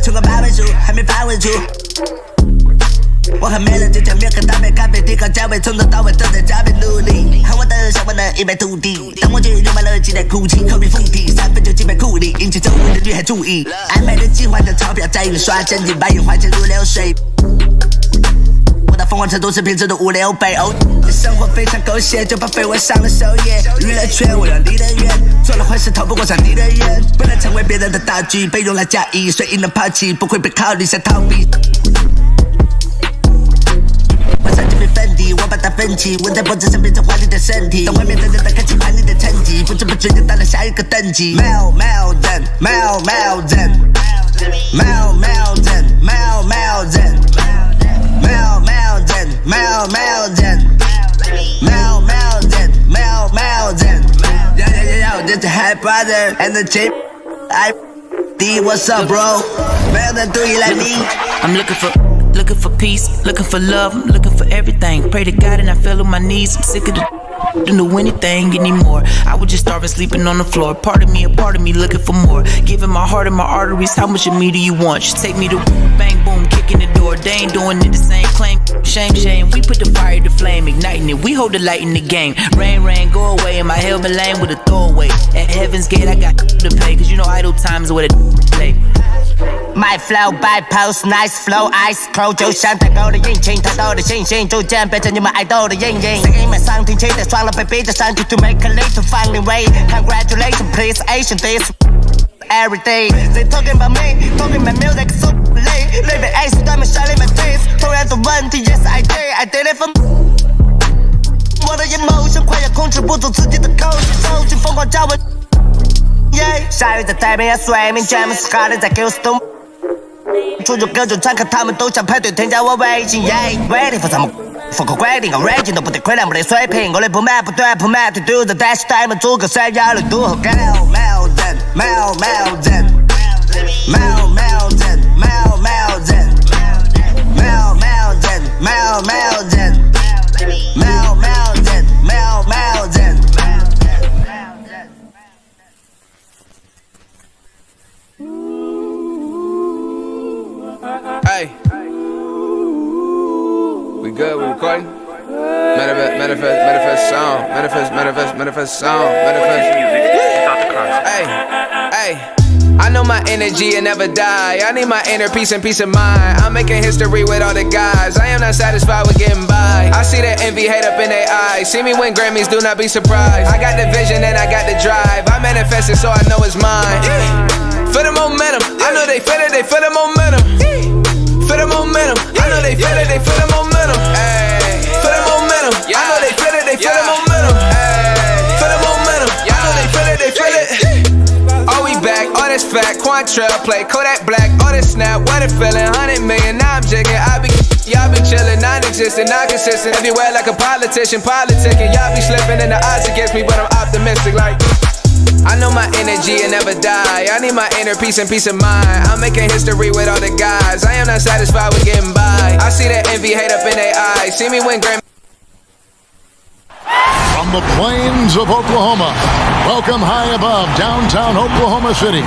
出个8位数还没8位数。我很没人就见面和搭配咖啡，提高价位，从头到尾都在加倍努力。喊我的想法的一败涂地，当我进入买了几袋哭泣，口鼻腹地，3分就几百库里，引起周围的女孩注意。安排的计划的钞票在印刷，真金白银花钱如流水。我的疯狂程度是平时的5、6倍。哦，生活非常狗血，就怕绯闻上了首页。娱乐圈我要离得远，做了坏事逃不过上帝的眼，不能成为别人的道具，被用来加以随意的抛弃，不会被考虑想逃避。我把它分歧，纹在脖子上变成华丽的身体，当外面的人都看起叛逆的成绩，不知不觉就到了下一个等级。喵人，喵人，喵人，喵人，喵人，喵人，喵人。Yo, this is Hey Brother and the J. D, what's up, bro? 没有人对来你。I'm looking for peace, looking for love, I'm looking for everything. Pray to God and I fell on my knees. I'm sick of don't do anything anymore. I was just starving, sleeping on the floor. A part of me looking for more. Giving my heart and my arteries. How much of me do you want? Just take me to bang boom, kicking the door. They ain't doing it the same. Claim shame. We put the fire to flame, igniting it. We hold the light in the game. Rain, go away. In my helmet lane with a throwaway. At Heaven's Gate, I got to pay. Cause you know idle times where the play. My flow by post, nice flow, ice cold 就像太高的引擎，太多的信心逐渐变成你们爱豆的阴影。声音满上听起的爽了，被逼着上去 to make a little finally way. Congratulations, please, Asian this every day. They talking about me, talking about music so late. Living ace, 他们 shining my teeth. 同样的问题 ，Yes I did it for. 我的 emotion 快要控制不住自己的口气，手机疯狂叫我。下雨在太平洋水面 ，James Harden 在 Houston。出入各种场合，他们都想排队添加我微信。Waiting for 什么？符合规定，我 rating 都不得亏两不得水平。我的不满不对不满对 ，do the dash 带们足够闪耀力度和高。喵人，喵人，喵人，喵人，喵人，喵人，喵人。Hey, we good? We recording? Manifest song. Manifest song. Hey. I know my energy will never die. I need my inner peace and peace of mind. I'm making history with all the guys. I am not satisfied with getting by. I see that envy, hate up in their eyes. See me win Grammys, do not be surprised. I got the vision and I got the drive. I manifest it so I know it's mine. For the momentum, I know they feel it, they feel the momentum. For the momentum, I know they feel it, they feel the momentum. Ay. For the momentum, I know they feel it, they feel the momentum. Ay. For the momentum, I know they feel it, they feel it. Are we back? All this fact, Quantrell play Kodak Black, all this snap, what it feeling? 100 million, now I'm jigging. Y'all be chillin', non-existent, non-consistent. Everywhere like a politician, politicking. Y'all be slipping and the odds against me, but I'm optimistic like. I know my energy will never die. I need my inner peace and peace of mind. I'm making history with all the guys. I am not satisfied with getting by. I see that envy, hate up in their eyes. See me win Grammy. From the plains of Oklahoma, welcome high above downtown Oklahoma City.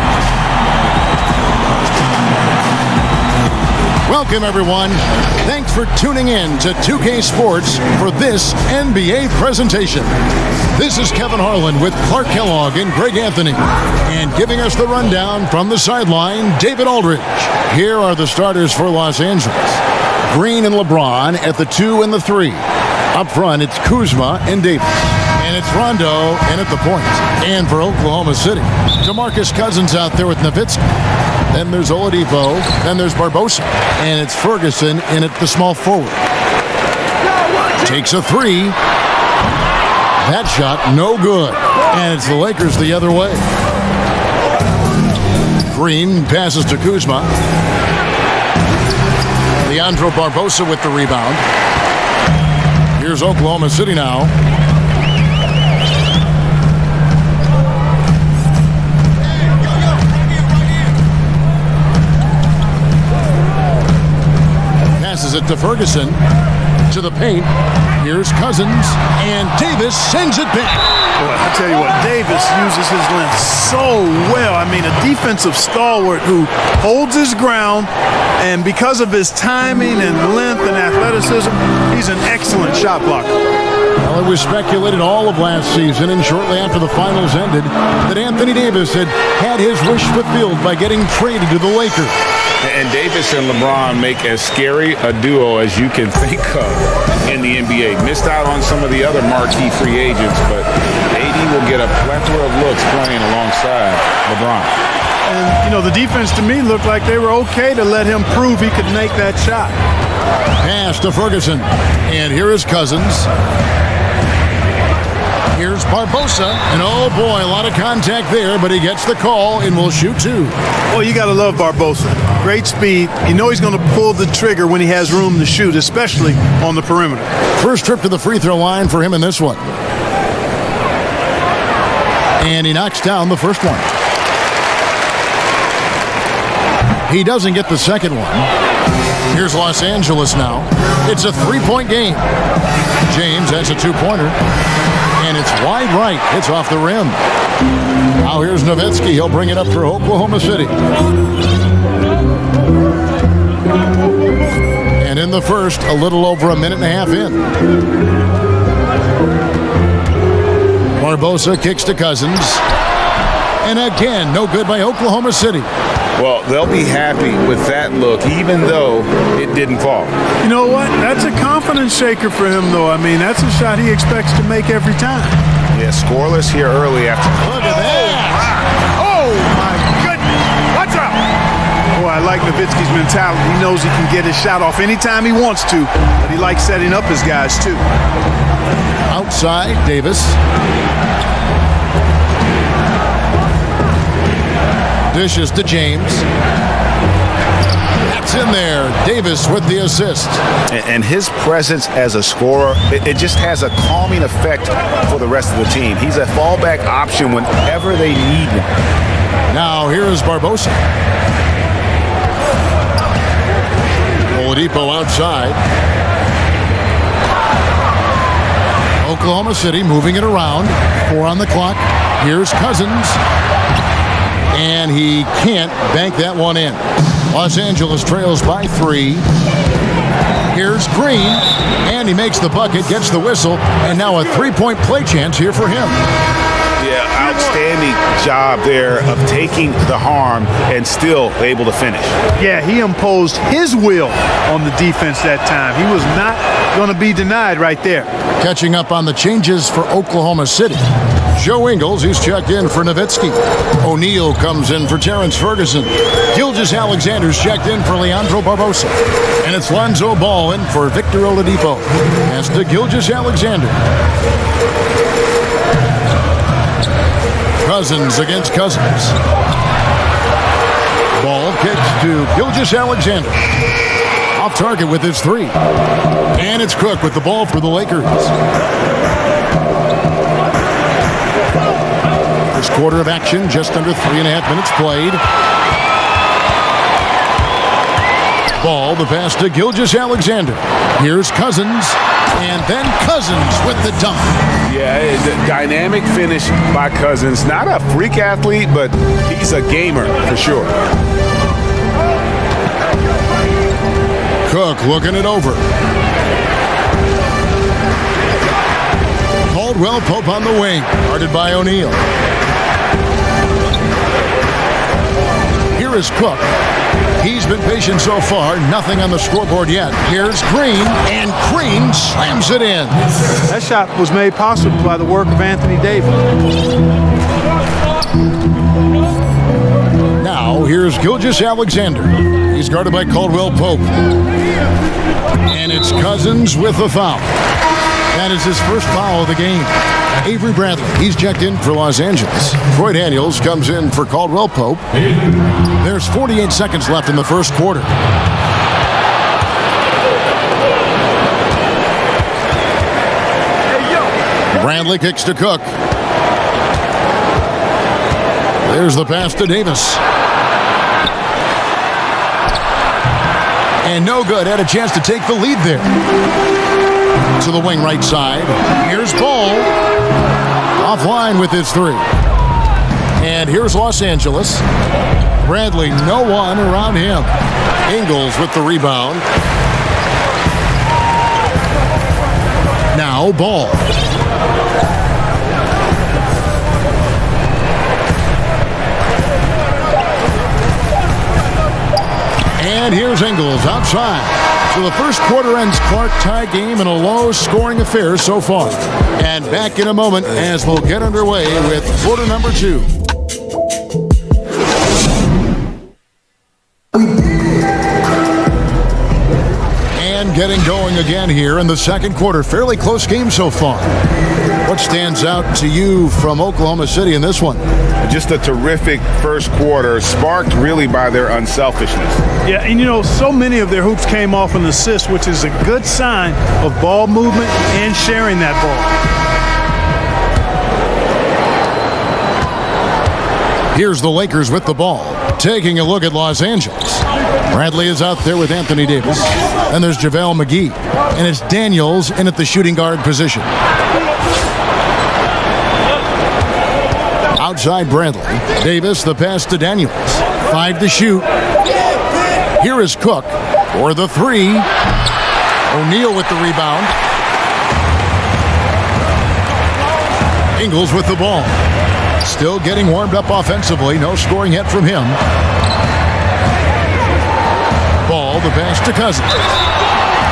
Welcome, everyone. Thanks for tuning in to 2K Sports for this NBA presentation. This is Kevin Harlan with Clark Kellogg and Greg Anthony. And giving us the rundown from the sideline, David Aldridge. Here are the starters for Los Angeles. Green and LeBron at the 2 and the 3. Up front, it's Kuzma and Davis. And it's Rondo in at the point. And for Oklahoma City, DeMarcus Cousins out there with Nowitzki. Then there's Oladipo. Then there's Barbosa. And it's Ferguson in at the small forward. Takes a 3. That shot, no good. And it's the Lakers the other way. Green passes to Kuzma. Leandro Barbosa with the rebound. Here's Oklahoma City now. Passes it to Ferguson. to the paint. Here's Cousins, and Davis sends it back. Boy, I tell you what, Davis uses his length so well. I mean, a defensive stalwart who holds his ground, and because of his timing and length and athleticism, he's an excellent shot blocker. Well, it was speculated all of last season and shortly after the finals ended that Anthony Davis had his wish fulfilled by getting traded to the Lakers. And Davis and LeBron make as scary a duo as you can think of in the NBA. Missed out on some of the other marquee free agents, but AD will get a plethora of looks playing alongside LeBron. And, you know, the defense to me looked like they were okay to let him prove he could make that shot. Pass to Ferguson. And here is Cousins. Here's Barbosa. And oh boy, a lot of contact there, but he gets the call and will shoot two. Well, you got to love Barbosa. Great speed. You know he's going to pull the trigger when he has room to shoot, especially on the perimeter. First trip to the free throw line for him in this one. And he knocks down the first one. He doesn't get the second one. Here's Los Angeles now. It's a three-point game. James has a two-pointer. And it's wide right. It's off the rim. Now here's Nowitzki. He'll bring it up for Oklahoma City. And in the first, a little over a minute and a half in. Barbosa kicks to Cousins. And again, no good by Oklahoma City. Well, they'll be happy with that look, even though it didn't fall. You know what? That's a confidence shaker for him, though. I mean, that's a shot he expects to make every time. Yeah, scoreless here early after. Look at that. Oh, my goodness. What's up? Boy, I like Nowitzki's mentality. He knows he can get his shot off anytime he wants to, but he likes setting up his guys, too. Outside, Davis. Dishes to James. That's in there. Davis with the assist. And his presence as a scorer, it just has a calming effect for the rest of the team. He's a fallback option whenever they need one. Now here's Barbosa. Oladipo outside. Oklahoma City moving it around. 4 on the clock. Here's Cousins. And he can't bank that one in. Los Angeles trails by 3. Here's Green. And he makes the bucket, gets the whistle, and now a three-point play chance here for him. Yeah, outstanding job there of taking the harm and still able to finish. Yeah, he imposed his will on the defense that time. He was not going to be denied right there. Catching up on the changes for Oklahoma City. Joe Ingles, he's checked in for Nowitzki. O'Neal comes in for Terrence Ferguson. Gilgeous-Alexander's checked in for Leandro Barbosa. And it's Lonzo Ball in for Victor Oladipo. Pass to Gilgeous-Alexander. Cousins against Cousins. Ball kicks to Gilgeous-Alexander. Off target with his 3. And it's Cook with the ball for the Lakers. First quarter of action, just under 3.5 minutes played. Ball, the pass to Gilgeous-Alexander. Here's Cousins, and then Cousins with the dunk. Yeah, a dynamic finish by Cousins. Not a freak athlete, but he's a gamer for sure. Cook looking it over. Caldwell Pope on the wing, guarded by O'Neal. Here is Cook. He's been patient so far, nothing on the scoreboard yet. Here's Green, and Green slams it in. That shot was made possible by the work of Anthony Davis. Now, here's Gilgeous-Alexander. He's guarded by Caldwell Pope. And it's Cousins with the foul. That is his first foul of the game. Avery Bradley, he's checked in for Los Angeles. Troy Daniels comes in for Caldwell Pope. There's 48 seconds left in the first quarter. Bradley kicks to Cook. There's the pass to Davis. And no good. Had a chance to take the lead there. To the wing right side. Here's Ball. Offline with his three. And here's Los Angeles. Bradley, no one around him. Ingles with the rebound. Now Ball. And here's Ingles outside. So the first quarter ends Clark tie game in a low-scoring affair so far. And back in a moment as we'll get underway with quarter number 2. And getting going again here in the second quarter. Fairly close game so far. What stands out to you from Oklahoma City in this one? Just a terrific first quarter, sparked really by their unselfishness. Yeah, and you know, so many of their hoops came off an assist, which is a good sign of ball movement and sharing that ball. Here's the Lakers with the ball. Taking a look at Los Angeles. Bradley is out there with Anthony Davis. And there's JaVale McGee. And it's Daniels in at the shooting guard position. Outside Bradley. Davis, the pass to Daniels. 5 to shoot. Here is Cook for the three. O'Neal with the rebound. Ingles with the ball. Still getting warmed up offensively. No scoring yet from him. Ball, the pass to Cousins.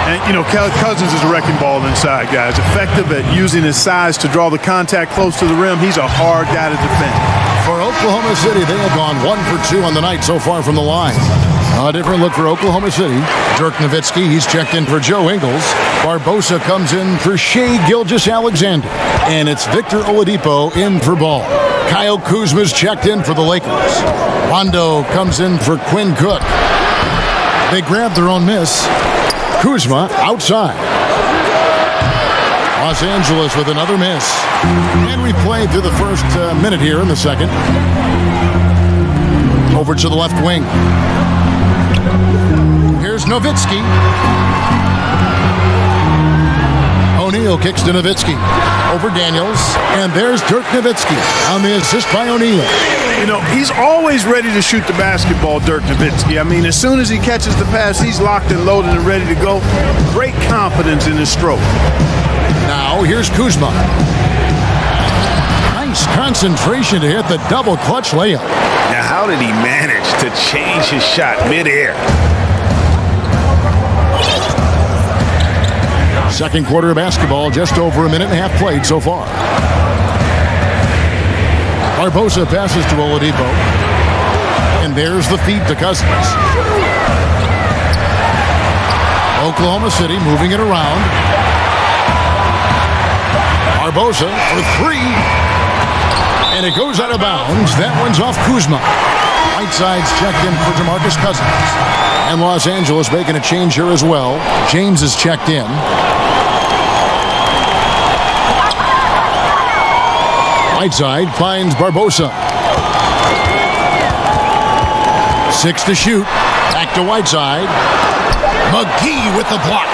And, you know, Cousins is a wrecking ball inside, guys. Effective at using his size to draw the contact close to the rim. He's a hard guy to defend. For Oklahoma City, they have gone 1 for 2 on the night so far from the line. A different look for Oklahoma City. Dirk Nowitzki, he's checked in for Joe Ingles. Barbosa comes in for Shai Gilgeous-Alexander. And it's Victor Oladipo in for Ball. Kyle Kuzma's checked in for the Lakers. Rondo comes in for Quinn Cook. They grab their own miss. Kuzma outside. Los Angeles with another miss. And we played through the first minute here in the second. Over to the left wing. Here's Nowitzki. O'Neal kicks to Nowitzki. Over Daniels. And there's Dirk Nowitzki on the assist by O'Neal. You know, he's always ready to shoot the basketball, Dirk Nowitzki. I mean, as soon as he catches the pass, he's locked and loaded and ready to go. Great confidence in his stroke. Now, here's Kuzma. Nice concentration to hit the double clutch layup. Now, how did he manage to change his shot midair? Second quarter of basketball, just over a minute and a half played so far. Barbosa passes to Oladipo. And there's the feed to Cousins. Oklahoma City moving it around. Barbosa for three. And it goes out of bounds. That one's off Kuzma. Whiteside's checked in for DeMarcus Cousins. And Los Angeles making a change here as well. James is checked in. Whiteside finds Barbosa. 6 to shoot. Back to Whiteside. McGee with the block.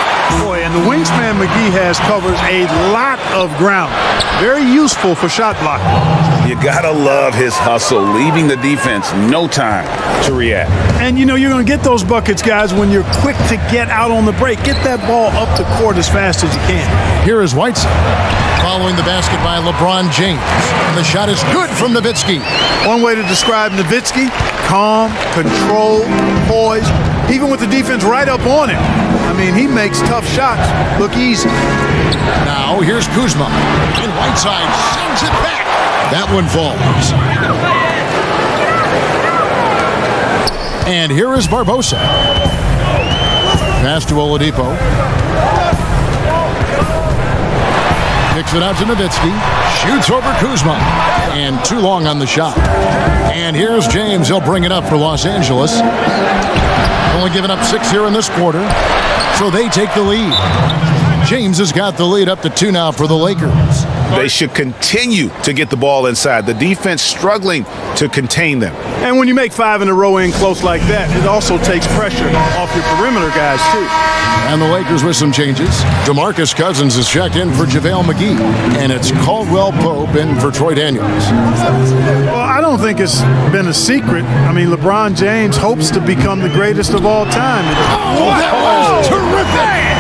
Boy, and the wingspan McGee has covers a lot of ground. Very useful for shot blocking. You gotta love his hustle, leaving the defense no time to react. And you know, you're going to get those buckets, guys, when you're quick to get out on the break. Get that ball up the court as fast as you can. Here is Whiteside. Following the basket by LeBron James. And the shot is good from Nowitzki. One way to describe Nowitzki, calm, controlled, poised, even with the defense right up on him. I mean, he makes tough shots look easy. Now, here's Kuzma. And Whiteside sends it back. That one falls. And here is Barbosa. Pass to Oladipo. Kicks it out to Nowitzki. Shoots over Kuzma. And too long on the shot. And here's James. He'll bring it up for Los Angeles. Only giving up 6 here in this quarter. So they take the lead. James has got the lead up to 2 now for the Lakers. They should continue to get the ball inside. The defense struggling to contain them. And when you make 5 in a row in close like that, it also takes pressure off your perimeter guys, too. And the Lakers with some changes. DeMarcus Cousins is checked in for JaVale McGee. And it's Caldwell Pope in for Troy Daniels. Well, I don't think it's been a secret. I mean, LeBron James hopes to become the greatest of all time. That was terrific!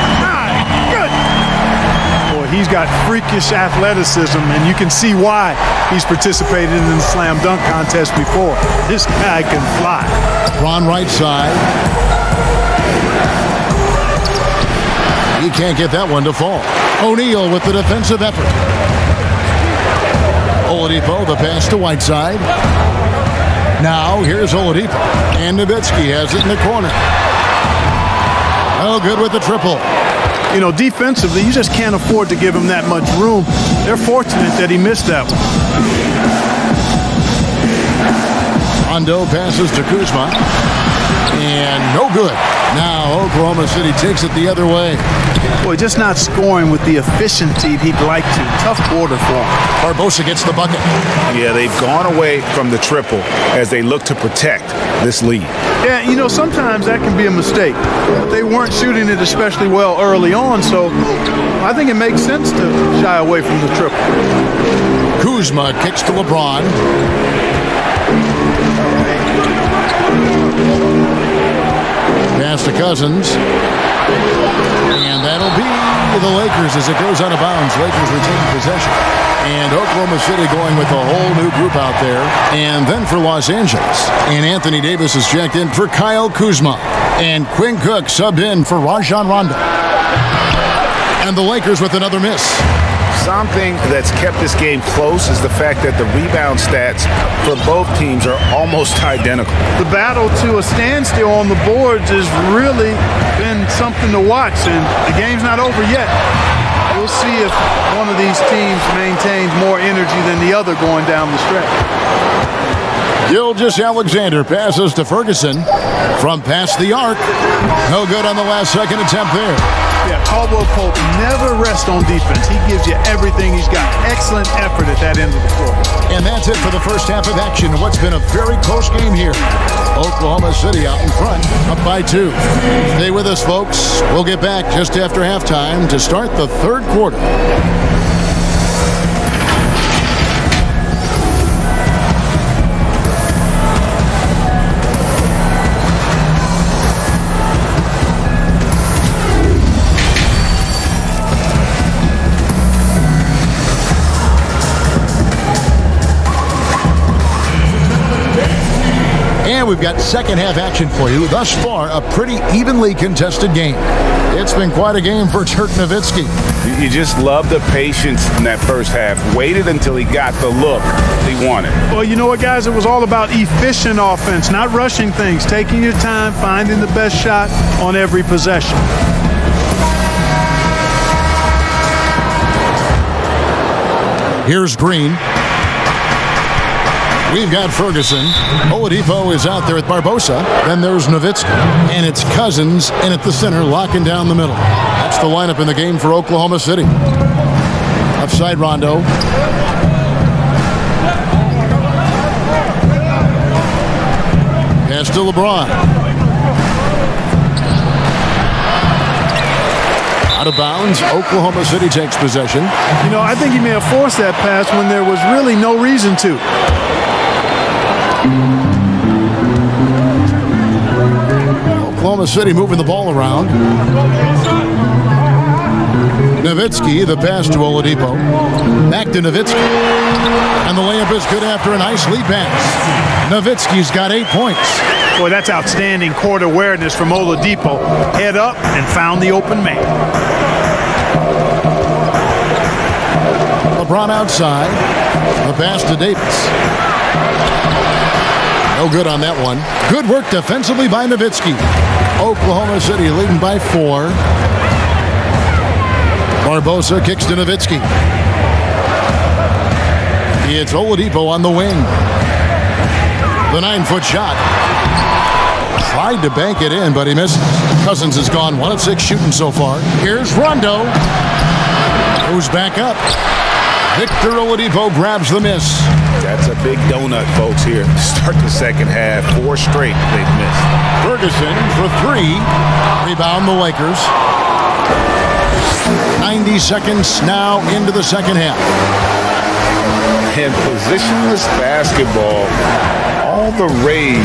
He's got freakish athleticism, and you can see why he's participated in the slam dunk contest before. This guy can fly. Ron right side. He can't get that one to fall. O'Neal with the defensive effort. Oladipo, the pass to Whiteside. Now here's Oladipo. And Nowitzki has it in the corner. Oh, good with the triple. You know, defensively, you just can't afford to give him that much room. They're fortunate that he missed that one. Rondo passes to Kuzma. And no good. Now Oklahoma City takes it the other way. Boy, just not scoring with the efficiency he'd like to. Tough quarter for him. Barbosa gets the bucket. Yeah, they've gone away from the triple as they look to protect this lead. Yeah, you know, sometimes that can be a mistake. But they weren't shooting it especially well early on, so I think it makes sense to shy away from the triple. Kuzma kicks to LeBron. Pass to Cousins. And that'll be the Lakers as it goes out of bounds. Lakers retain possession. And Oklahoma City going with a whole new group out there. And then for Los Angeles. And Anthony Davis is checked in for Kyle Kuzma. And Quinn Cook subbed in for Rajon Rondo. And the Lakers with another miss. Something that's kept this game close is the fact that the rebound stats for both teams are almost identical. The battle to a standstill on the boards has really been something to watch, and the game's not over yet. We'll see if one of these teams maintains more energy than the other going down the stretch. Gilgeous-Alexander passes to Ferguson from past the arc. No good on the last second attempt there. Yeah, Caldwell Pope never rests on defense. He gives you everything. He's got excellent effort at that end of the floor. And that's it for the first half of action. What's been a very close game here. Oklahoma City out in front, up by 2. Stay with us, folks. We'll get back just after halftime to start the third quarter. And we've got second half action for you. Thus far, a pretty evenly contested game. It's been quite a game for Dirk Nowitzki. You just love the patience in that first half. Waited until he got the look he wanted. Well, you know what, guys? It was all about efficient offense, not rushing things, taking your time, finding the best shot on every possession. Here's Green. We've got Ferguson. Oladipo is out there with Barbosa. Then there's Nowitzki. And it's Cousins in at the center, locking down the middle. That's the lineup in the game for Oklahoma City. Upside Rondo. Pass to LeBron. Out of bounds. Oklahoma City takes possession. You know, I think he may have forced that pass when there was really no reason to. Oklahoma City moving the ball around. Nowitzki, the pass to Oladipo. Back to Nowitzki. And the layup is good after a nice lead pass. Nowitzki's got 8 points. Boy, that's outstanding court awareness from Oladipo. Head up and found the open man. LeBron outside. The pass to Davis. No good on that one. Good work defensively by Nowitzki. Oklahoma City leading by 4. Barbosa kicks to Nowitzki. It's Oladipo on the wing. The 9-foot shot. tried to bank it in, but he misses. Cousins has gone 1 of 6 shooting so far. Here's Rondo. Goes back up. Victor Oladipo grabs the miss. That's a big donut, folks, here. Start the second half. 4 straight they've missed. Ferguson for 3. Rebound the Lakers. 90 seconds now into the second half. And positionless basketball, all the rage,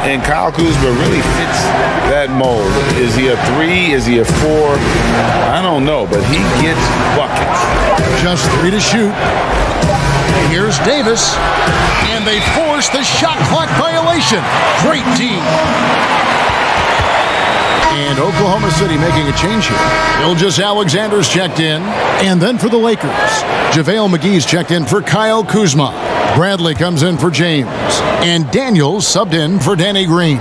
and Kyle Kuzma really fits that mold. Is he a 3? Is he a 4? I don't know, but he gets buckets. Just 3 to shoot. Here's Davis, and they force the shot clock violation. Great team. And Oklahoma City making a change here. Gilgeous-Alexander's checked in. And then for the Lakers, JaVale McGee's checked in for Kyle Kuzma. Bradley comes in for James. And Daniels subbed in for Danny Green.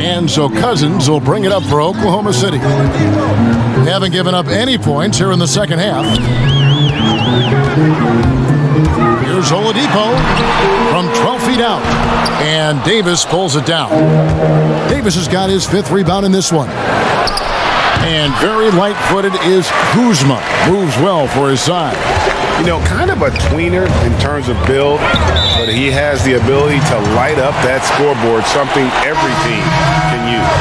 And so Cousins will bring it up for Oklahoma City. They haven't given up any points here in the second half. Here's Oladipo from 12 feet out. And Davis pulls it down. Davis has got his 5th rebound in this one. And very light-footed is Kuzma. Moves well for his side. You know, kind of a tweener in terms of build, but he has the ability to light up that scoreboard, something every team can use.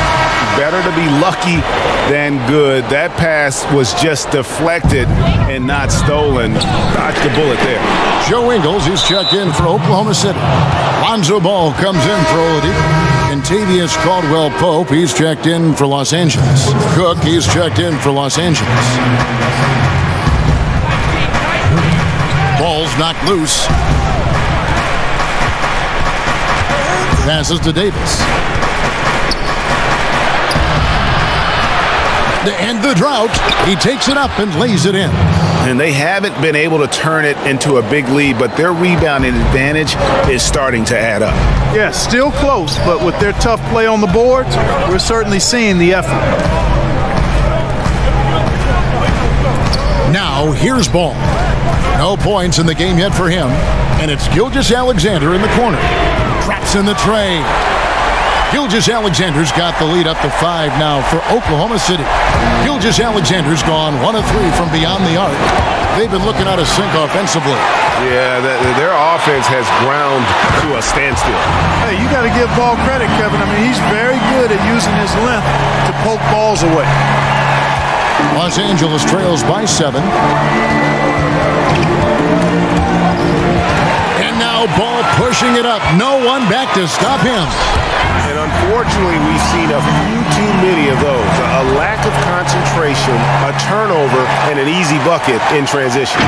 Better to be lucky than good. That pass was just deflected and not stolen. Dodged the bullet there. Joe Ingles, he's checked in for Oklahoma City. Lonzo Ball comes in for Oladipo. Kentavious Caldwell-Pope, he's checked in for Los Angeles. Cook, he's checked in for Los Angeles. Ball's knocked loose. Passes to Davis. To end the drought, he takes it up and lays it in. And they haven't been able to turn it into a big lead, but their rebounding advantage is starting to add up. Yeah, still close, but with their tough play on the boards, we're certainly seeing the effort. Now, here's Ball. No points in the game yet for him, and it's Gilgeous-Alexander in the corner. Traps in the tray. Gilgeous-Alexander's got the lead up to 5 now for Oklahoma City. Gilgeous-Alexander's gone 1 of 3 from beyond the arc. They've been looking out of sync offensively. Yeah, their offense has ground to a standstill. Hey, you got to give Ball credit, Kevin. I mean, he's very good at using his length to poke balls away. Los Angeles trails by 7. And now Ball pushing it up. No one back to stop him. And unfortunately, we've seen a few too many of those. A lack of concentration, a turnover, and an easy bucket in transition.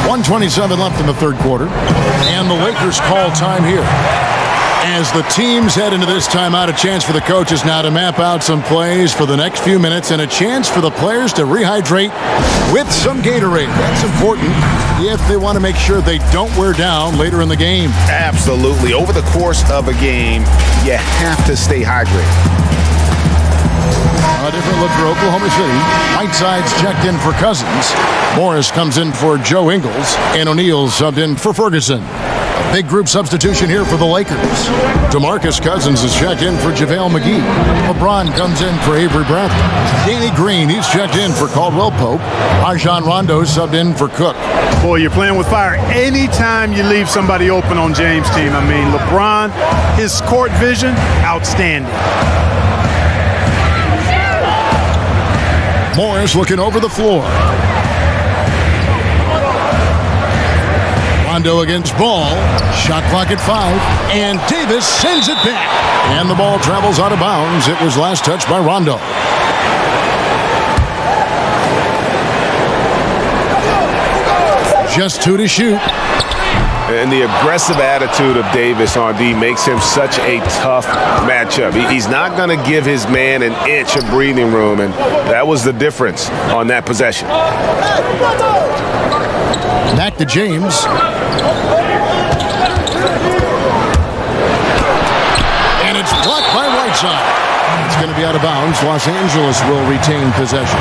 1:27 left in the third quarter. And the Lakers call time here. As the teams head into this timeout, a chance for the coaches now to map out some plays for the next few minutes and a chance for the players to rehydrate with some Gatorade. That's important if they want to make sure they don't wear down later in the game. Absolutely. Over the course of a game, you have to stay hydrated. A different look for Oklahoma City. Whiteside's checked in for Cousins. Morris comes in for Joe Ingles. And O'Neal subbed in for Ferguson. A big group substitution here for the Lakers. DeMarcus Cousins is checked in for JaVale McGee. LeBron comes in for Avery Bradley. Danny Green, he's checked in for Caldwell Pope. Rajon Rondo subbed in for Cook. Boy, you're playing with fire anytime you leave somebody open on James' team. I mean, LeBron, his court vision, outstanding. Morris looking over the floor. Rondo against Ball. Shot clock at 5. And Davis sends it back. And the ball travels out of bounds. It was last touched by Rondo. Just 2 to shoot. And the aggressive attitude of Davis on D makes him such a tough matchup. He's not going to give his man an inch of breathing room, and that was the difference on that possession. Back to James. And it's blocked by Whiteside. It's going to be out of bounds. Los Angeles will retain possession.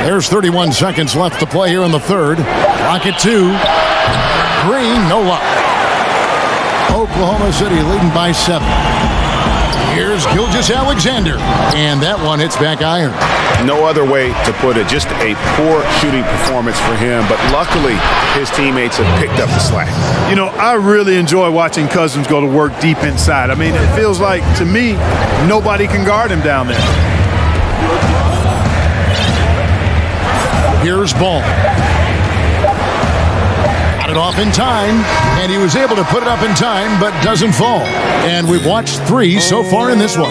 There's 31 seconds left to play here in the third. Clock at 2. Green, no luck. Oklahoma City leading by 7. Here's Gilgeous-Alexander. And that one hits back iron. No other way to put it. Just a poor shooting performance for him. But luckily, his teammates have picked up the slack. You know, I really enjoy watching Cousins go to work deep inside. I mean, it feels like, to me, nobody can guard him down there. Here's Ball. Got it off in time, and he was able to put it up in time, but doesn't fall. And we've watched 3 so far in this one.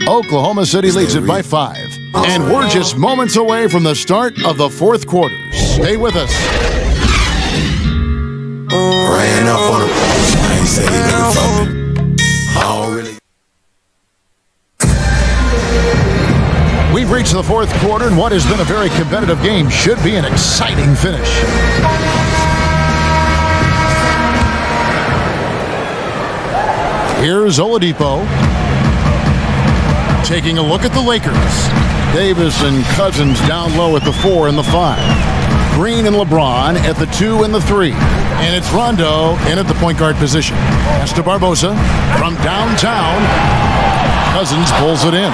Oklahoma City leads it by 5. And we're just moments away from the start of the fourth quarter. Stay with us. Ran up on him. I ain't say he never fought me. I don't really. We've reached the fourth quarter, and what has been a very competitive game should be an exciting finish. Here's Oladipo taking a look at the Lakers. Davis and Cousins down low at the 4 and the 5. Green and LeBron at the 2 and the 3. And it's Rondo in at the point guard position. Pass to Barbosa from downtown. Cousins pulls it in.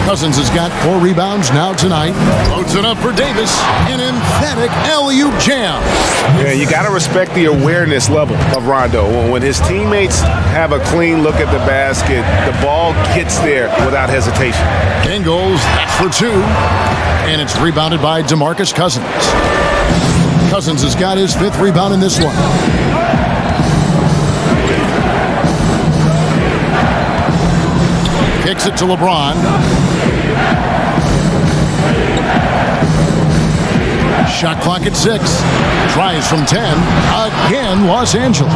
Cousins has got 4 rebounds now tonight. Loads it up for Davis. An emphatic alley-oop jam. Yeah, you got to respect the awareness level of Rondo. When his teammates have a clean look at the basket, the ball gets there without hesitation. Ingles, that's for 2. And it's rebounded by DeMarcus Cousins. Cousins has got his 5th rebound in this one. Kicks it to LeBron. Shot clock at 6. Tries from 10. Again, Los Angeles.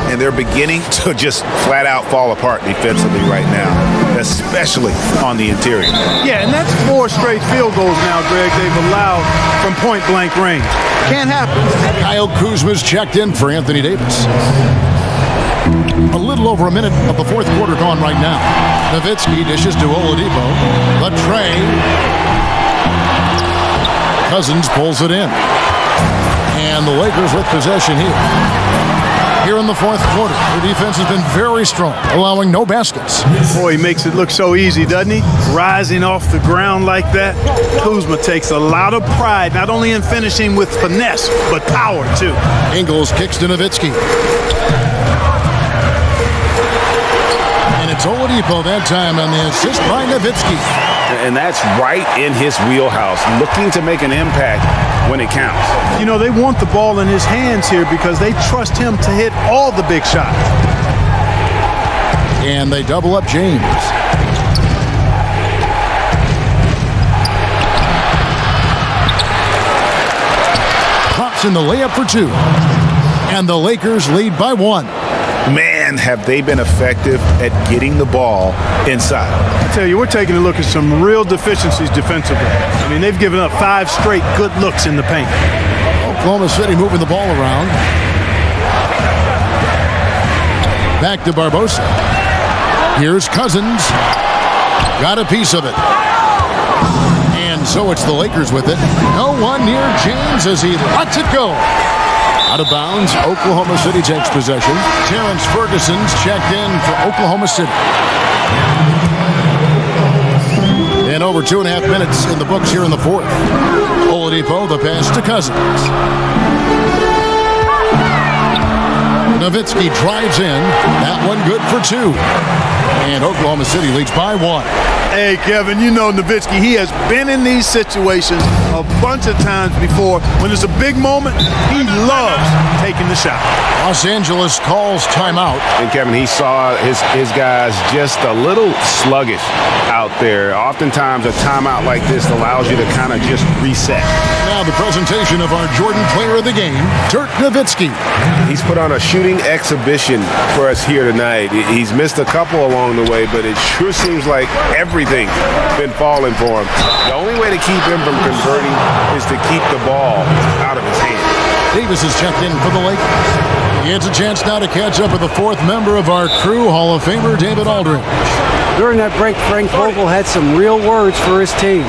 And they're beginning to just flat out fall apart defensively right now. especially on the interior. Yeah, and that's 4 straight field goals now, Greg, they've allowed from point-blank range. Can't happen. Kyle Kuzma's checked in for Anthony Davis. A little over a minute of the fourth quarter gone right now. Nowitzki dishes to Oladipo. The tray. Cousins pulls it in. And the Lakers with possession here. Here in the fourth quarter, their defense has been very strong, allowing no baskets. Boy, he makes it look so easy, doesn't he? Rising off the ground like that. Kuzma takes a lot of pride, not only in finishing with finesse, but power, too. Ingles kicks to Nowitzki. And it's Oladipo that time on the assist by Nowitzki. And that's right in his wheelhouse, looking to make an impact when it counts. You know, they want the ball in his hands here because they trust him to hit all the big shots. And they double up James. Pops in the layup for 2. And the Lakers lead by 1. Man, have they been effective at getting the ball inside. I tell you, we're taking a look at some real deficiencies defensively. I mean, they've given up 5 straight good looks in the paint. Oklahoma City moving the ball around. Back to Barbosa. Here's Cousins. Got a piece of it. And so it's the Lakers with it. No one near James as he lets it go. Out of bounds, Oklahoma City takes possession. Terrence Ferguson's checked in for Oklahoma City. And over 2.5 minutes in the books here in the fourth. Oladipo, the pass to Cousins. Nowitzki drives in. That one good for 2. And Oklahoma City leads by 1. Hey, Kevin, you know Nowitzki, he has been in these situations a bunch of times before. When it's a big moment, he loves taking the shot. Los Angeles calls timeout. And Kevin, he saw his guys just a little sluggish out there. Oftentimes a timeout like this allows you to kind of just reset. Now the presentation of our Jordan Player of the Game, Dirk Nowitzki. He's put on a shooting exhibition for us here tonight. He's missed a couple along the way, but it sure seems like everything's been falling for him. The only way to keep him from converting is to keep the ball out of his hand. Davis is checked in for the Lakers. He has a chance now to catch up with the fourth member of our crew, Hall of Famer David Aldridge. During that break, Frank Vogel had some real words for his team.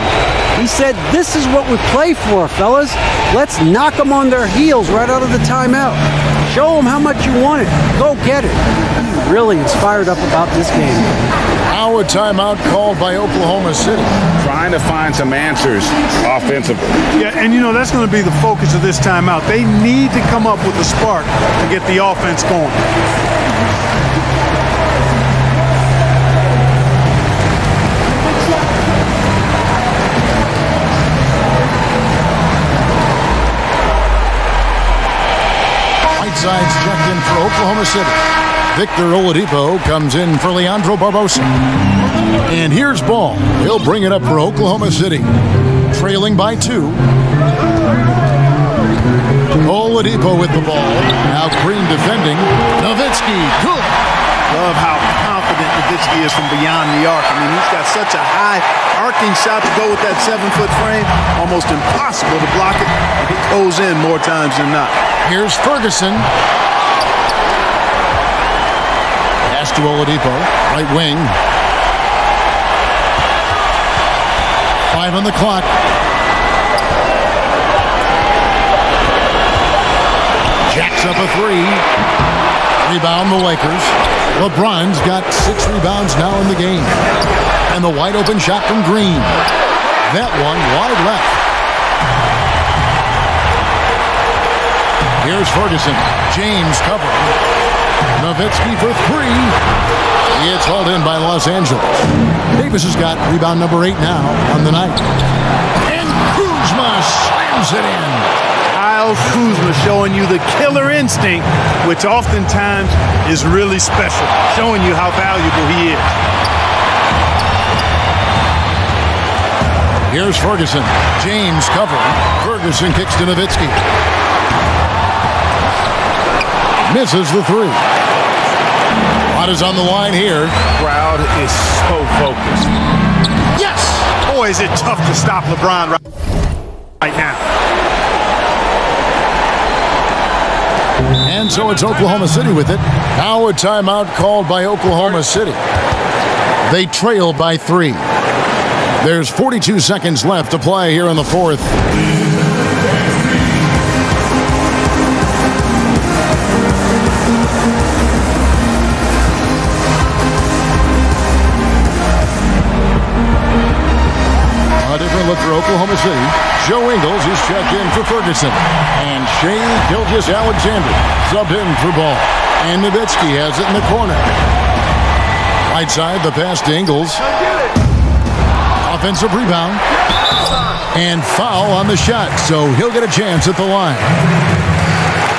He said, "This is what we play for, fellas. Let's knock them on their heels right out of the timeout. Show them how much you want it. Go get it." He really is fired up about this game. Now a timeout called by Oklahoma City. Trying to find some answers offensively. Yeah, and you know, that's going to be the focus of this timeout. They need to come up with a spark to get the offense going. Whiteside's checked in for Oklahoma City. Victor Oladipo comes in for Leandro Barbosa. And here's ball. He'll bring it up for Oklahoma City. Trailing by 2. Oladipo with the ball. Now Green defending. Nowitzki, good. Love how confident Nowitzki is from beyond the arc. I mean, he's got such a high arcing shot to go with that 7-foot frame. Almost impossible to block it. It goes in more times than not. Here's Ferguson. Pass to Oladipo, right wing. 5 on the clock. Jacks up a 3. Rebound the Lakers. LeBron's got 6 rebounds now in the game. And the wide open shot from Green. That one wide left. Here's Ferguson. James covering. Nowitzki for 3. It's hauled in by Los Angeles. Davis has got rebound number 8 now on the night. And Kuzma slams it in. Kyle Kuzma showing you the killer instinct, which oftentimes is really special, showing you how valuable he is. Here's Ferguson. James covering. Ferguson kicks to Nowitzki. Misses the 3. lot is on the line here. Crowd is so focused. Yes! Boy, is it tough to stop LeBron right now. And so it's Oklahoma City with it. Now a timeout called by Oklahoma City. They trail by 3. There's 42 seconds left to play here in the fourth. A different look for Oklahoma City. Joe Ingles is checked in for Ferguson. And Shea Gilgeous-Alexander subbed in for Ball. And Nowitzki has it in the corner. Right side, the pass to Ingles. Offensive rebound. And foul on the shot, so he'll get a chance at the line.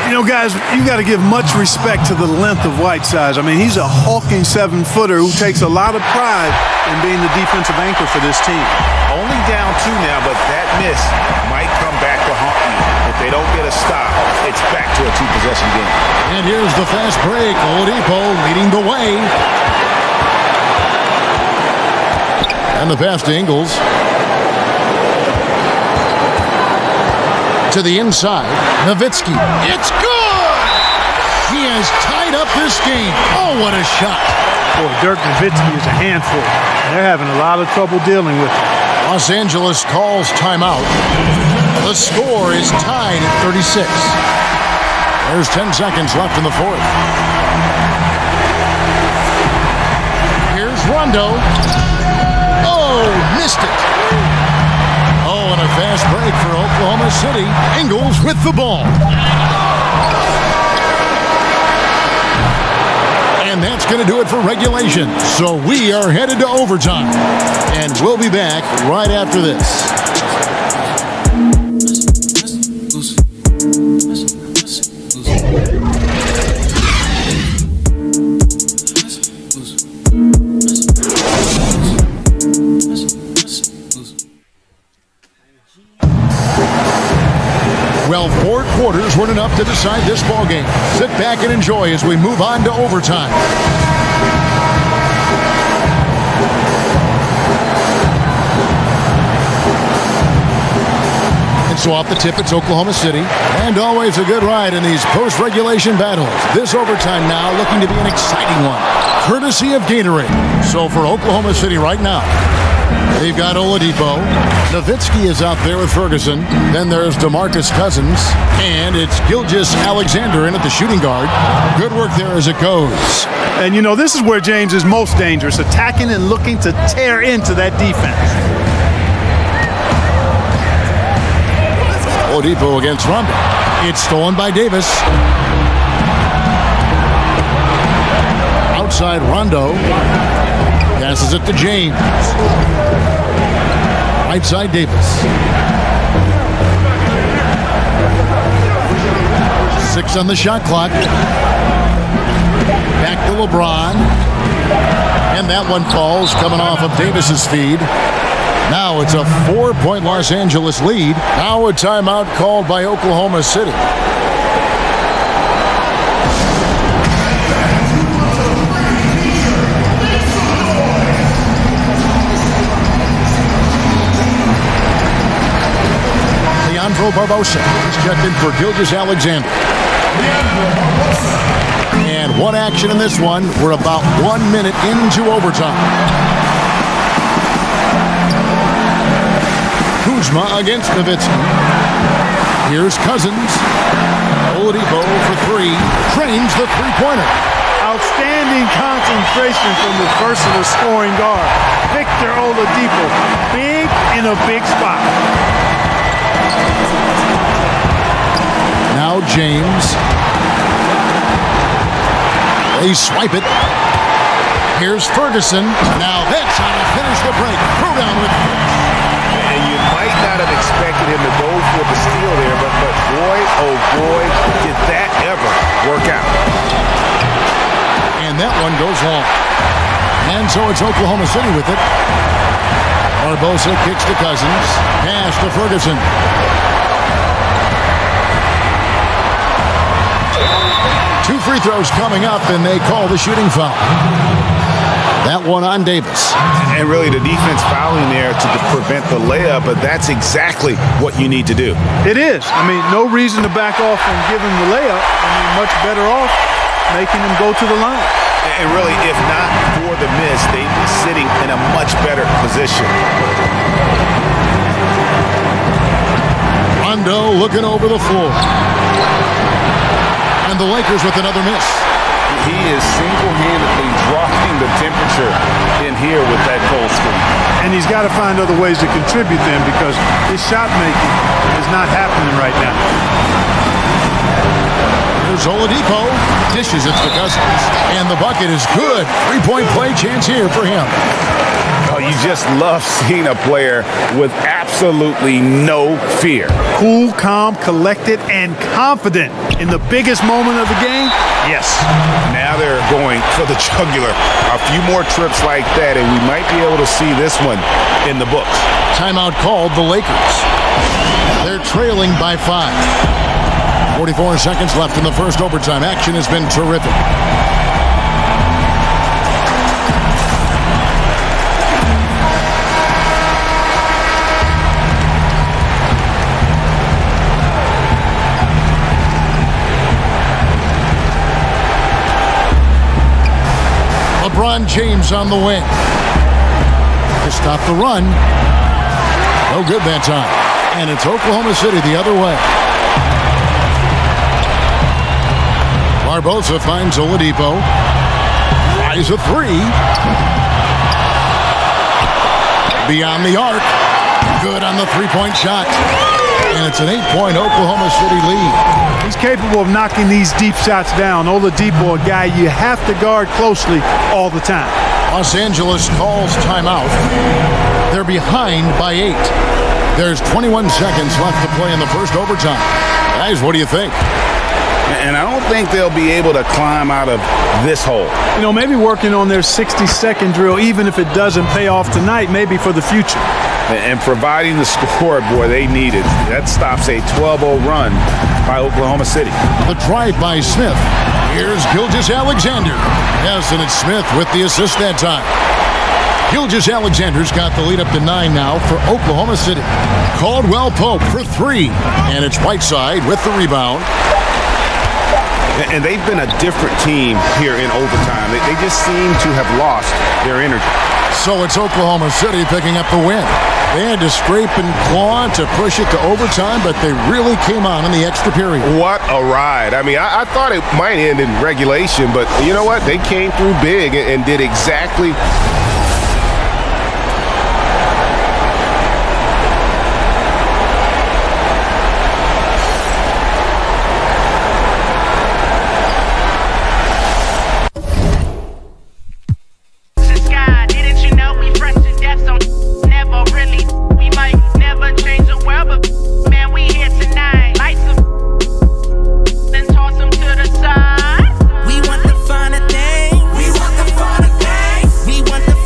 You know, guys, you got to give much respect to the length of Whiteside. I mean, he's a hulking 7-footer who takes a lot of pride in being the defensive anchor for this team. Only down 2 now, but that miss might come back to haunt you. If they don't get a stop, it's back to a 2-possession game. And here's the fast break. Oladipo leading the way. And the pass to Ingles. To the inside, Nowitzki. It's good! He has tied up this game. Oh, what a shot. Boy, Dirk Nowitzki is a handful. They're having a lot of trouble dealing with him. Los Angeles calls timeout. The score is tied at 36. There's 10 seconds left in the fourth. Here's Rondo. Oh, missed it. Oh, and a fast break for Oklahoma City. Ingles with the ball. And that's going to do it for regulation. So we are headed to overtime. And we'll be back right after this. Well, 4 quarters weren't enough to decide this ballgame. Sit back and enjoy as we move on to overtime. And so off the tip, it's Oklahoma City. And always a good ride in these post-regulation battles. This overtime now looking to be an exciting one, courtesy of Gatorade. So for Oklahoma City right now, they've got Oladipo. Nowitzki is out there with Ferguson. Then there's DeMarcus Cousins. And it's Gilgeous-Alexander in at the shooting guard. Good work there as it goes. And, you know, this is where James is most dangerous, attacking and looking to tear into that defense. Oladipo against Rondo. It's stolen by Davis. Outside Rondo. Passes it to James. Right side Davis. 6 on the shot clock. Back to LeBron. And that one falls, coming off of Davis's feed. Now it's a 4-point Los Angeles lead. Now a timeout called by Oklahoma City. Leandro Barbosa is checked in for Gilgeous-Alexander. And one action in this one. We're about 1 minute into overtime. Kuzma against Nowitzki. Here's Cousins. Oladipo for 3. Trains the three-pointer. Outstanding concentration from the versatile scoring guard, Victor Oladipo. Big in a big spot. Now James. They swipe it. Here's Ferguson. Now that's how to finish the break. Throw down with And you might not have expected him to go for the steal there, but boy, oh boy, did that ever work out. And that one goes long. And so it's Oklahoma City with it. Barbosa kicks to Cousins. Pass to Ferguson. 2 free throws coming up, and they call the shooting foul. That one on Davis. And really the defense fouling there to prevent the layup, but that's exactly what you need to do. It is. I mean, no reason to back off and give him the layup. I mean, much better off making him go to the line. And really, if not for the miss, they'd be sitting in a much better position. Rondo looking over the floor. And the Lakers with another miss. He is single-handedly dropping the temperature in here with that cold streak. And he's got to find other ways to contribute then, because his shot making is not happening right now. There's Oladipo. Dishes it to Cousins. And the bucket is good. 3-point play chance here for him. Oh, you just love seeing a player with absolutely no fear. Cool, calm, collected, and confident in the biggest moment of the game. Yes. Now they're going for the jugular. A few more trips like that, and we might be able to see this one in the books. Timeout called the Lakers. They're trailing by 5. 44 seconds left in the first overtime. Action has been terrific. LeBron James on the wing. To stop the run. No good that time. And it's Oklahoma City the other way. Barbosa finds Oladipo. Flies a 3. Beyond the arc. Good on the 3-point shot. And it's an 8-point Oklahoma City lead. He's capable of knocking these deep shots down. Oladipo, a guy you have to guard closely all the time. Los Angeles calls timeout. They're behind by 8. There's 21 seconds left to play in the first overtime. Guys, what do you think? And I don't think they'll be able to climb out of this hole. You know, maybe working on their 60-second drill, even if it doesn't pay off tonight, maybe for the future. And providing the scoreboard they needed. That stops a 12-0 run by Oklahoma City. The drive by Smith. Here's Gilgeous-Alexander. Yes, and it's Smith with the assist that time. Gilgeous-Alexander's got the lead up to 9 now for Oklahoma City. Caldwell Pope for 3. And it's Whiteside with the rebound. And they've been a different team here in overtime. They just seem to have lost their energy. So it's Oklahoma City picking up the win. They had to scrape and claw to push it to overtime, but they really came on in the extra period. What a ride. I mean, I thought it might end in regulation, but you know what? They came through big and did exactly We want the finer things. We want the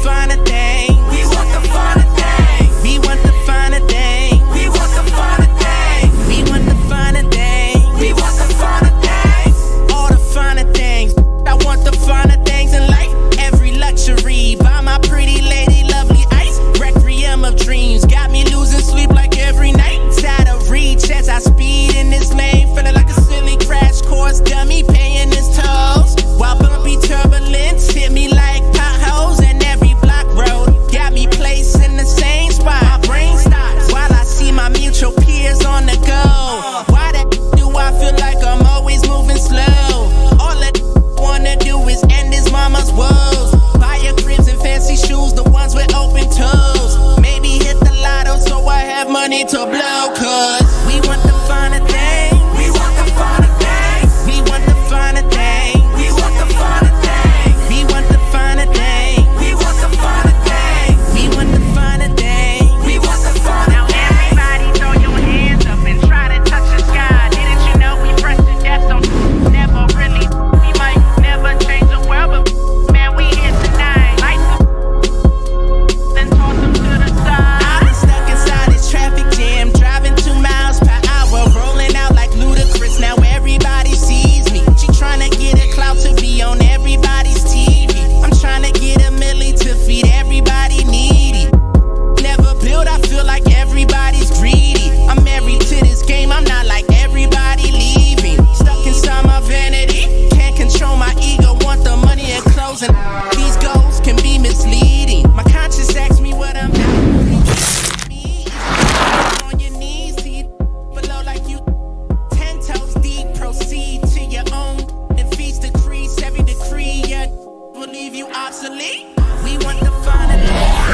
obsolete. We want the finer things.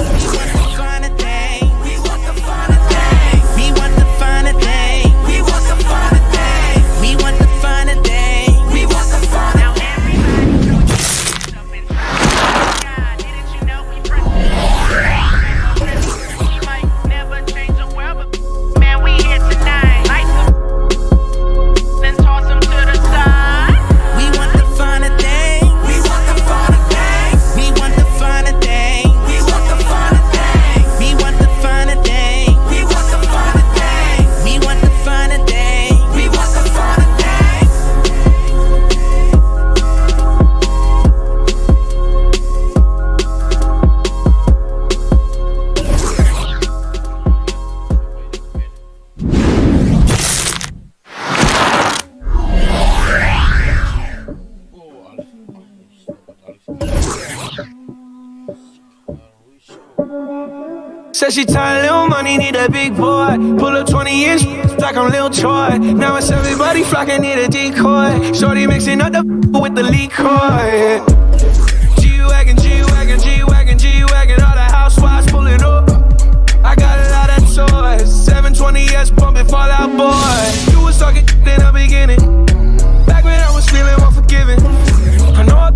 We want the finer things. We want the finer things. We want the finer things. We want the finer things. We want the finer things. We want the finer. Now Said she tired, little money, need a big boy. Pull up 20-inch, like I'm Lil Troy. Now it's everybody flocking, need a decoy. Shorty mixing up the with the liquor. G-Wagon, G-Wagon, G-Wagon, G-Wagon. All the housewives pulling up. I got a lot of toys. 720S pumping Fallout Boy. You was talking in the beginning. Back when I was feeling more forgiving. I know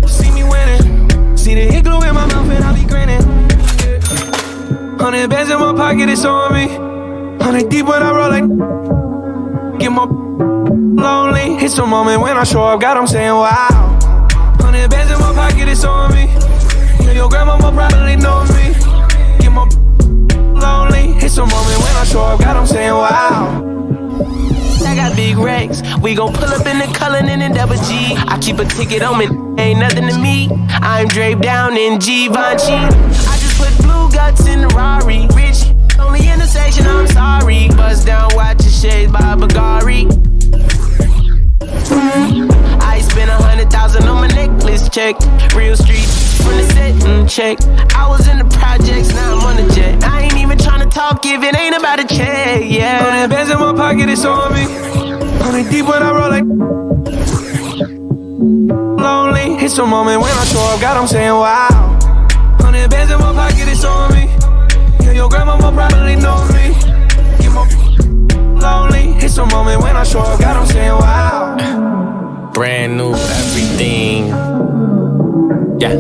see me winning. See the igloo in my mouth and I be grinning. 100 bands in my pocket, it's on me. 100 deep when I roll like. Get my lonely. It's a moment when I show up, God, I'm saying wow. 100 bands in my pocket, it's on me. Yeah, your grandma will probably know me. Get my lonely. It's a moment when I show up, God, I'm saying wow. I got big racks. We gon' pull up in the Cullinan and Double G. I keep a ticket on me, ain't nothing to me. I'm draped down in Givenchy. I just put blue guts in the Rari. Rich on the intersection, I'm sorry. Bust down, watch your shades by Bulgari. I spent 100,000 on my necklace check. Real street from the set check. I was in the projects, now I'm on the jet. I ain't even tryna talk if it ain't about a check, yeah. 100 bands in my pocket, it's on me. 100 deep when I roll like. Lonely, it's a moment when I show up, God, I'm saying wow. 100 bands in my pocket, it's on me. Yeah, your grandma will probably know me. Get my lonely, it's a moment when I show up, God, I'm saying wow. Brand new everything. Yeah.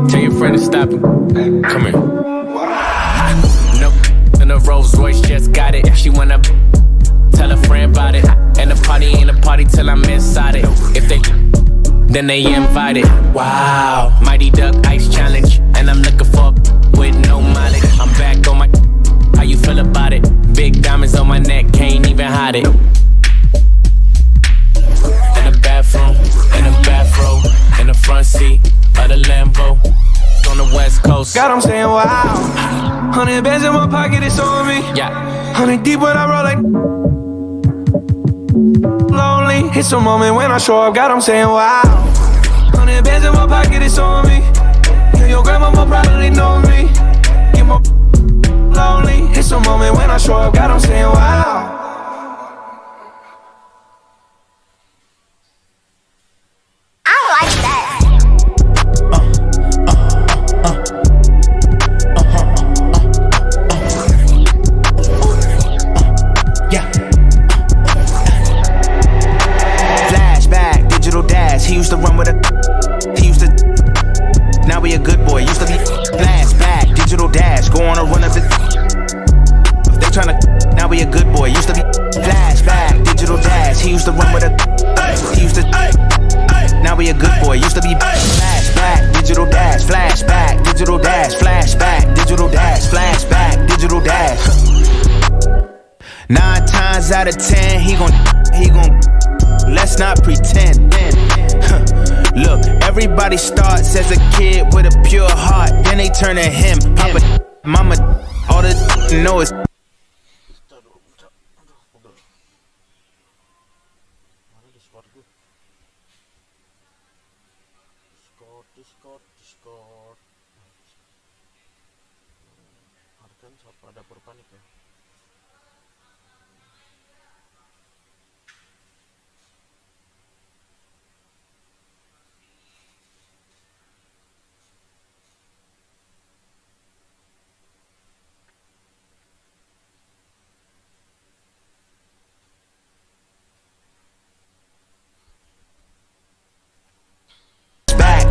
Tell your friend to stop it. Come here. Nope. And the Rolls Royce just got it. She wanna tell a friend about it. And the party ain't a party till I'm inside it. If they then they invited. Wow. Mighty Duck Ice Challenge. And I'm looking for with no mileage. I'm back on my. How you feel about it? Big diamonds on my neck, can't even hide it. In the bathroom, in the bathrobe, in the front seat of the Lambo, on the West Coast. God, I'm saying wow. 100 bands in my pocket, it's on me. Yeah. 100 deep when I roll like. Lonely, it's a moment when I show up, God, I'm saying wow. 100 bands in my pocket, it's on me. Yeah, your grandma will probably know me. Get my lonely, it's a moment when I show up, God, I'm saying wow. He used to run with a. He used to. Now he a good boy. Used to be flashback, digital dash, go on a run of it. If they tryna. Now he a good boy. Used to be flashback, digital dash. He used to run with a. He used to. Now he a good boy. Used to be flashback, digital dash, flashback, digital dash, flashback, digital dash, flashback, digital dash. 9 times out of 10, he gon'. Let's not pretend. Look, everybody starts as a kid with a pure heart, then they turn to him. Papa, mama, all they know is.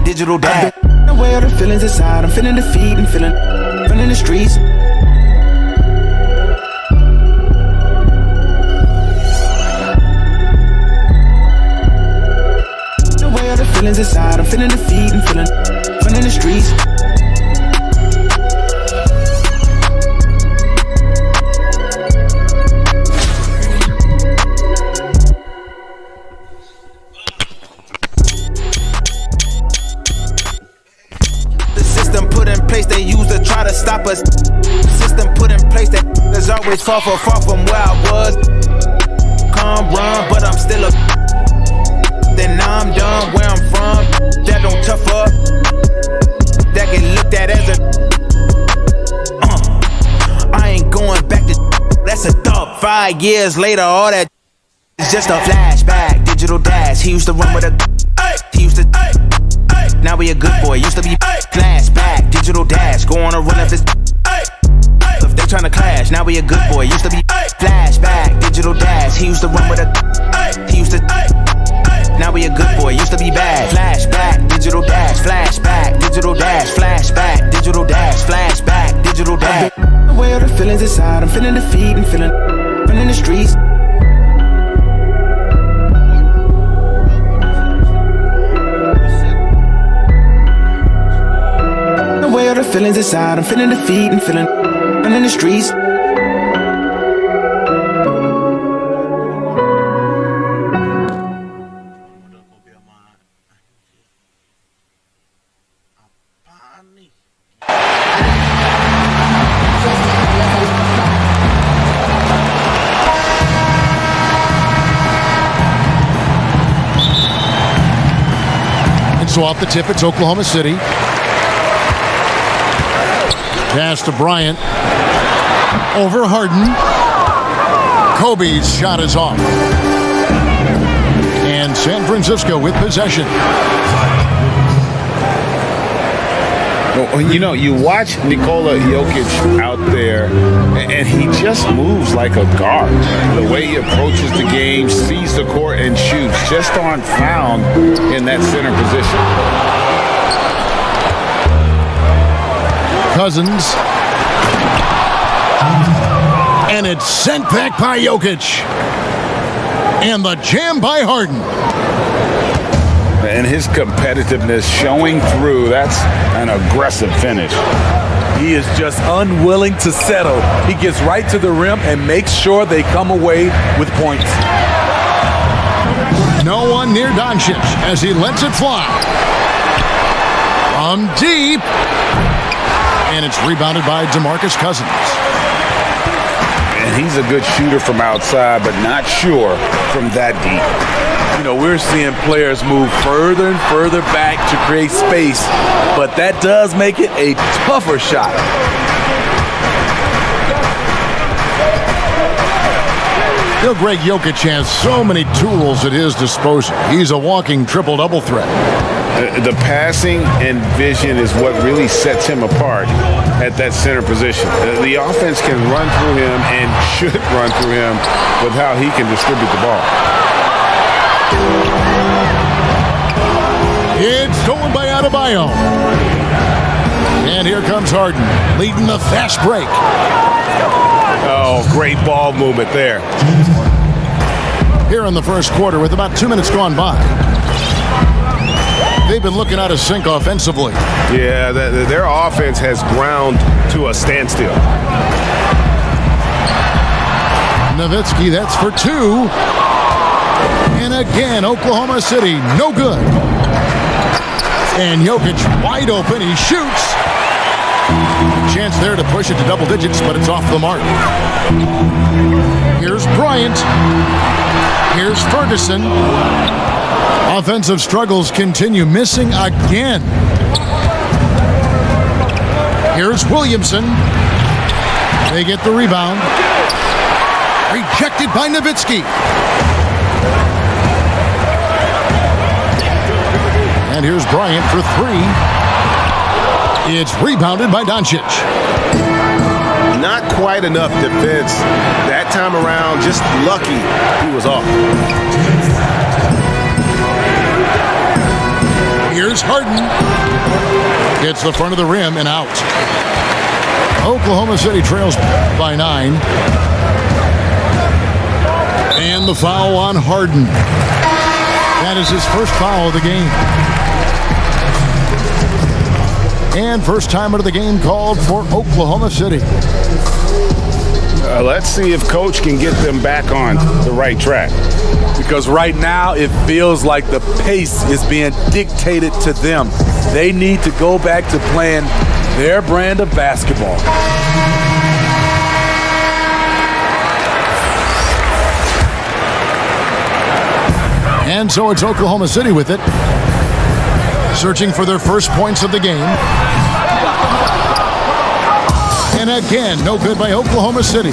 digital dash. Away all the feelings inside, I'm feeling defeat and feeling running the streets. Away all the feelings inside, I'm feeling defeat and feeling running the streets. They use to try to stop us. The system put in place that is always far from where I was. Come run, but I'm still a. Then now I'm done where I'm from. That don't tough up. That get looked at as a. I ain't going back to. That's a dub. 5 years later, all that is just a flashback. Digital dash. He used to run with a. He used to. Now we a good boy. Used to be flashback. Digital dash. Go on a run if it's. If they tryna clash. Now we a good boy. Used to be flashback. Digital dash. He used to run with a. He used to. Now we a good boy. Used to be bad. Flashback. Digital dash. Flashback. Digital dash. Flashback. Digital dash. Flashback. Digital dash. Away all the feelings inside. I'm feeling defeat and feeling running the streets. Away all the feelings inside, I'm feeling defeat and feeling running the streets. And so off the tip, it's Oklahoma City. Pass to Bryant. Over Harden. Kobe's shot is off. And San Francisco with possession. Well, you know, you watch Nikola Jokic out there, and he just moves like a guard. The way he approaches the game, sees the court, and shoots just aren't found in that center position. Cousins. And it's sent back by Jokic. And the jam by Harden. And his competitiveness showing through. That's an aggressive finish. He is just unwilling to settle. He gets right to the rim and makes sure they come away with points. No one near Doncic as he lets it fly. From deep. And it's rebounded by DeMarcus Cousins. And he's a good shooter from outside, but not sure from that deep. You know, we're seeing players move further and further back to create space, but that does make it a tougher shot. You know, Greg Jokic has so many tools at his disposal. He's a walking triple-double threat. The passing and vision is what really sets him apart at that center position. The offense can run through him and should run through him with how he can distribute the ball. It's stolen by Adebayo. And here comes Harden, leading the fast break. Oh, great ball movement there. Here in the first quarter with about 2 minutes gone by. They've been looking out of sync offensively. Yeah, their offense has ground to a standstill. Nowitzki, that's for two. And again, Oklahoma City, no good. And Jokic wide open, he shoots. Chance there to push it to double digits, but it's off the mark. Here's Bryant. Here's Ferguson. Offensive struggles continue, missing again. Here's Williamson. They get the rebound. Rejected by Nowitzki. And here's Bryant for three. It's rebounded by Doncic. Not quite enough defense that time around. Just lucky he was off. Here's Harden. Hits the front of the rim and out. Oklahoma City trails by 9. And the foul on Harden. That is his first foul of the game. And first time out of the game called for Oklahoma City. Let's see if Coach can get them back on the right track. Because right now it feels like the pace is being dictated to them. They need to go back to playing their brand of basketball. And so it's Oklahoma City with it, searching for their first points of the game. And again, no good by Oklahoma City.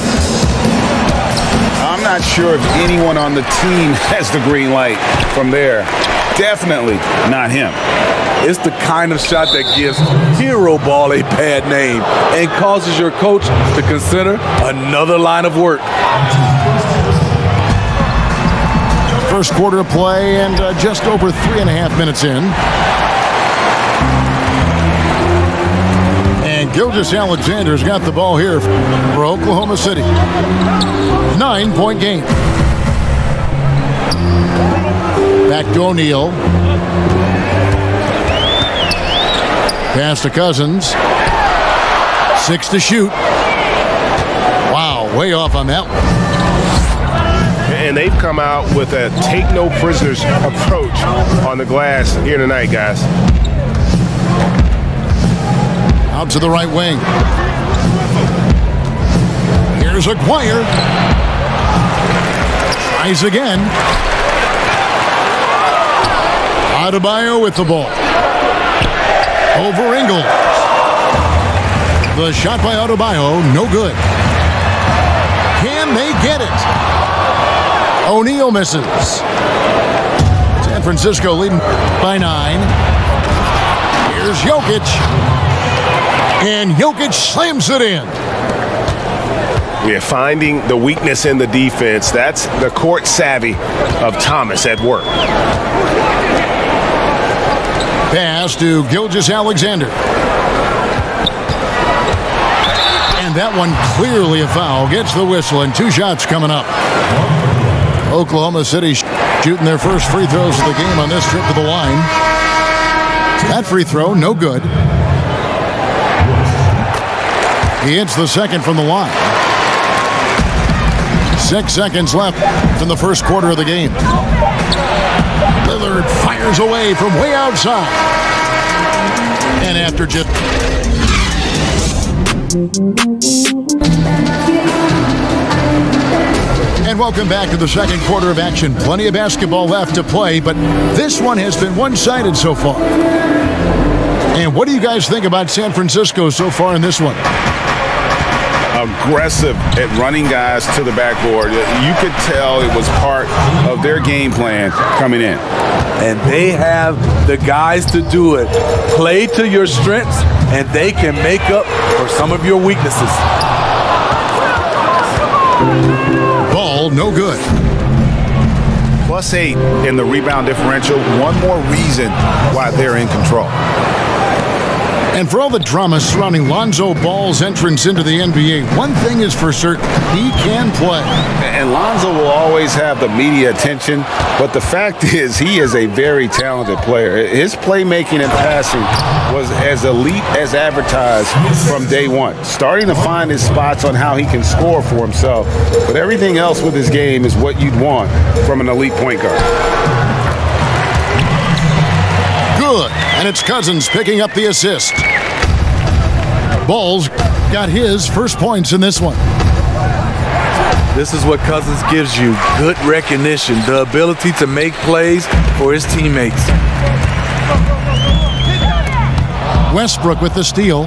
I'm not sure if anyone on the team has the green light from there. Definitely not him. It's the kind of shot that gives hero ball a bad name and causes your coach to consider another line of work. First quarter of play and just over 3.5 minutes in. And Gilgeous-Alexander's got the ball here for Oklahoma City. 9-point game. Back to O'Neal. Pass to Cousins. 6 to shoot. Wow, way off on that one. And they've come out with a take no prisoners approach on the glass here tonight, guys. Out to the right wing. Here's Aguirre. Tries again. Adebayo with the ball. Over Ingles. The shot by Adebayo, no good. Can they get it? O'Neal misses. San Francisco leading by 9. Here's Jokic. And Jokic slams it in. Yeah, finding the weakness in the defense. That's the court savvy of Thomas at work. Pass to Gilgeous-Alexander. And that one clearly a foul. Gets the whistle and 2 shots coming up. Oklahoma City shooting their first free throws of the game on this trip to the line. That free throw, no good. He hits the second from the line. 6 seconds left in the first quarter of the game. Lillard fires away from way outside. And after just... And welcome back to the second quarter of action. Plenty of basketball left to play, but this one has been one-sided so far. And what do you guys think about San Francisco so far in this one? Aggressive at running guys to the backboard. You could tell it was part of their game plan coming in. And they have the guys to do it. Play to your strengths, and they can make up for some of your weaknesses. Ball, no good. +8 in the rebound differential. One more reason why they're in control. And for all the drama surrounding Lonzo Ball's entrance into the NBA, one thing is for certain, he can play. And Lonzo will always have the media attention, but the fact is he is a very talented player. His playmaking and passing was as elite as advertised from day one, starting to find his spots on how he can score for himself. But everything else with his game is what you'd want from an elite point guard. Good, and it's Cousins picking up the assist. Ball's got his first points in this one. This is what Cousins gives you, good recognition, the ability to make plays for his teammates. Westbrook with the steal.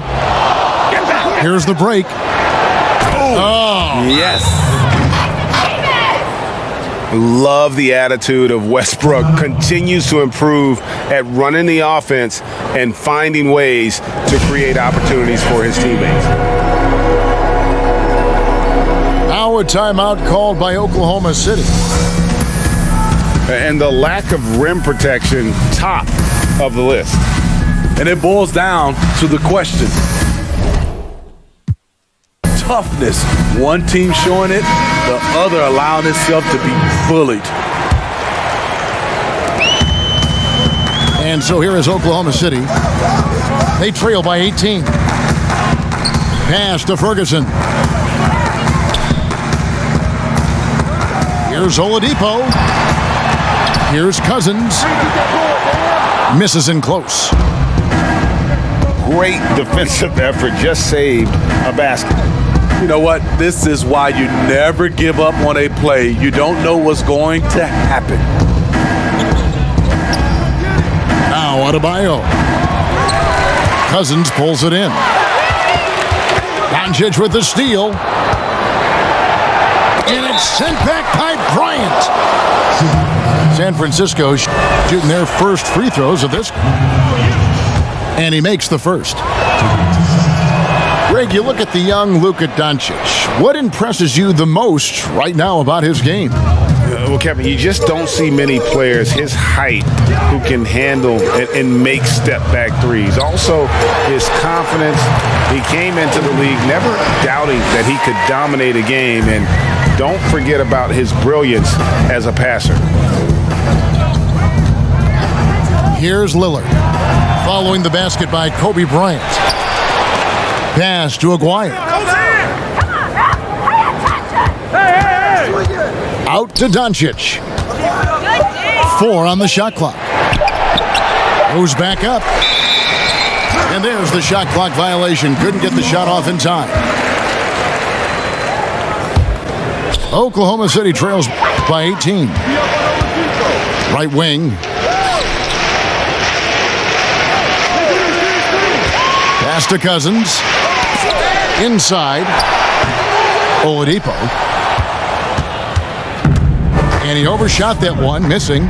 Here's the break. Oh, yes. Love the attitude of Westbrook. Continues to improve at running the offense and finding ways to create opportunities for his teammates. Now a timeout called by Oklahoma City. And the lack of rim protection top of the list. And it boils down to the question. Toughness. One team showing it, the other allowing itself to be bullied. And so here is Oklahoma City. They trail by 18. Pass to Ferguson. Here's Oladipo. Here's Cousins. Misses in close. Great defensive effort, just saved a basket. You know what? This is why you never give up on a play. You don't know what's going to happen. Now Adebayo. Cousins pulls it in. Doncic with the steal. And it's sent back by Bryant. San Francisco shooting their first free throws of this. And he makes the first. Greg, you look at the young Luka Doncic. What impresses you the most right now about his game? Well, Kevin, you just don't see many players his height who can handle and make step-back threes. Also, his confidence. He came into the league never doubting that he could dominate a game. And don't forget about his brilliance as a passer. Here's Lillard. Following the basket by Kobe Bryant. Pass to Aguirre. Out to Doncic. 4 on the shot clock. Goes back up. And there's the shot clock violation. Couldn't get the shot off in time. Oklahoma City trails by 18. Right wing. Pass to Cousins. Inside. Oladipo. And he overshot that one, missing.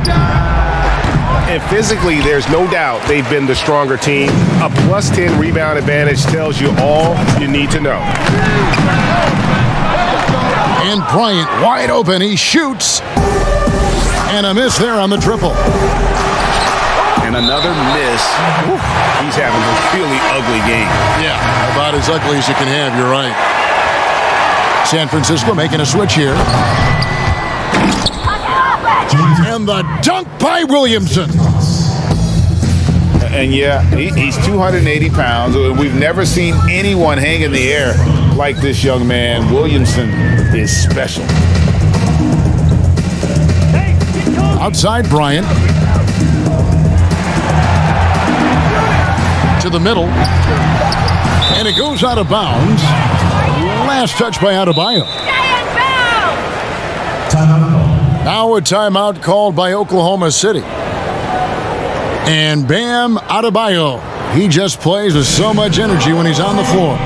And physically, there's no doubt they've been the stronger team. A plus 10 rebound advantage tells you all you need to know. And Bryant wide open. He shoots. And a miss there on the triple. And another miss. Whew, he's having a really ugly game. Yeah, about as ugly as you can have. You're right. San Francisco making a switch here. And the dunk by Williamson. And yeah, he's 280 pounds. We've never seen anyone hang in the air like this young man. Williamson is special. Outside Bryant. To the middle. And it goes out of bounds. Last touch by Adebayo. Now a timeout called by Oklahoma City. And Bam Adebayo. He just plays with so much energy when he's on the floor.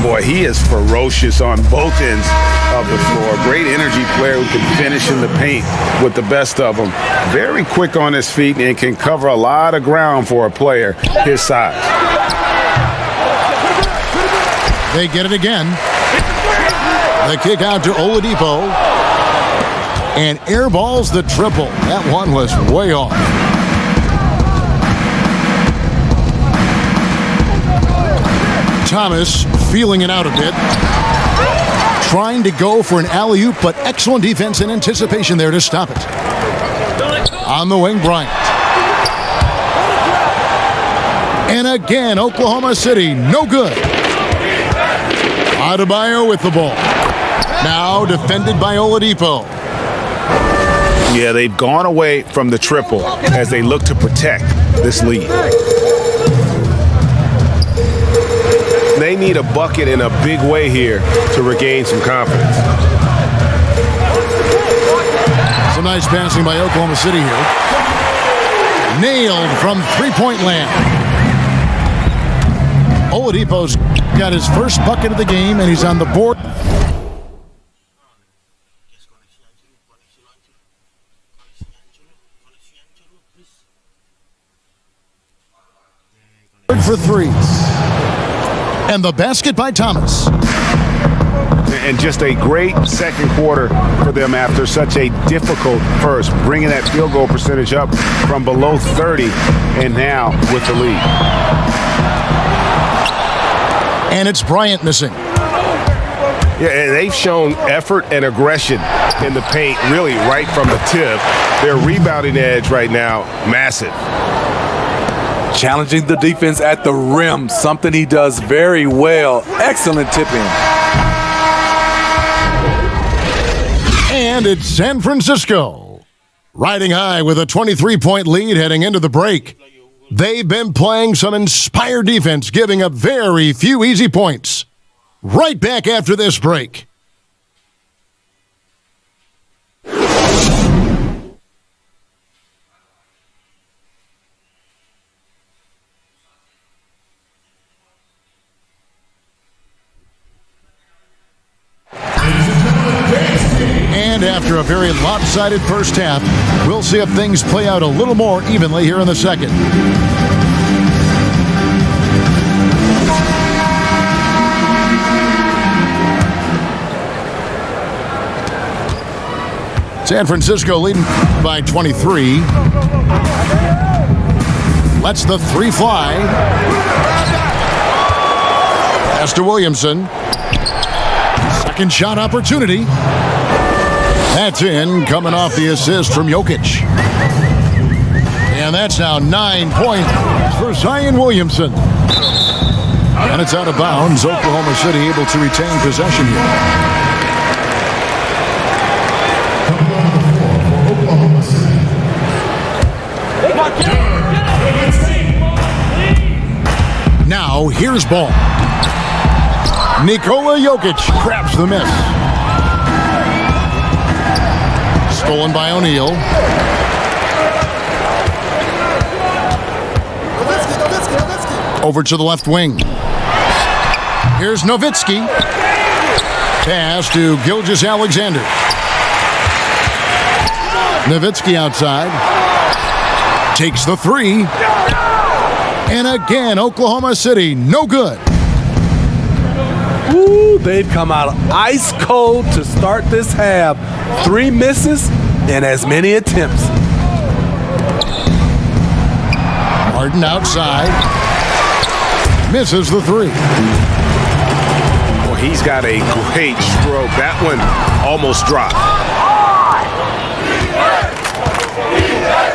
Boy, he is ferocious on both ends of the floor. Great energy player who can finish in the paint with the best of them. Very quick on his feet and can cover a lot of ground for a player his size. They get it again. The kick out to Oladipo. And airballs the triple. That one was way off. Thomas feeling it out a bit. Trying to go for an alley-oop, but excellent defense and anticipation there to stop it. On the wing, Bryant. And again, Oklahoma City, no good. Adebayo with the ball. Now defended by Oladipo. Yeah, they've gone away from the triple as they look to protect this lead. They need a bucket in a big way here to regain some confidence. Some nice passing by Oklahoma City here. Nailed from three-point land. Oladipo's got his first bucket of the game, and he's on the board. For three. And the basket by Thomas. And just a great second quarter for them after such a difficult first, bringing that field goal percentage up from below 30 and now with the lead. And it's Bryant missing. Yeah, and they've shown effort and aggression in the paint really right from the tip. Their rebounding edge right now, massive. Challenging the defense at the rim, something he does very well. Excellent tip-in. And it's San Francisco, riding high with a 23-point lead heading into the break. They've been playing some inspired defense, giving up very few easy points. Right back after this break. And after a very lopsided first half, we'll see if things play out a little more evenly here in the second. San Francisco leading by 23. Lets the three fly. Pass to Williamson. Second shot opportunity. That's in, coming off the assist from Jokic. And that's now 9 points for Zion Williamson. And it's out of bounds. Oklahoma City able to retain possession here. Now, here's ball. Nikola Jokic grabs the miss. Stolen by O'Neal. Over to the left wing. Here's Nowitzki. Pass to Gilgeous-Alexander. Nowitzki outside. Takes the three. And again, Oklahoma City, no good. Ooh, they've come out ice cold to start this half. 3 misses and as many attempts. Harden outside. Misses the three. Well, he's got a great stroke. That one almost dropped.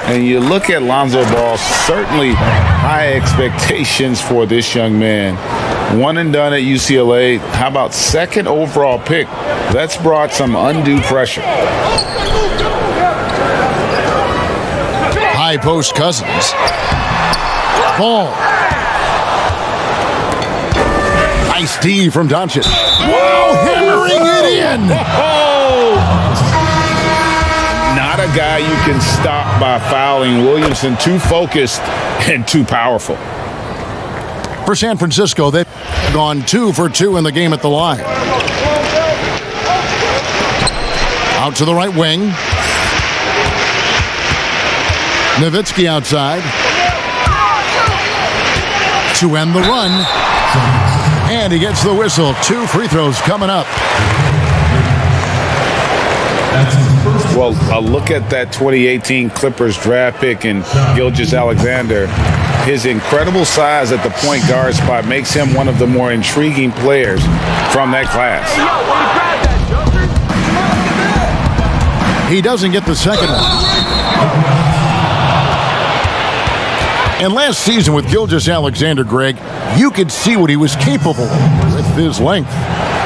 And you look at Lonzo Ball, certainly high expectations for this young man. One and done at UCLA. How about second overall pick? That's brought some undue pressure. High post Cousins. Ball. Nice D from Doncic. Whoa, hammering it in. Not a guy you can stop by fouling. Williamson too focused and too powerful. For San Francisco, they've gone 2 for 2 in the game at the line. Out to the right wing. Nowitzki outside. To end the run. And he gets the whistle. 2 free throws coming up. Well, a look at that 2018 Clippers draft pick and Gilgeous-Alexander. His incredible size at the point guard spot makes him one of the more intriguing players from that class. He doesn't get the second one. And last season with Gilgeous-Alexander, Greg, you could see what he was capable of with his length.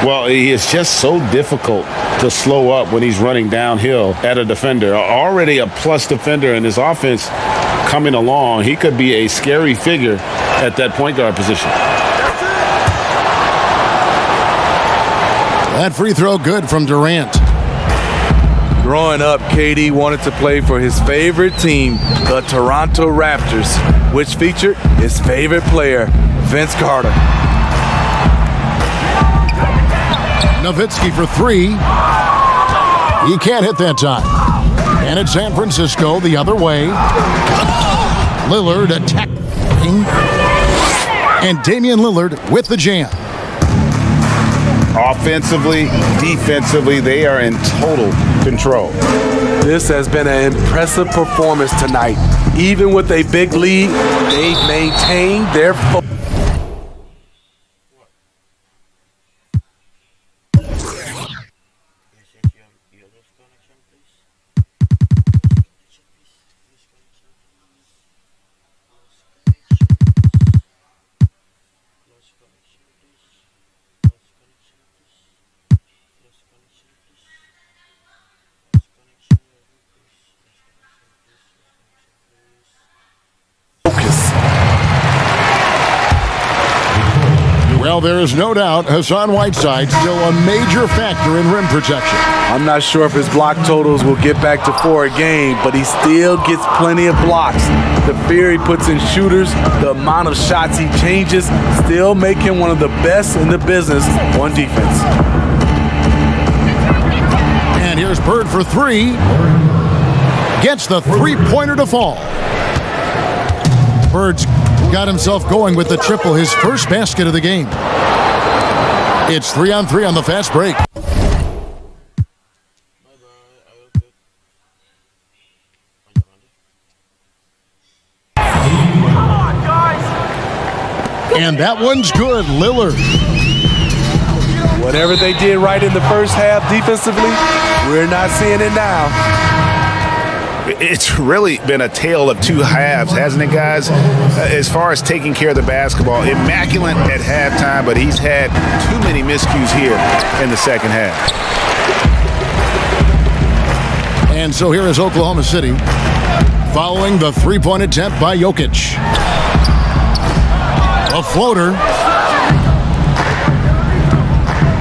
Well, he is just so difficult to slow up when he's running downhill at a defender. Already a plus defender in his offense coming along. He could be a scary figure at that point guard position. That free throw good from Durant. Growing up, KD wanted to play for his favorite team, the Toronto Raptors, which featured his favorite player, Vince Carter. Nowitzki for three. He can't hit that time. And it's San Francisco the other way. Lillard attacking. And Damian Lillard with the jam. Offensively, defensively, they are in total control. This has been an impressive performance tonight. Even with a big lead, they've maintained their focus. Well, there is no doubt Hassan Whiteside still a major factor in rim protection. I'm not sure if his block totals will get back to 4 a game, but he still gets plenty of blocks. The fear he puts in shooters, the amount of shots he changes, still make him one of the best in the business on defense. And here's Bird for three. Gets the three-pointer to fall. Bird's got himself going with the triple, his first basket of the game. It's 3-on-3 on the fast break. And that one's good, Lillard. Whatever they did right in the first half defensively, we're not seeing it now. It's really been a tale of two halves, hasn't it, guys? As far as taking care of the basketball, immaculate at halftime, but he's had too many miscues here in the second half. And so here is Oklahoma City following the three-point attempt by Jokic. A floater.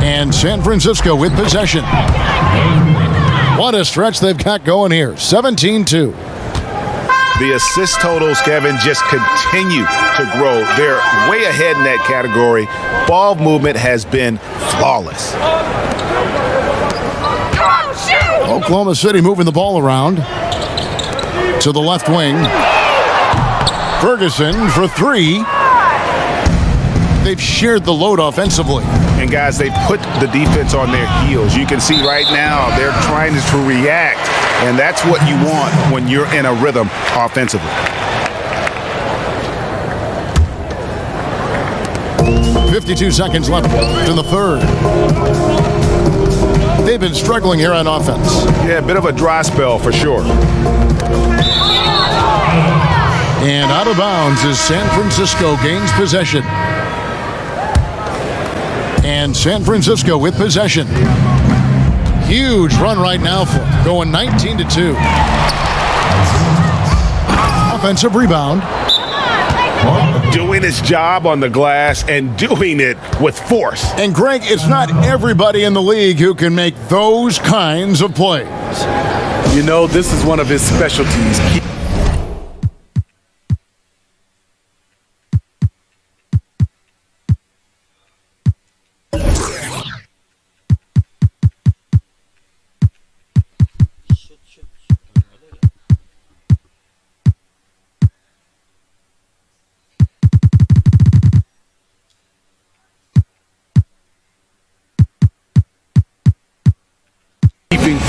And San Francisco with possession. What a stretch they've got going here. 17-2. The assist totals, Kevin, just continue to grow. They're way ahead in that category. Ball movement has been flawless. Oklahoma City moving the ball around to the left wing. Ferguson for three. They've shared the load offensively. And guys, they put the defense on their heels. You can see right now they're trying to react, and that's what you want when you're in a rhythm offensively. 52 seconds left in the third. They've been struggling here on offense. Yeah, a bit of a dry spell for sure. And out of bounds as San Francisco gains possession. And San Francisco with possession. Huge run right now for them, going 19-2. Offensive rebound. Doing his job on the glass and doing it with force. And Greg, it's not everybody in the league who can make those kinds of plays. You know, this is one of his specialties.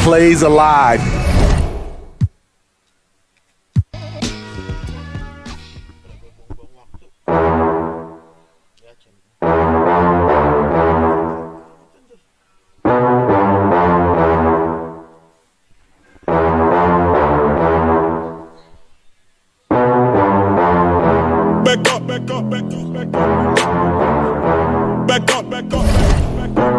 Plays alive. Back up, back up, back up, back up. Back up, back up, back up.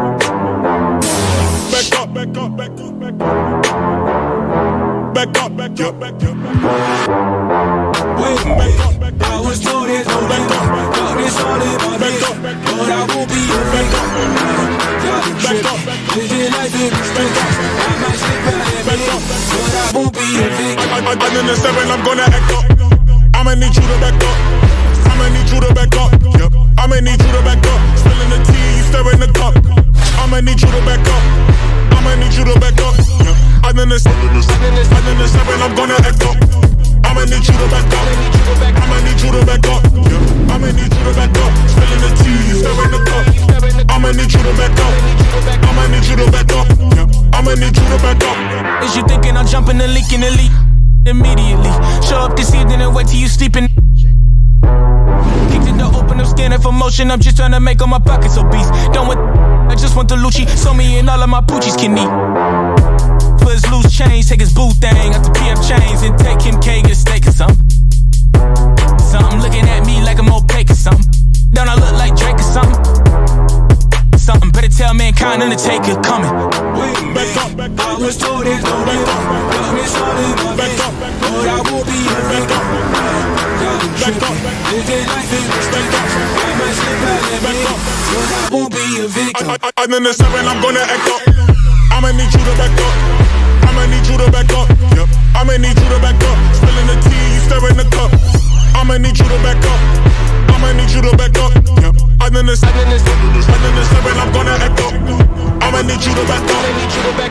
Back up, back up, back up, back up. Back up, back up, back up, back up. Back up, back up. I was told there's no back up. Darkness all in my vision, but I won't be a victim. Y'all can trip, living life in perspective. I might slip out and back up, but I won't be a victim. I'm in the 7, I'm gonna act up. I'ma need you to back up. I'ma need you to back up. Yep. I'ma need you to back up. Spilling the tea, you stirring the cup. I'ma need you to back up. I'ma need you to back up. Yep. I'm in the 7, I'm gonna act up. I'ma need you to back up. I'ma need you to back up. Yep. I'ma need you to back up. Spilling the tea, you stirring the cup. I'ma need you to back up. I'ma need you to back up. Yep. I'ma need you to back up. Is you thinking I'm jumping the leak in the leak? Immediately show up this evening and wait till you sleeping. Kicked in the open, I'm scanning for motion. I'm just trying to make all my pockets obese. Don't want, I just want the Lucci. So me and all of my poochies can eat. For his loose change, take his boo thing out the PF chains and take him K, get a steak or something. Something looking at me like I'm opaque or something. Don't I look like Drake or something? Something better tell mankind Undertaker coming. Back up, back up. I was told there's no back up. Darkness all in my vision, but I won't be a victim. Y'all can trip, living life in perspective. I might slip out and back up, but I won't be a victim. I'm in the 7, I'm gonna act up. I'ma need you to back up. I'ma need you to back up. Yep. I'ma need you to back up. Spilling the tea, you stirring the cup. I'ma need you to back up. I'ma need you to back up. Yep. I'm in the 7, I'm gonna act up. I'ma need you to back up.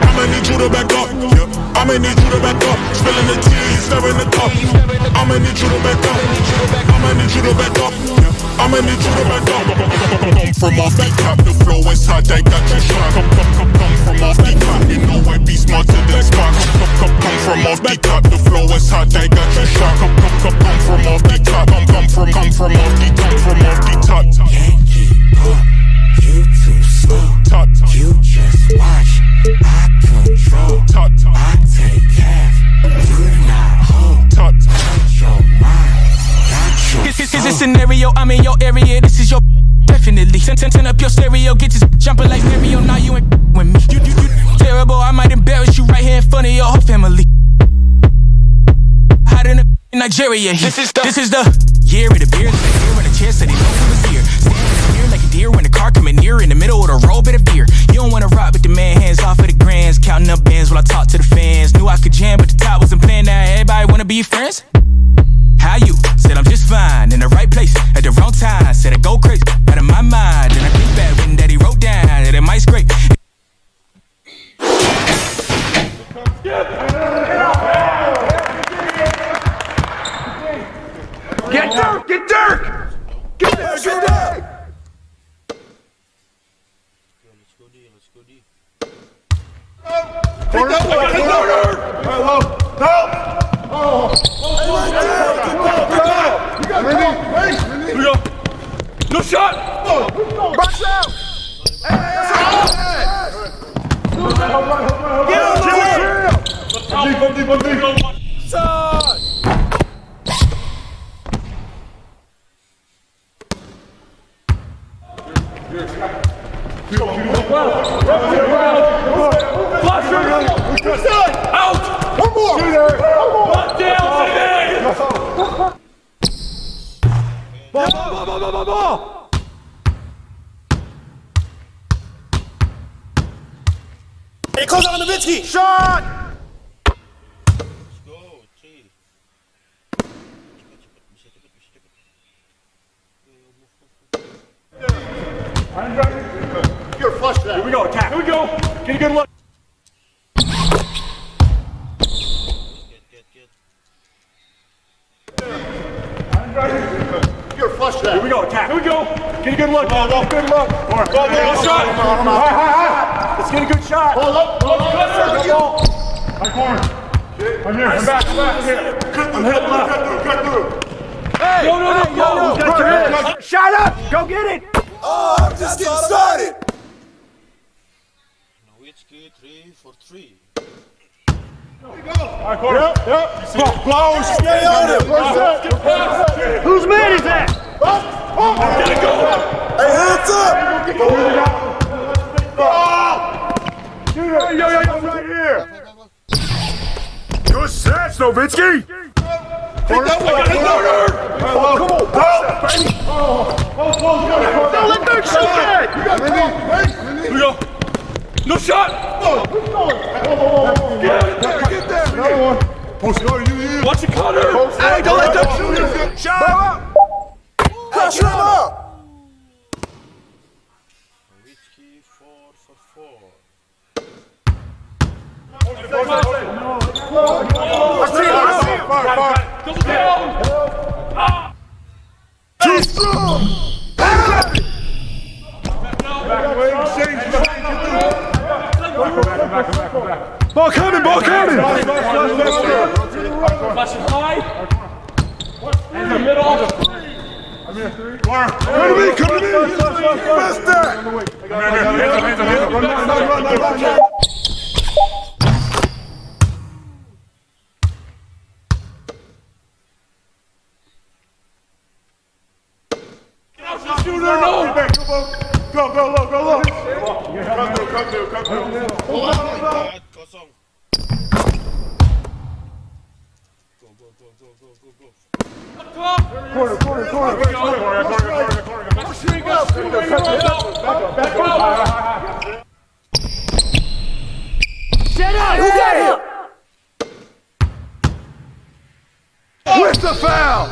I'ma need you to back up. Yep. I'ma need you to back up. Spilling the tea, you stirring the cup. I'ma need you to back up. I'ma need you to back up. Yep. I'ma need you to back up. Come from off the top, the flow is hot, I got you shot. Come from off the top, you know I be smarter than Spock. Come from off the top, the flow is hot, I got you shot. Come from off the top, come from off the top. Yankee, you too slow. You just watch, I control. I take half, you not hold. Got your mind, got your Is this scenario? I'm in your area. This is your definitely. Turn up your stereo, get this jumping like stereo. Now you ain't with me. You terrible. I might embarrass you right here in front of your whole family. Hot in Nigeria. This is the year of the beer. The year when the chair said he don't was here. Standing here like a deer when the car coming near in the middle of the road, bit of beer. You don't wanna rock with the man, hands off of the grands, counting up bands while I talk to the fans. Knew I could jam, but the top wasn't playing. Now everybody wanna be your friends. How you? Said I'm just fine, in the right place, at the wrong time. Said I go crazy, out of my mind. And I think back when daddy wrote down that it might scrape. Get Dirk! Get Dirk! Get Dirk! Get Dirk! No shot! Box out! Out! One more! One down, Ball! It goes on Nowitzki! Shot! You're flush that. Here we go, attack. Here we go. Get a good look. You're flush that. Here we go, attack. Here we go. Get a good look. Good look. Go shot. High. Let's get a good shot. Hold up. High corner. I'm here. I'm back. I'm heading left. Cut through. Hey. No. Shot up! Go get it! Oh, I'm just getting started. Nowitzki 3 for 3. High corner. Yep. Close. Stay on it. Whose man is that? Get it going. Hey, hands up. Yo, right here. Good set, Nowitzki. Take that one. Take that one. Come on. Don't let Dirk shoot that. Here we go. No shot. Get there. Watch it, Connor. Hey, don't let Dirk shoot it. Shot. Crush him up. Whiskey 4 for 4. Too strong. Ball coming, ball coming. Flashing high. In the middle. Come to me, come to me. Master. Run. Shooter, no. Go low. Come through. Corner. Shut up! Who got him? With the foul!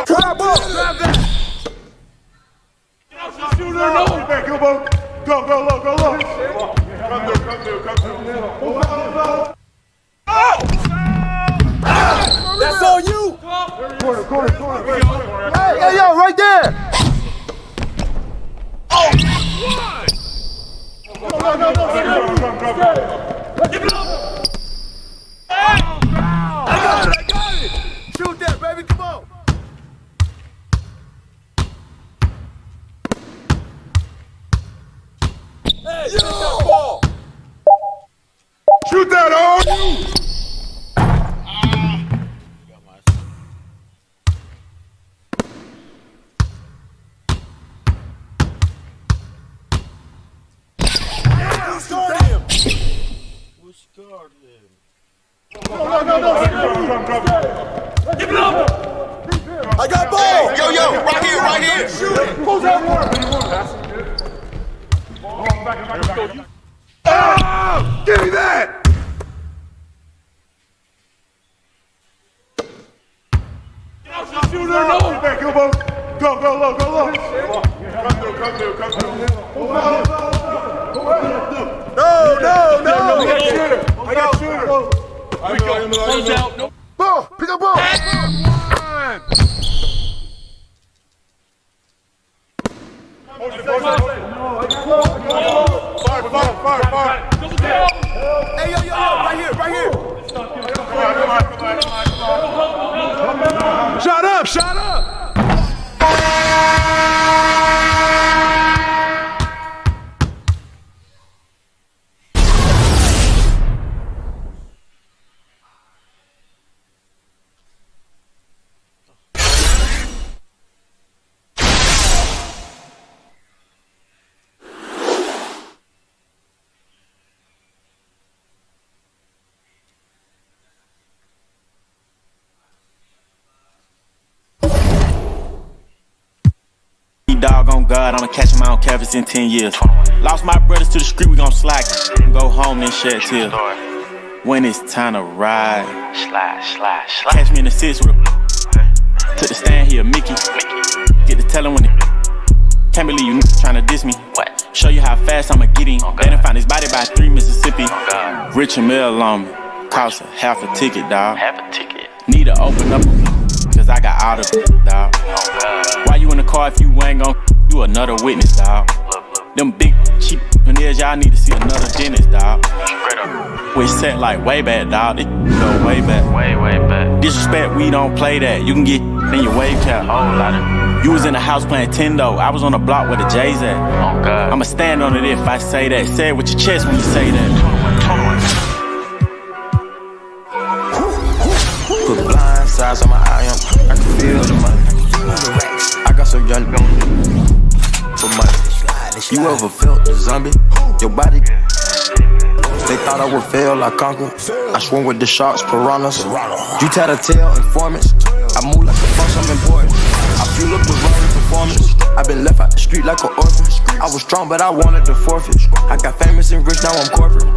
Try ball! Shooter, no. Go low. Come through. That's on you! Corner. Hey, yo, right there! Oh! No. Give it up! I got it! Shoot that, baby, come on! Hey, shoot that ball! Shoot that on you! No. Give it up! I got ball! Yo, right here! Shoot it! Close that one! Oh! Give me that! Shooter, no. Go low. Come through. No. I got shooter. Close out. No. Ball. Pick up ball. Fire. Hey, yo, right here. Shut up. Dog on God, I'ma catch him out on canvas in 10 years. Lost my brothers to the street, we gon' slack and go home and shed tears. When it's time to ride, slide. Catch me in the six with a took the stand here, Mickey. Get to tellin' when it can't believe you tryna diss me. Show you how fast I'ma get in. They done found his body by 3 Mississippi. Rich and Mill on me, cost half a ticket, dawg. Need to open up, cause I got all the dawg. Why you in the car if you ain't gon' you another witness, dawg? Them big cheap veneers, y'all need to see another dentist, dawg. We set like way back, dawg. This go way back. Way back. Disrespect, we don't play that. You can get in your wave cap. You was in the house playing Tendo. I was on the block where the J's at. Oh God. I'ma stand on it if I say that. Say it with your chest when you say that. Put blind sides on my eye, I can feel the money. I got so young, for money. You ever felt the zombie? Your body, they Thought I would fail, I conquered. I swim with the sharks, piranhas. You tell the tale, informants. I move like a boss, I'm important. I fuel up the running performance. I've been left out the street like an orphan. I was strong, but I wanted to forfeit. I got famous and rich, now I'm corporate.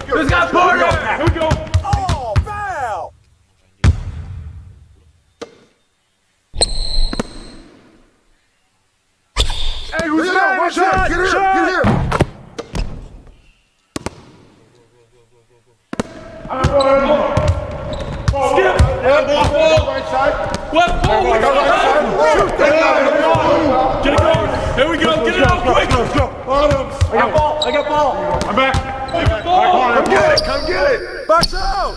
This guy's Porter! Here we go! Oh, foul! Hey, who's that? Watch out! Get here! Get here! Skip! Ball! Right side. What? Ball! Right side. Get it going! Here we go! Get it out quick! Let's go! I got ball! I got ball! I'm back! Come get it! Come get it! Box out!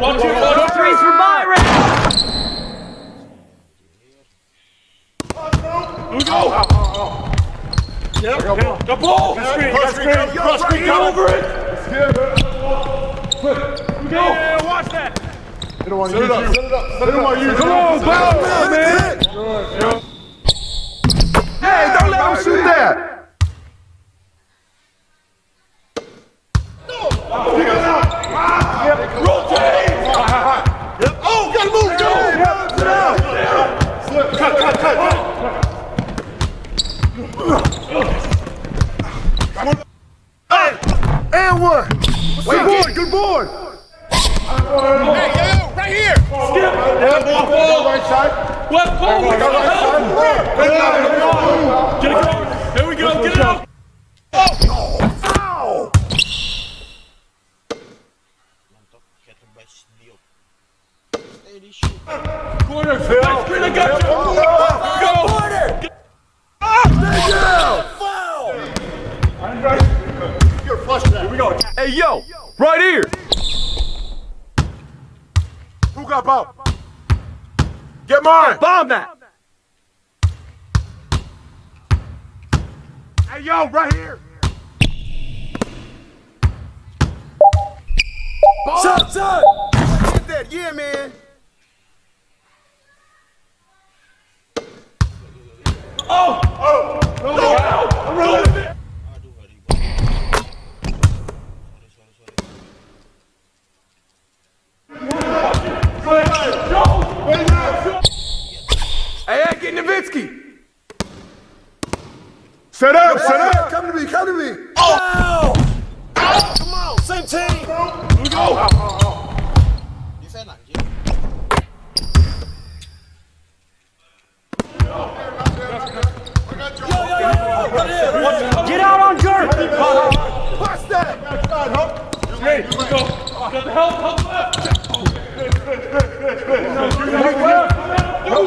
One, two, three for Byron! Here we go! Yep. Got ball! Cross screen, go over it! Here we go! Yeah, watch that! Set it up, set it up, set it up. Come on, ball, man! Hey, don't let him shoot that! Rotate! Oh, gotta move, go! Slip, cut. And one! Good board! Hey, yo, right here! Skip! Ball, right side. What? Ball, right side. Get it going. Here we go, get it out. Oh! Ow! Corner, Phil. I got you. Go! Corner! Foul! You're flush that. Here we go. Hey, yo! Right here! Who got ball? Get mine! Bomb that! Hey, yo, right here! Shot! Get that, yeah, man! Oh! No! Run it! Hey, get Nowitzki! Set up! Come to me! Oh! Come on, same team! Here we go! Get out on Gert! Pass that! Hey, here we go! Got the help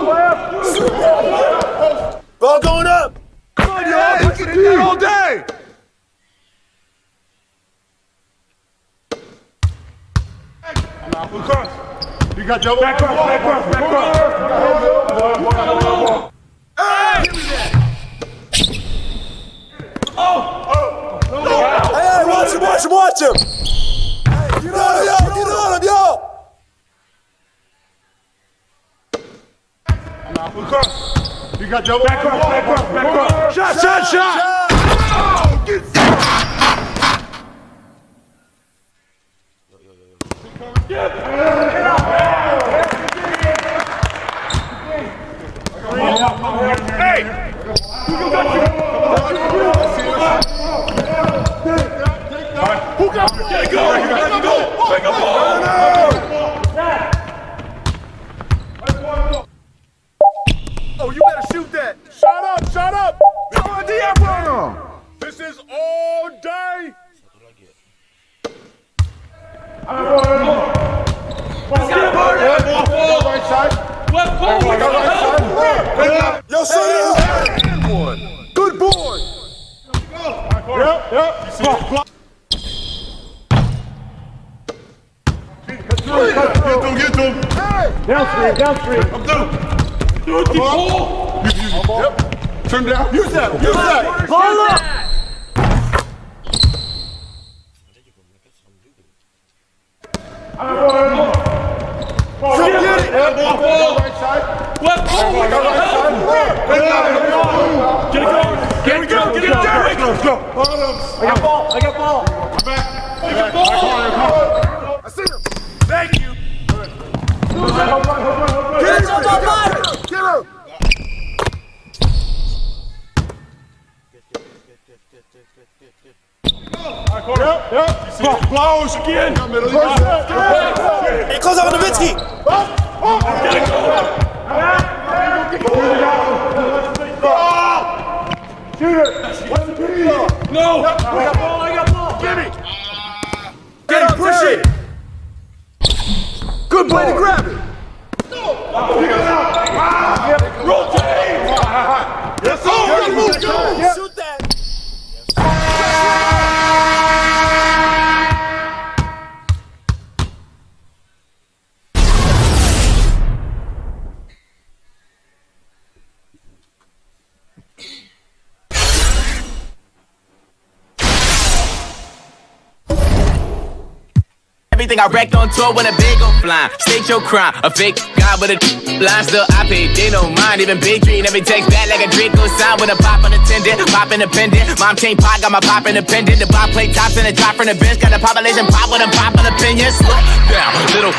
left! Ball going up! Come on, y'all! You can do that all day! You got double? Back cross! Hey! Give me that! Hey, watch him! Hey, get on him, yo! You got double? Back cross! Shot! Oh, get Hey! Who got it? Get it go! Pick up ball! Oh, you better shoot that! Shut up! Come on, DF! This is all day! Let's get a party! Right side. What? Right side. down three. I'm through. Do it, ball. Yep. Turn down. Use that. Use that. Ball up. Get it. Ball. Right side. What? Ball. Right side. Get it going. Get it going. Get it down. Let's go. I got ball. I got ball. I'm back. I got ball. I see him. Thank you. Get it. Get him. Yep. Close again. Hey, close out on Nowitzki. Shoot it. No. I got ball. Get it. Get it. Push it. Good play to grab it. Rotate. Let's go. Shoot that. Everything I wrecked on tour with a big old flying. State your crime, a fake guy with a line. Still I pay, they don't mind. Even Big Dream never takes back like a Draco sign with a pop unattended, pop independent. Mom chain pot, got my pop independent. The pop play tops and the drop from the bench. Got the population pop with a pop of opinion. Slow down, little.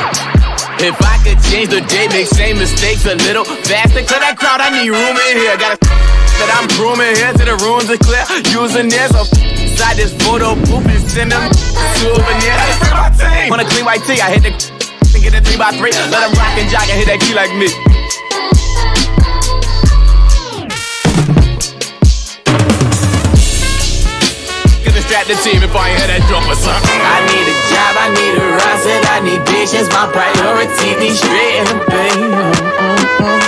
If I could change the day, make same mistakes a little faster. Clear that crowd, I need room in here. Got a that I'm grooming here till the rooms are clear. Using this inside this photo booth and send them souvenirs. On a clean white tee, I hit the and get a 3x3. Let them rock and jog and hit that key like me. Get the strap the team if I ain't had that drum or something. I need a job, I need a roster, I need patience. My priority be straight and babe.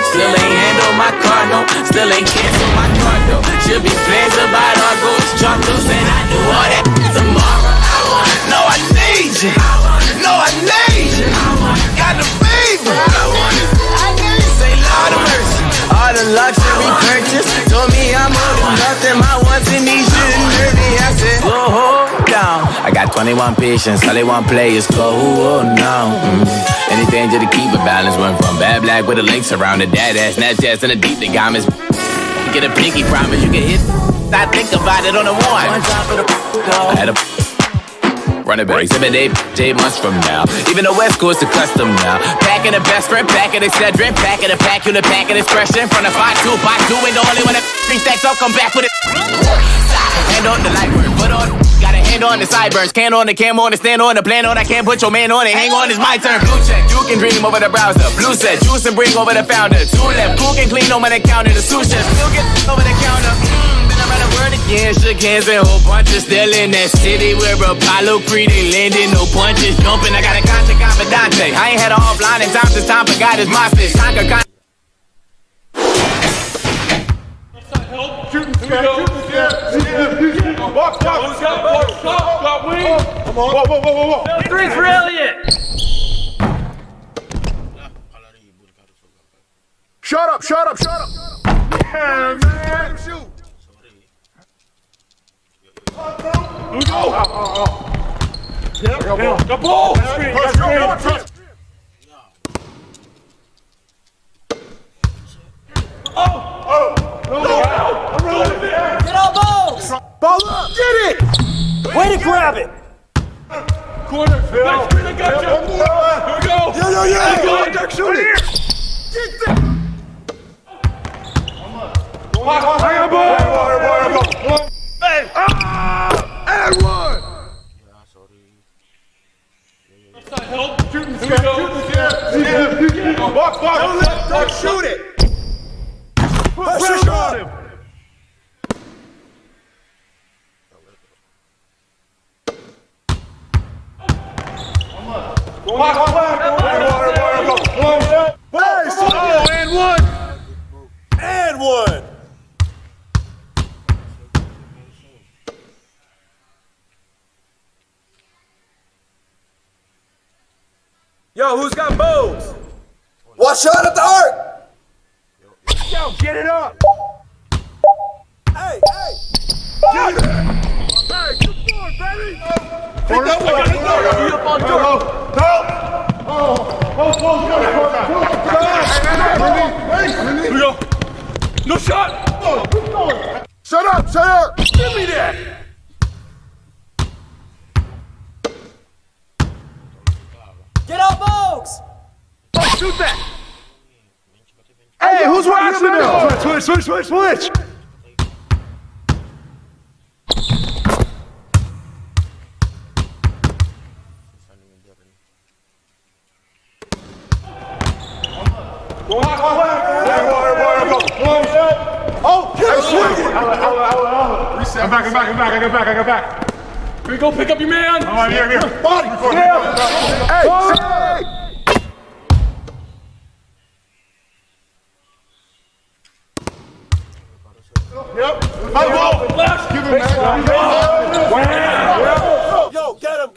Still ain't handle my car, no. Still ain't cancel my car, though. Should be plans about our goals. Chalk loose and I do all that tomorrow. I wanna know I need you. Know I need you. Got the fever. I need you. Say Lord of mercy. All the luxury purchase told me I'm holding nothing. My wants and needs shouldn't hurt me. I said, hold down. I got 21 patients. All they want play is go now. Anything just to keep a balance. Went from bad black with the links around the dad ass Snapchats and the deep the comments. You get a pinky promise, you get hit. I think about it on the one. I had a run it back, 7 8 months from now. Even the West Coast to custom now. Packing the best friend, packing Excedrin, packing the pack, unit packing expression. From the 5-2, 5-2 ain't the only one that 3 stacks up, come back with it. Hand on the light work, put on. Got a hand on the sideburns, can on the cam on the stand on the plan on. I can't put your man on it, hang on, it's my turn. Blue check, you can dream over the browser. Blue set, juice and bring over the founder. 2 left, cook and clean over the counter. The sous chef still get over the counter. Then I'm at a word again, shook hands and whole bunches. Still in that city where Apollo Creed ain't landing, no punches jumping. I got a contact confidante. I ain't had a offline in time since time for God is my fist. Conquer. Help. Shooting scare. Box. Got wing. Come on. Whoa. Three's brilliant. Shut up. Yeah, man. Shoot. Here we go. Yeah. The ball. Get on balls. Ball up. Get it. Way to grab it. Corner. Phil. Here we go. Yeah. Duck, shoot it. Get that. Hey. And one. Help. Shooting scare. Box. Don't let Duck shoot it. Pressure on him. And one. Yo, who's got bows? Watch shot at the arc. Yo, get it up. Hey. Get it. Hey, good boy, baby. Take that one. Get up on door. No. No shot. Shut up. Give me that. Get up, Bogues! Shoot that. Hey, who's watching now? Switch. I'm back. I got back. Here we go, pick up your man. All right, here. Body. Hey. Yep. Left. Give him that. Yo, get him.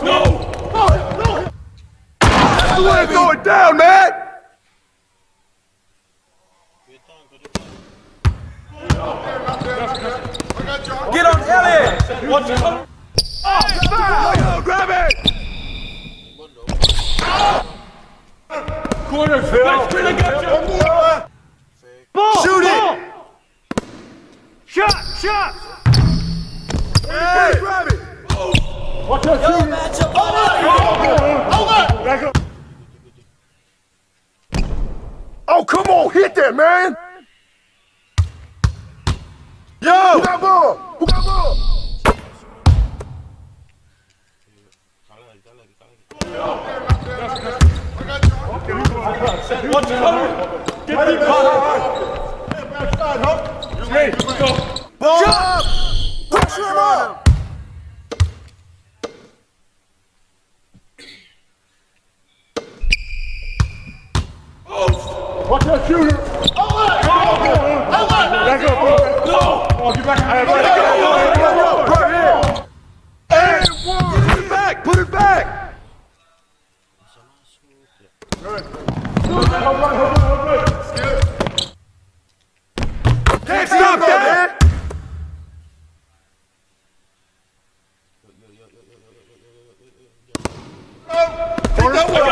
No. Throw it down, man. Get on Elliott. Watch it. Grab it. Corner, Phil. Back screen, I got you. Ball. Shoot it. Shot. Hey, grab it. Watch out, Yo, shoot. matchup. Back up. Oh, come on, hit that, man. Yo. Who got ball? Watch it, cover. Get the cover. Hey, go. Ball up. Pressure him up. Watch that shooter. Back up. No. Oh, get back. Right here. And one. Put it back. Can't stop that. Take that one.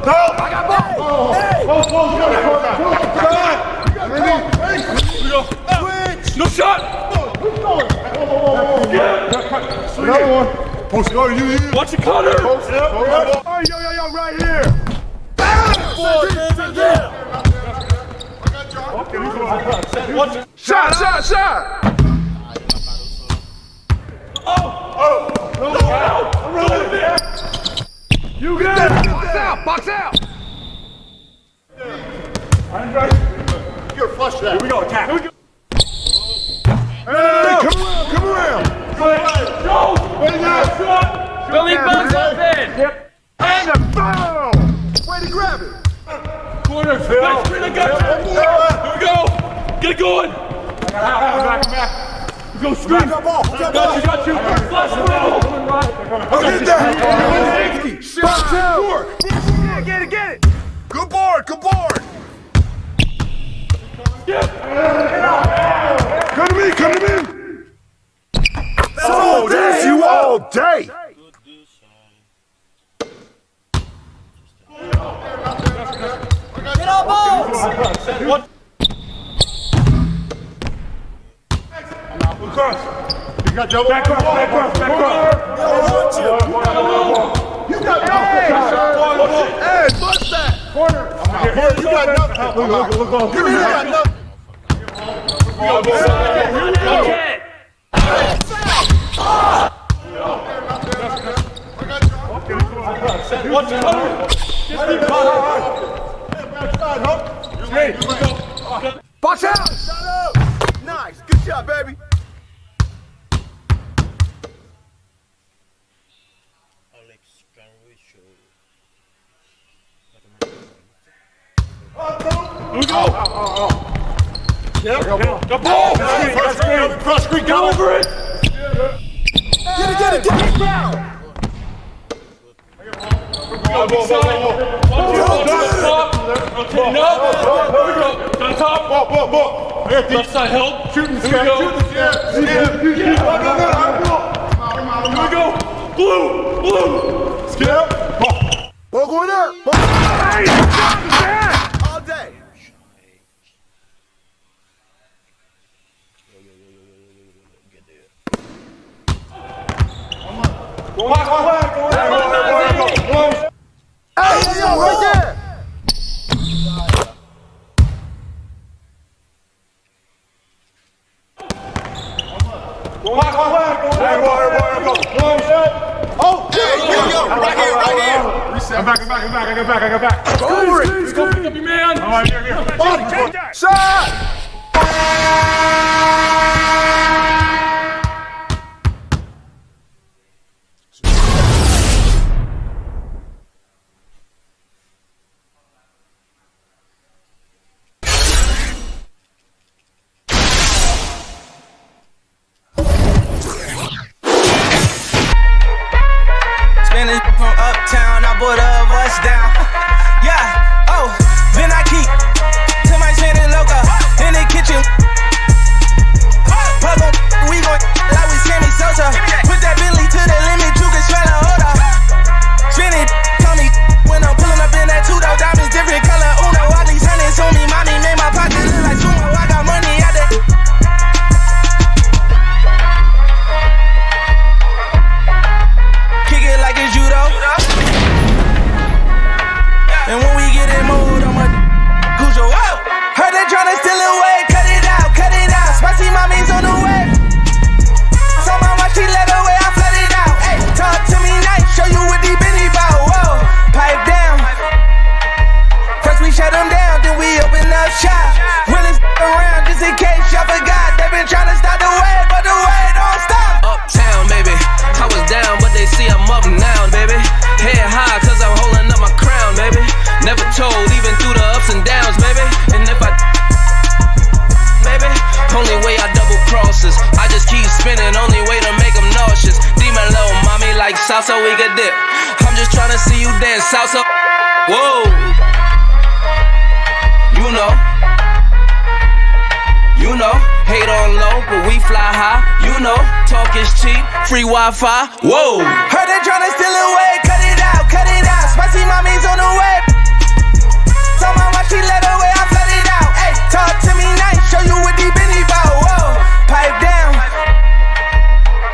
No, I got ball. No shot. Another one. Post go, you. Watch the cutter. Oh, yo, right here. Watch it. Shot. You got it. Box out. You're flush that. Here we go. Attack. Here we go. Hey, come around. Go. Billy Bugs up in. And a foul. Way to grab it. Corner, Phil. Back screen, I got you. Here we go. Get it going. Back. Go screen. Got you. Flush the middle. Get that. Box out. Get it. Good board. Come to me. Oh, there's you all day. Get on, Bogues! What? You got double. Back up. You got nothing. Hey, bust that. Corner. You got nothing. Look. Give me that. Watch it. Box out. Nice. Good shot, baby. Here we go. Yep. The ball. Cross screen. Go over it. Get it. Left side help. Shooting. Here we go. Here we go. Blue. Skip. Ball going there. All day. Go on. Hey, right there. Go on. Oh, right here. Reset. I'm back. I got back. Go over it. Go pick up your man. All right, here. Shot. Spinning from uptown, I bought a bus down. Yeah, oh, then I keep to my Shannon Loca in the kitchen. Plug on, we gon' like we Sammy Sosa. Put that Billy to the limit, you can smell a odor. Spinning, call me when I'm pulling up in that $2 diamonds, different color. Uno, all these hundreds on me, mommy made my pocket look like sumo. I got money out there. Kick it like it's judo. And when we get in mode, I'm a Cujo. Oh! Heard they tryna steal it away. Cut it out. Spicy mommy's on the way. Saw my watch, she let away. I flood it out. Hey, talk to me nice. Show you what deep in he bout. Whoa, pipe down. First we shut them down, then we open up shop. When it's around, just in case y'all forgot. They been tryna stop the wave, but the wave don't stop. Uptown, baby. I was down, but they see I'm up now, baby. Head high, cause I'm holding up my crown, baby. Never told, even through the ups and downs, baby. And if I, baby, only way I double crosses. I just keep spinning, only way to make them nauseous. Demon low, mommy, like salsa, we could dip. I'm just tryna see you dance salsa. Whoa. You know, hate on low, but we fly high. You know, talk is cheap, free Wi-Fi. Whoa. Heard they tryna steal it away. Cut it out. Spicy mommy's on the way. Saw my watch, she let away. I flood it out. Hey, talk to me nice. Show you what deep in he bout. Whoa, pipe down.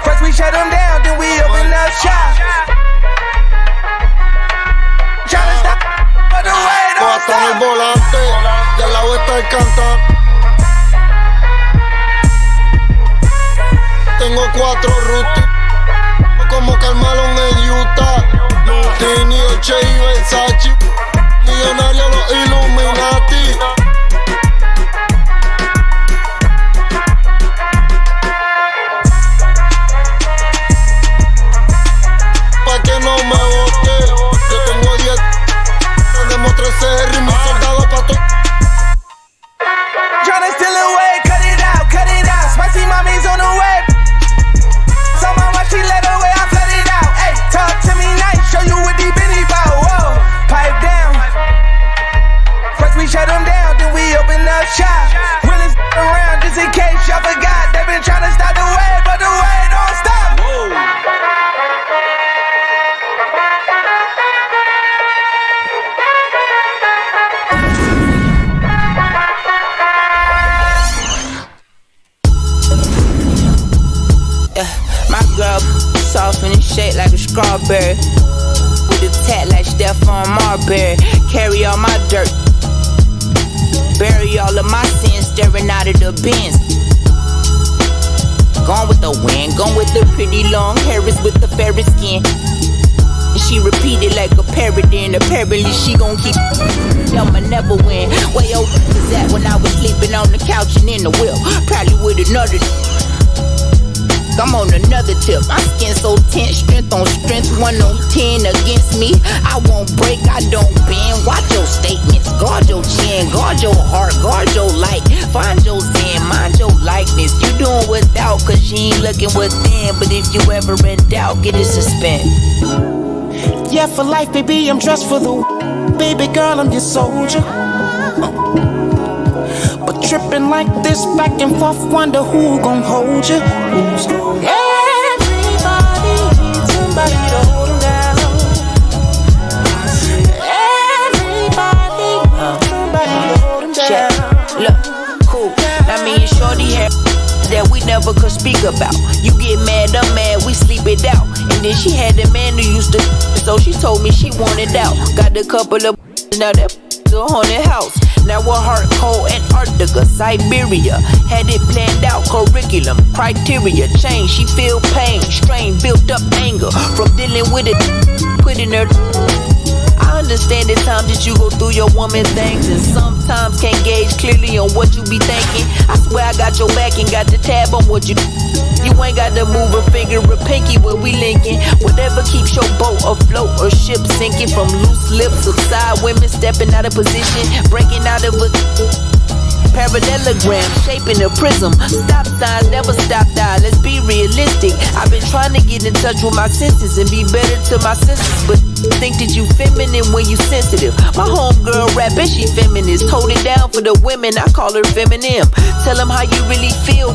First we shut them down, then we open up shop. Tryna stop, but the way don't stop. el volante, y al lado está el cantante. Tengo 4 rutas, como Carmelo en Utah. Tini, Dolce y Versace, millonario los Illuminati. Pa' que no me bote, yo tengo 10, tenemos 13 R y mis soldados pa' todo. Tryna steal away, cut it out. Spicy mommy's on the way. Saw my watch, she let away, I flood it out. Hey, talk to me nice, show you what deep in he bout. Whoa, pipe down. First we shut them down, then we open up shop. When it's around, just in case y'all forgot. They been tryna stop the wave, but the wave don't stop. Whoa. My girl soft and shaped like a strawberry, with a tat like Stephon Marbury. Carry all my dirt, bury all of my sins, staring out of the bins. Gone with the wind, gone with the pretty long hair is with the fairy skin. And she repeated like a parrot, and apparently she gon' keep I'ma never win. Where your was at when I was sleeping on the couch and in the wheel, probably with another. I'm on another tip. My skin so tense, strength on strength, 1 on 10 against me. I won't break, I don't bend. Watch your statements, guard your chin, guard your heart, guard your light. Find your zen, mind your likeness. You doing without, cause you ain't looking within. But if you ever in doubt, get it suspend. Yeah, for life, baby, I'm dressed for the baby girl, I'm your soldier. But tripping like this, back and forth, wonder who gon' hold you. Everybody needs somebody to hold them down. Everybody needs somebody to hold them down. Look, cool. I mean, shorty hair that we never could speak about. You get mad, I'm mad, we sleep it out. And then she had a man who used to, so she told me she wanted out. Got a couple of now that a haunted house. Now her heart cold, Antarctica, Siberia. Had it planned out, curriculum, criteria, change. She feel pain, strain, built up anger from dealing with it, putting her. I understand the times that you go through your woman things, and sometimes can't gauge clearly on what you be thinking. I swear I got your back and got the tab on what you. You ain't got to move a finger or pinky when we linking. Whatever keeps your boat afloat or ship sinking. From loose lips of side women stepping out of position, breaking out of a parallelogram, shaping a prism. Stop signs never stop die. Let's be realistic. I've been trying to get in touch with my senses and be better to my senses, but think that you feminine when you sensitive. My homegirl rap and she feminist. Hold it down for the women, I call her feminine. Tell them how you really feel.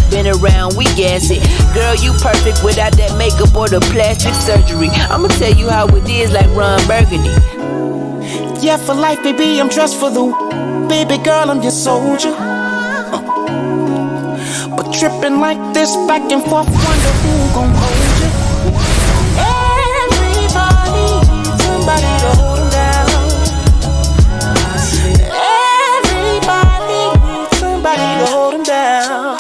Been around, we gas it. Girl, you perfect without that makeup or the plastic surgery. I'ma tell you how it is like Ron Burgundy. Yeah, for life, baby, I'm dressed for the baby girl, I'm your soldier. But tripping like this, back and forth, wonder who gon' hold you. Everybody needs somebody to hold them down. Everybody needs somebody to hold them down.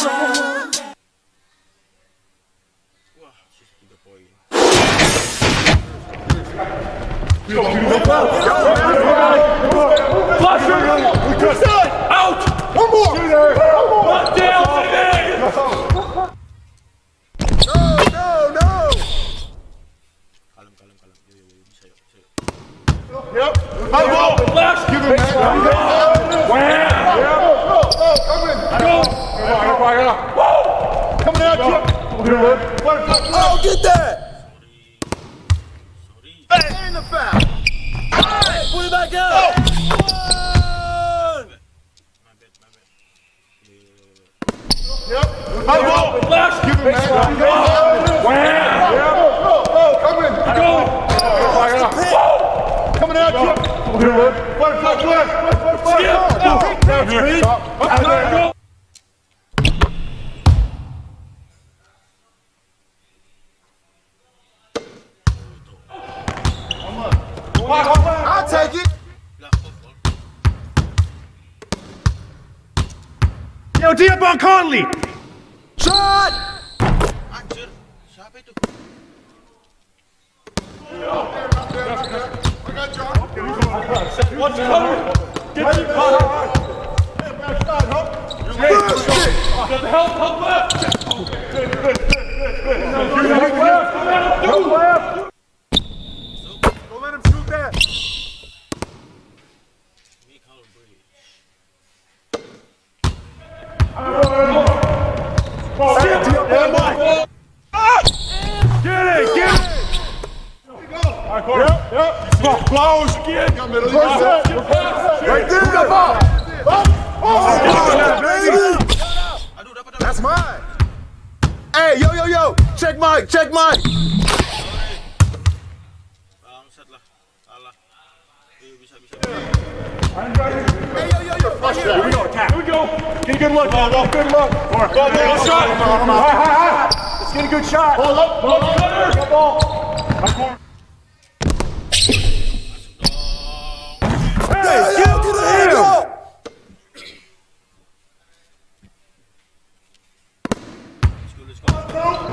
Out! One more! One down! No! Yep. Left! Give him that. Coming at you! Oh, get that! And the foul! Alright, put it back out! Yep. Left. Give him that. Coming. Go. Coming at you. Left. I'll take it. Yo, Diabon Conley. Shot. What's covered? Get your cover. Help left. Help left. Don't let him shoot that. Get it! Yep. Close again. Right there. That's mine. Hey, yo. Check Mike. Hey, yo. Here we go, attack. Here we go. Get a good look, Aldo. Good look. Ball shot. Let's get a good shot. Hold up. Ball. Hey, get to the handle.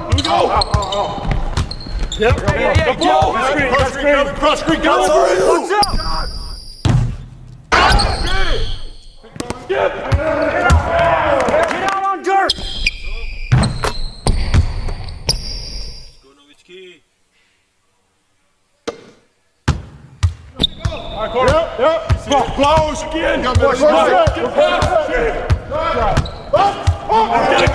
Let's go. Yep. Cross screen. Go. Watch out. Get out on dirt! Close again. Get it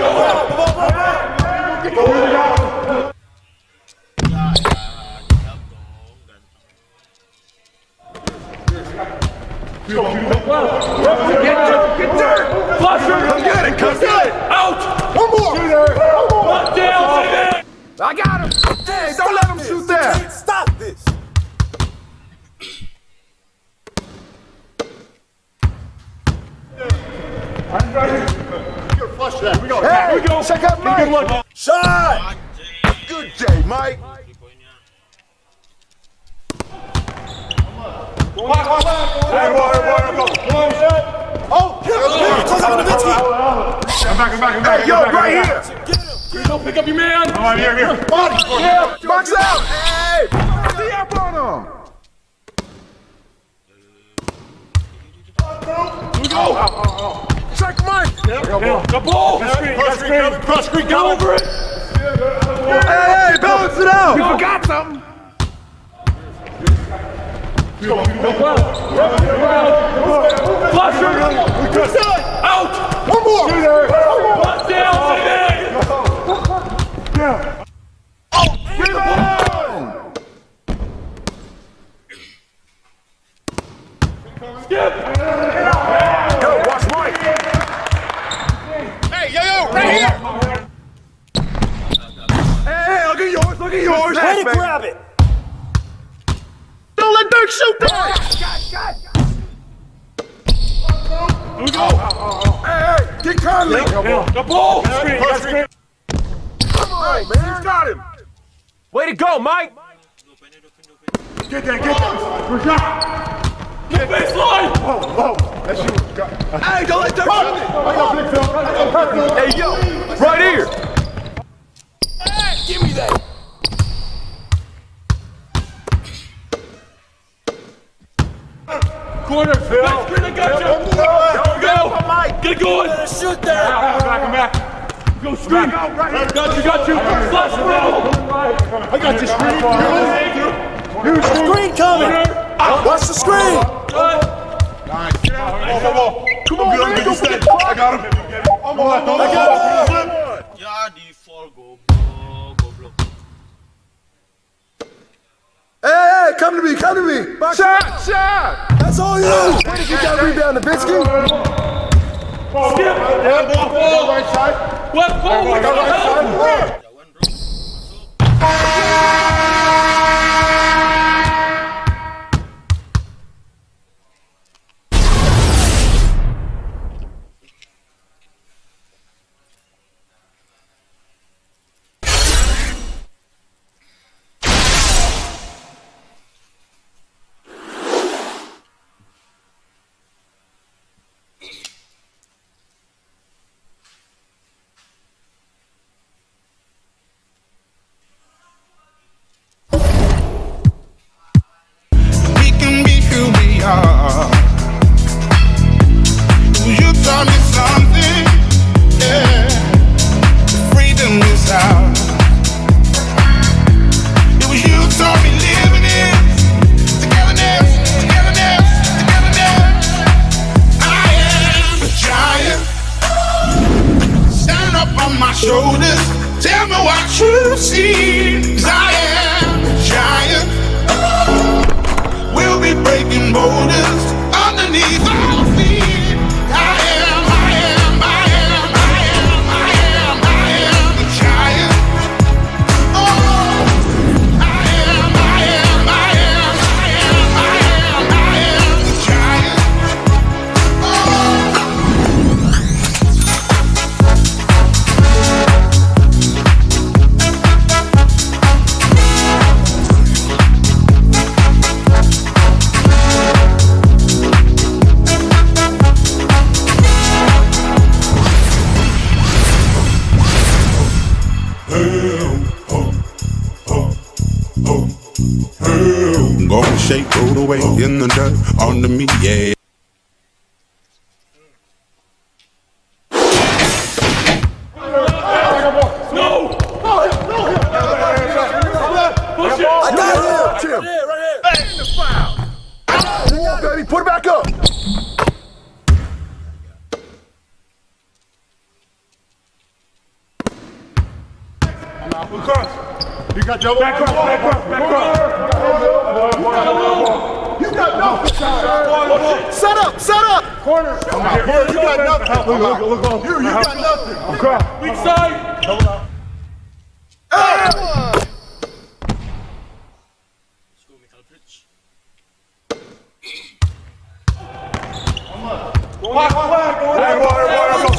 go. Get dirt! Flusher! Come get it! Come get it! Out! One more! One down! I got him! Hey, don't let him shoot that! Stop this! I'm ready. You're flush that. Here we go. Hey, here we go. Check out Mike. Good luck. Shot! Good day, Mike. I'm back. Hey, yo, right here. Go pick up your man. All right, here. Body. Box out. Hey, see up on him. Here we go. Check Mike. The ball. Cross screen. Go over it. Hey, balance it out. You forgot something. Flusher! Out! One more! One down! Yeah. Oh, rebound! Skip! Yo, watch Mike! Hey, yo, right here! Hey, look at yours! Way to grab it! Don't let Dirk shoot that! Here we go! Hey, get Conley! The ball! Come on, man! He's got him! Way to go, Mike! Get that! Get baseline! Oh, that's you. Hey, don't let Dirk shoot it! Hey, yo! Right here! Hey, give me that! Corner, Phil. I got you. Go. Get going. Shoot that. Back. Go screen. Got you. Flash now. I got you. Screen. Screen coming. Watch the screen. Nice. Come on, man. Go get it. I got him. I got him. Yeah, default go. Hey, come to me. Shot! That's all you! Way to get that rebound, Nowitzki! Skip! Ball, right side. What ball? I got right side. You taught me something, yeah. Freedom is out. It was you taught me living in togetherness. I am a giant. Stand up on my shoulders. Tell me what you see. 'Cause I am a giant. We'll be breaking borders underneath our feet. Gonna shake, roll away in the dirt under me, yeah. No! got double. Back up. You got nothing. Set up. Corner. Come on, you got nothing. Look. You got nothing. Weak side. Double out.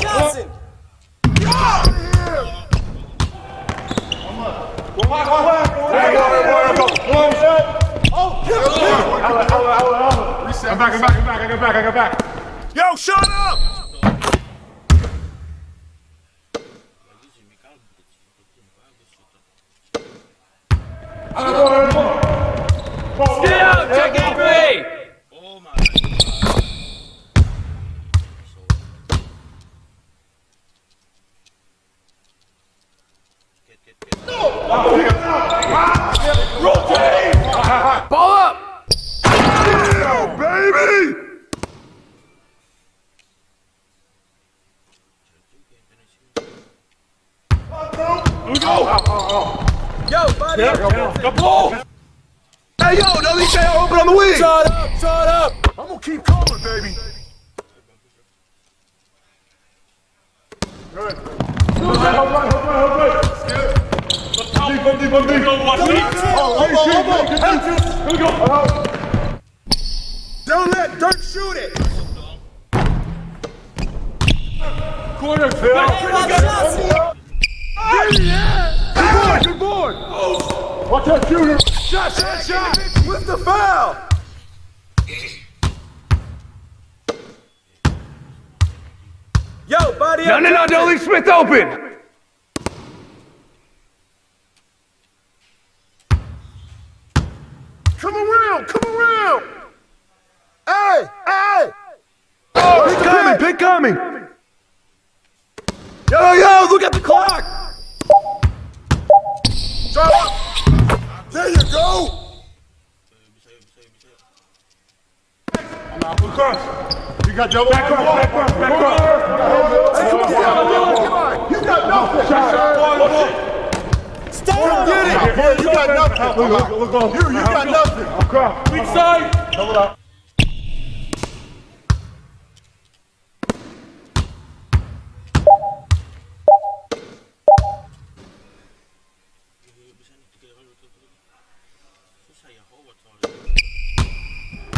Johnson. I'm back. Yo, shut up! Stay out, check it free. Rotate! Ball up. Yeah, baby! Here we go. Yo, buddy. The ball. Hey, yo, don't leave that open on the wing! Shut up. I'm gonna keep coming, baby. Good. Don't let Dirk shoot it. Corner, Phil. Good board. Watch that shooter. Shot. With the foul. Yo, buddy. No, don't leave Smith open. Come around. Hey. Oh, pick coming. Yo, look at the clock. Shut up. There you go. You got double. Back up. Hey, come on. You got nothing. Stay on. Get it. You got nothing. Look. You got nothing. Weak side. Double out.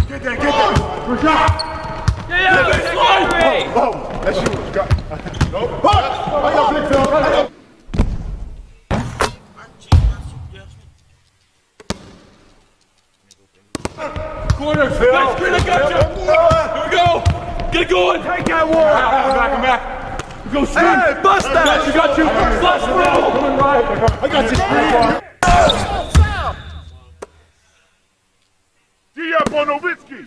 Get that. Good shot. Yeah, slide. Oh, that shit was got. No. I got big Phil. Corner, Phil. Back screen, I got you. Here we go. Get it going. Take that one. I'm back. Go shoot. Hey, bust that. You got you. Flush through. Coming right. I got you. Bonovitsky.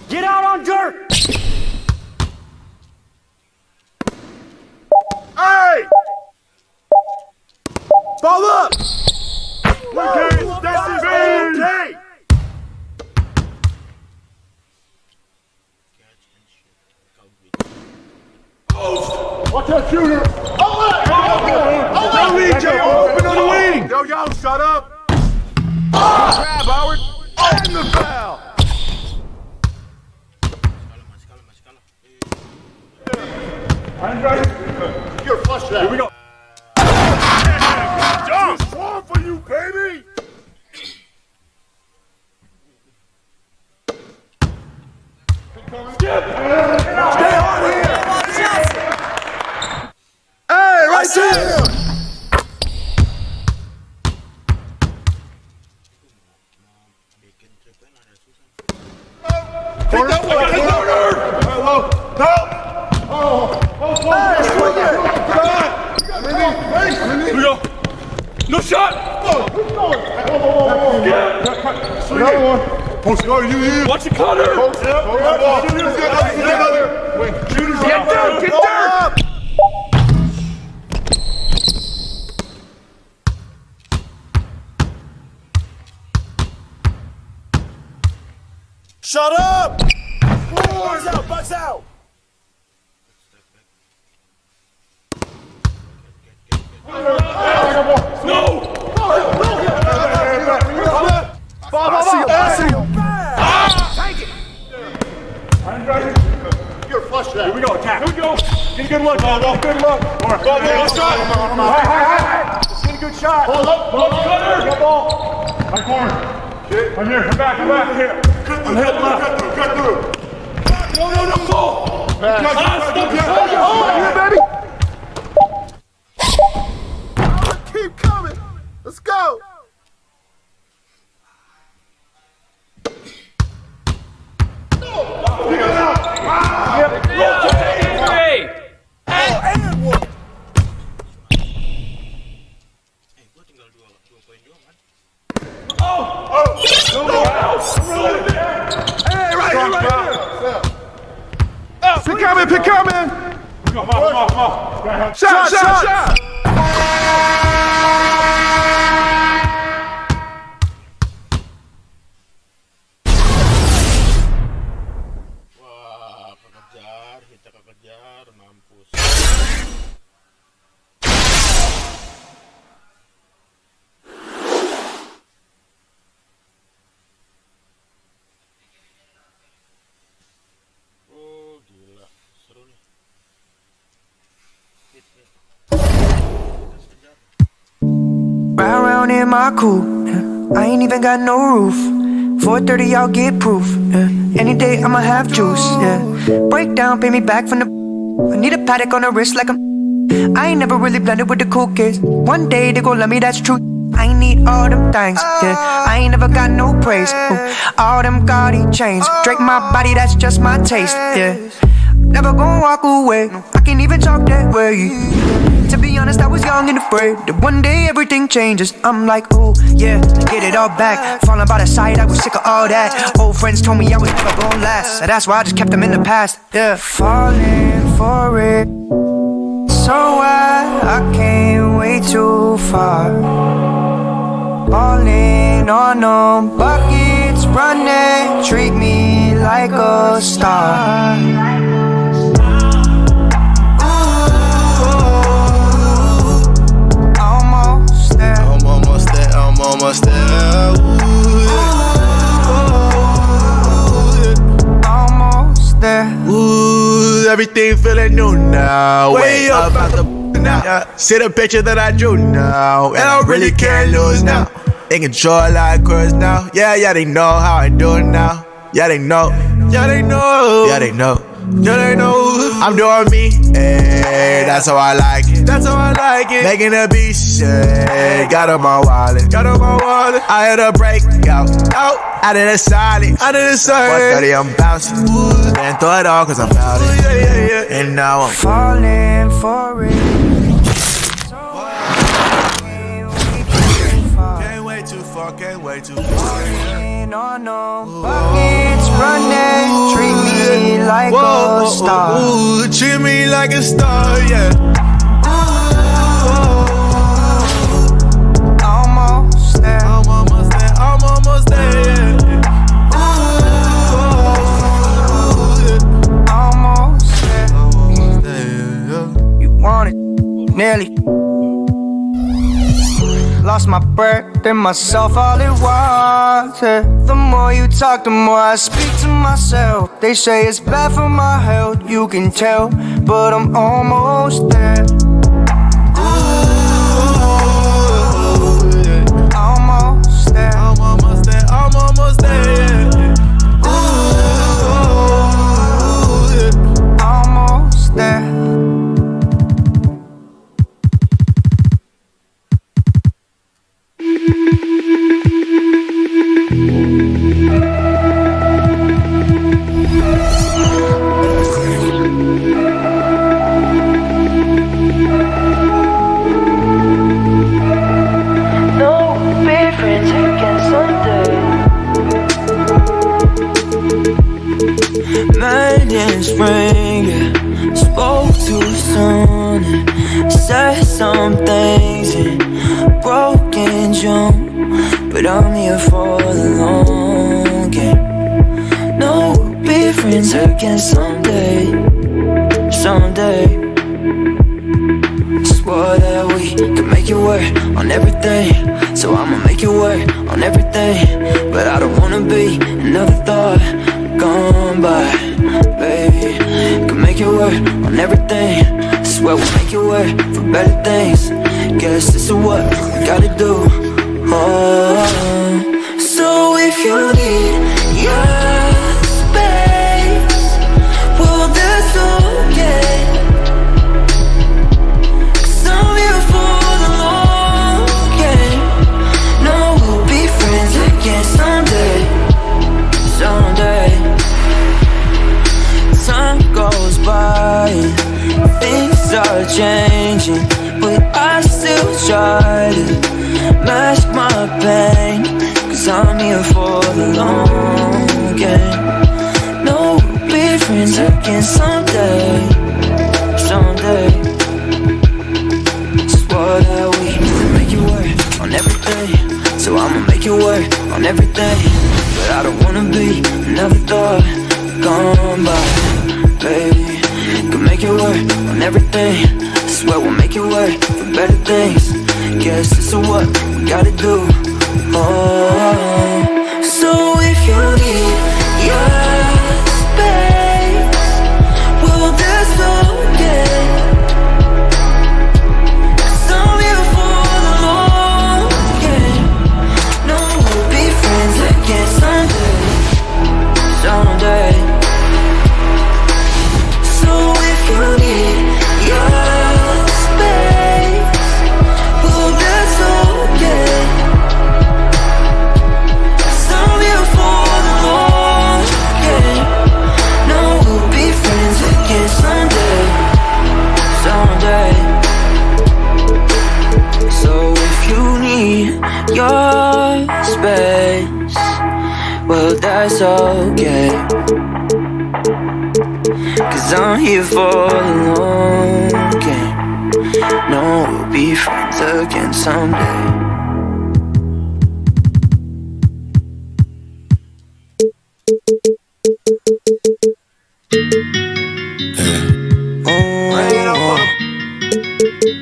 Get out on Dirk. Hey! Ball up! Okay, that's his day. Watch that shooter! Oh, EJ, open on the wing! Yo, shut up! Grab, Howard! And the foul! You're flush that. Here we go. Just one for you, baby! Skip! Stay on here! Hey, right there! Take that one! Hello! Here we go. No shot! Another one. Post guard, you here? Watch it, Connor! Get down! Shut up! Bucks out! No! good look, Bobo. Good look. Bobo, let's go. High. Just get a good shot. Hold up, cutter. Go ball. High corner. I'm here. Come back. Here. I'm head left. Cut through. No, go. Here, baby. Keep coming. Let's go. Pick coming. Come on. Shot. Round in my coupe, yeah. I ain't even got no roof. 4:30, I'll get proof. Yeah. Any day I'ma have juice. Yeah. Break down, pay me back from the. I need a paddock on the wrist like I ain't never really blended with the cool kids. One day they gon' love me, that's true. I ain't need all them things. Yeah. I ain't never got no praise. All them gaudy chains. Drake my body, that's just my taste. Yeah. Never gon' walk away. I can't even talk that way. To be honest, I was young and afraid that one day everything changes. I'm like, oh yeah, get it all back. Falling by the side, I was sick of all that. Old friends told me I was never gonna last, so that's why I just kept them in the past. Yeah, falling for it. So I came way too far. Falling on them buckets, running, treat me like a star. Almost there. Almost there. Ooh, everything feeling new now. Way up out the now. See the picture that I drew now, and I really can't lose now. In control like cruise now. Yeah, they know how I do it now. Yeah, they know. I'm doing me, hey, that's how I like it. Making a beat, shit, got on my wallet. I had a breakout, out of the solid. 130, I'm bouncing. Man, throw it all cause I'm about it. And now I'm falling for it. Can't wait too far. On no buckets, running, treat me like a star. Treat me like a star, yeah. Almost there, yeah. Almost there. You want it, nearly. Lost my breath in myself all at once. Yeah. The more you talk, the more I speak to myself. They say it's bad for my health, you can tell, but I'm almost there. Almost there. I'm almost there, yeah. Almost there. Spring, yeah. Spoke too soon and said some things in broken June, but I'm here for the long game. No, we'll be friends again someday. Swore that we could make it work on everything, so I'ma make it work on everything. But I don't wanna be another thought. gone by, baby. Can make it work on everything. I swear we'll make it work for better things. Guess this is what we gotta do. Oh, so if you need your space, well that's okay. 'Cause I'm here for the long game. No, we'll be friends again someday. Someday. Time goes by and things are changing, but I still try to mask my pain. 'Cause I'm here for the long game. No, we'll be friends again someday. Someday. Swore that we make it work on everything, so I'ma make it work on everything. But I don't wanna be another thought gone by, baby. Can make it work on everything. I swear we'll make it work for better things. Guess this is what we gotta do. Oh, so if you need your space, well that's okay. 'Cause I'm here for the long game. No, we'll be friends again someday. Someday. So if you need your space, well that's okay. 'Cause I'm here for the long game. No, we'll be friends again someday. Someday. So if you need your space, well that's okay. 'Cause I'm here for the long game. No, we'll be friends again someday.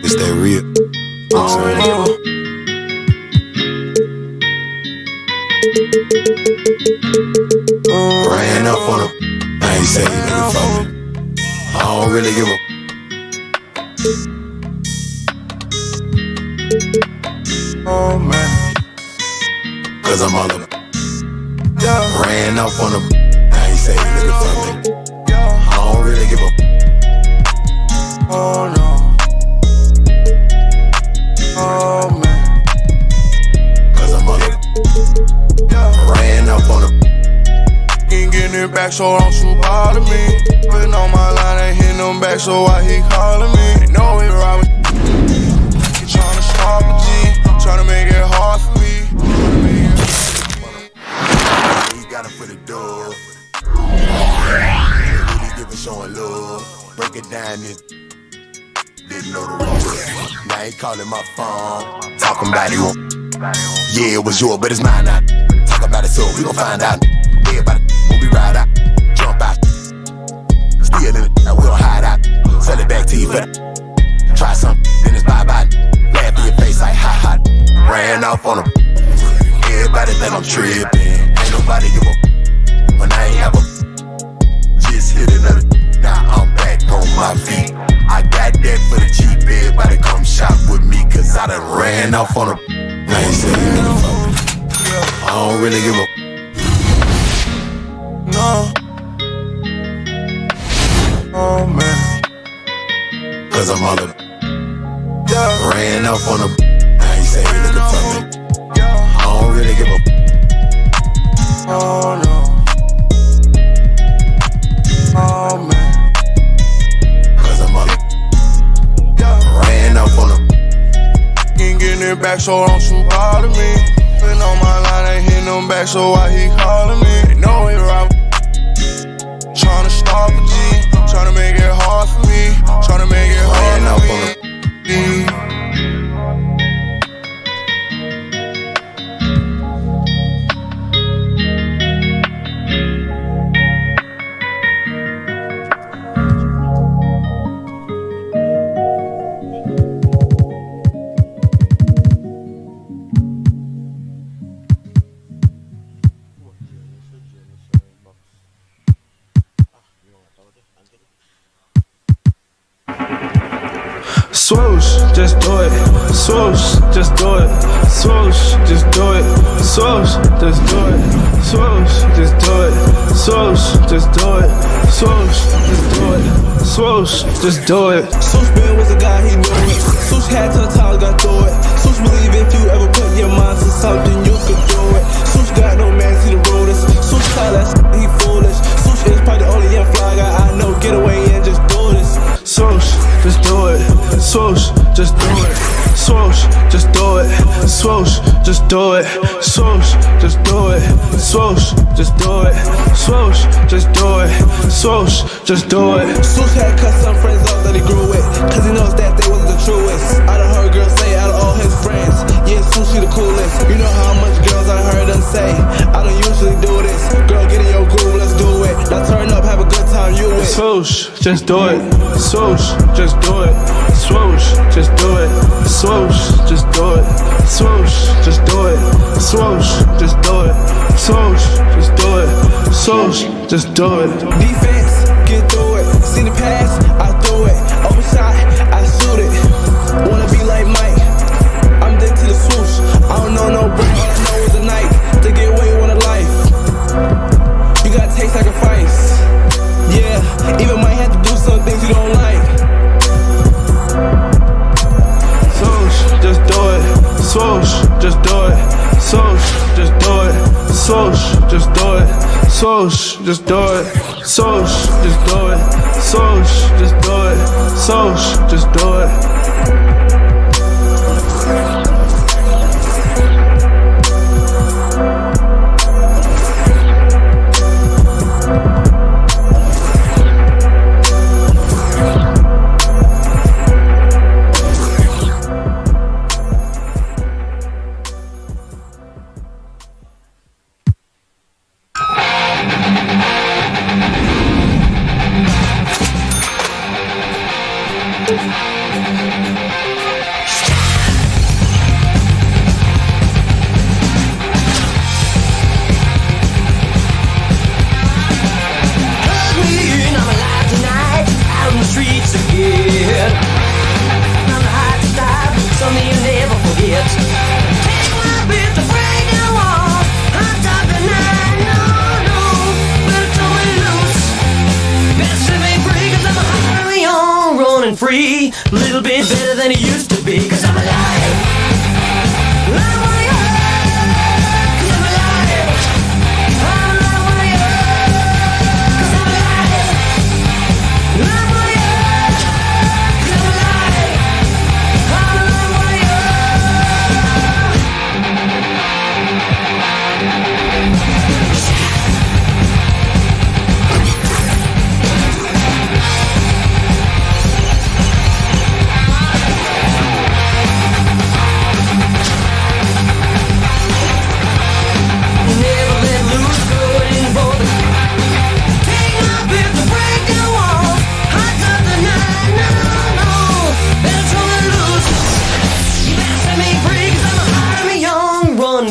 It's that real. Ran up on him. I ain't say you nigga for me. I don't really give a. Oh man. 'Cause I'm all up. Ran up on him. I ain't say you nigga for me. I don't really give a. Oh no. Oh man. 'Cause I'm all up. Ran up on him. Ain't getting it back, so don't you bother me. Putting on my line, ain't hitting them back, so why he calling me? They know he ride with. He tryna stop a G, tryna make it hard for me. He got it for the door. Really giving, showing love. Break it down, and didn't know the rules. Now he calling my phone, talking about you. Yeah, it was yours, but it's mine now. Talk about it, so we gon' find out. Everybody, when we ride out, jump out. Still in it, now we don't hide out. Sell it back to you for try something, then it's bye-bye. Laugh in your face like ha-ha. Ran off on them. Everybody think I'm tripping. Ain't nobody give a when I ain't have a. Just hit another. Now I'm back on my feet. I got that for the cheap. Everybody come shop with me, 'cause I done ran off on them. I ain't saying nothing for me. I don't really give a. No. Oh man. 'Cause I'm all up. Ran up on him. I ain't say you looking for me. I don't really give a. Oh no. Oh man. 'Cause I'm all up. Ran up on him. Ain't getting it back, so don't you bother me. Putting on my line, ain't hitting them back, so why he calling me? They know he ride. Tryna stop a G, tryna make it hard for me. Tryna make it hard for me. Swoosh, just do it. Swoosh, just do it. Swoosh, just do it. Swoosh, just do it. Swoosh, just do it. Swoosh, just do it. Swoosh, just do it. Swoosh, just do it. Swoosh Ben was a guy, he knew it. Swoosh had to the times, got through it. Swoosh believe if you ever put your mind to something, you could do it. Swoosh got no man, see the rudest. Swoosh call that he foolish. Swoosh is probably the only young fly guy I know. Get away and just do this. Swoosh, just do it. Swoosh, just do it. Swoosh, just do it. Swoosh, just do it. Swoosh, just do it. Swoosh, just do it. Swoosh, just do it. Swoosh, just do it. Swoosh had cut some friends off that he grew with, cause he knows that they wasn't the truest. I done heard girls say out of all his friends, yeah, Swoosh the coolest. You know how much girls I heard them say, I don't usually do this. Girl, get in your groove, let's do it. Now turn up, have a good time, you with. Swoosh, just do it. Swoosh, just do it. Swoosh, just do it. Swoosh, just do it. Swoosh, just do it. Swoosh, just do it. Swoosh, just do it. Swoosh, just do it. Defense, get through it. See the pass, I threw it. Open shot, I shoot it. Wanna be like Mike, I'm dead to the swoosh. I don't know no break, all I know is a night to get what you want in life. You gotta take sacrifice. Yeah, even might have to do some things you don't like. Swoosh, just do it. Swoosh, just do it. Swoosh, just do it. Swoosh, just do it. Swoosh, just do it. Swoosh, just do it. Swoosh, just do it. Swoosh, just do it. Free, a little bit better than it used to be, cause I'm alive. I'm alive. Cause I'm alive. I'm alive. Cause I'm alive. I'm alive. Cause I'm alive.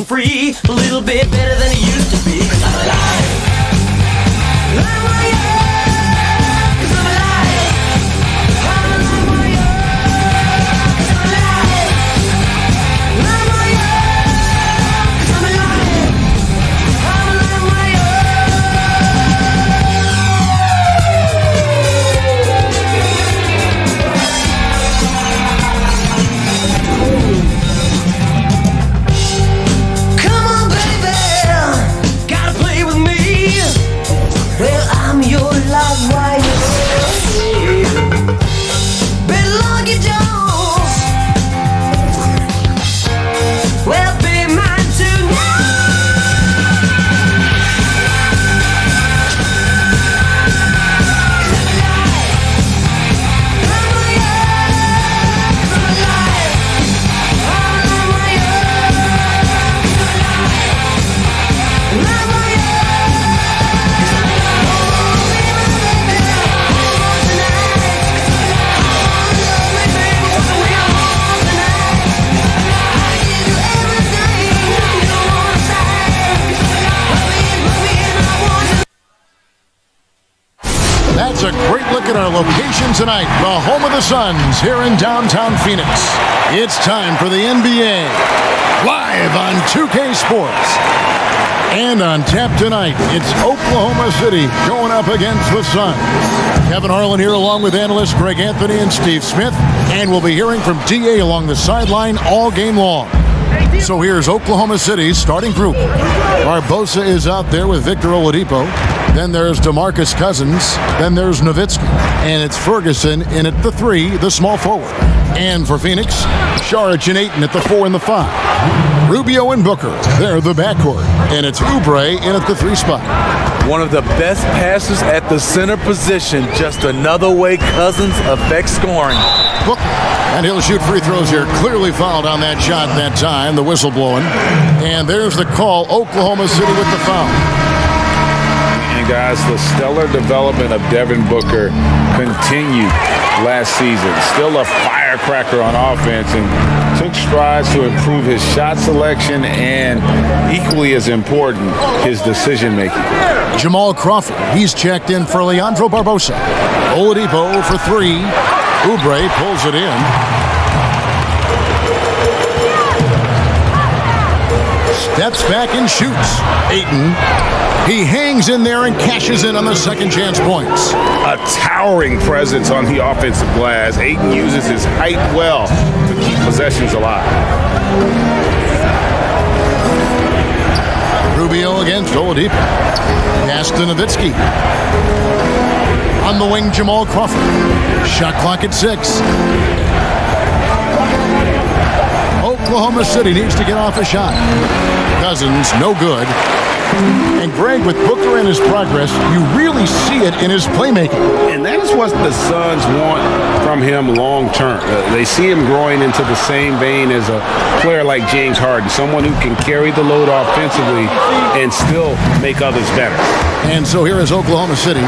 Free, a little bit better than it used to be, cause I'm alive. I'm alive. Cause I'm alive. I'm alive. Cause I'm alive. I'm alive. Cause I'm alive. Come on, baby, gotta play with me. Well, at our location tonight, the home of the Suns here in downtown Phoenix. It's time for the NBA, live on 2K Sports. And on tap tonight, it's Oklahoma City going up against the Suns. Kevin Harlan here along with analysts Greg Anthony and Steve Smith. And we'll be hearing from DA along the sideline all game long. So here's Oklahoma City's starting group. Barbosa is out there with Victor Oladipo. Then there's DeMarcus Cousins. Then there's Nowitzki. And it's Ferguson in at the 3, the small forward. And for Phoenix, Saric and Ayton at the 4 and the 5. Rubio and Booker, they're the backcourt. And it's Oubre in at the 3 spot. One of the best passers at the center position. Just another way Cousins affects scoring. Booker, and he'll shoot free throws here. Clearly fouled on that shot that time. The whistle blowing. And there's the call. Oklahoma City with the foul. And guys, the stellar development of Devin Booker continued last season. Still a firecracker on offense and took strides to improve his shot selection and, equally as important, his decision making. Jamal Crawford, he's checked in for Leandro Barbosa. Oladipo for 3. Oubre pulls it in. Steps back and shoots. Ayton, he hangs in there and cashes in on the second chance points. A towering presence on the offensive glass. Ayton uses his height well to keep possessions alive. Rubio against Oladipo. Pass to Nowitzki. On the wing, Jamal Crawford. Shot clock at 6. Oklahoma City needs to get off a shot. Cousins, no good. And Greg, with Booker and his progress, you really see it in his playmaking. And that is what the Suns want from him long term. They see him growing into the same vein as a player like James Harden, someone who can carry the load offensively and still make others better. And so here is Oklahoma City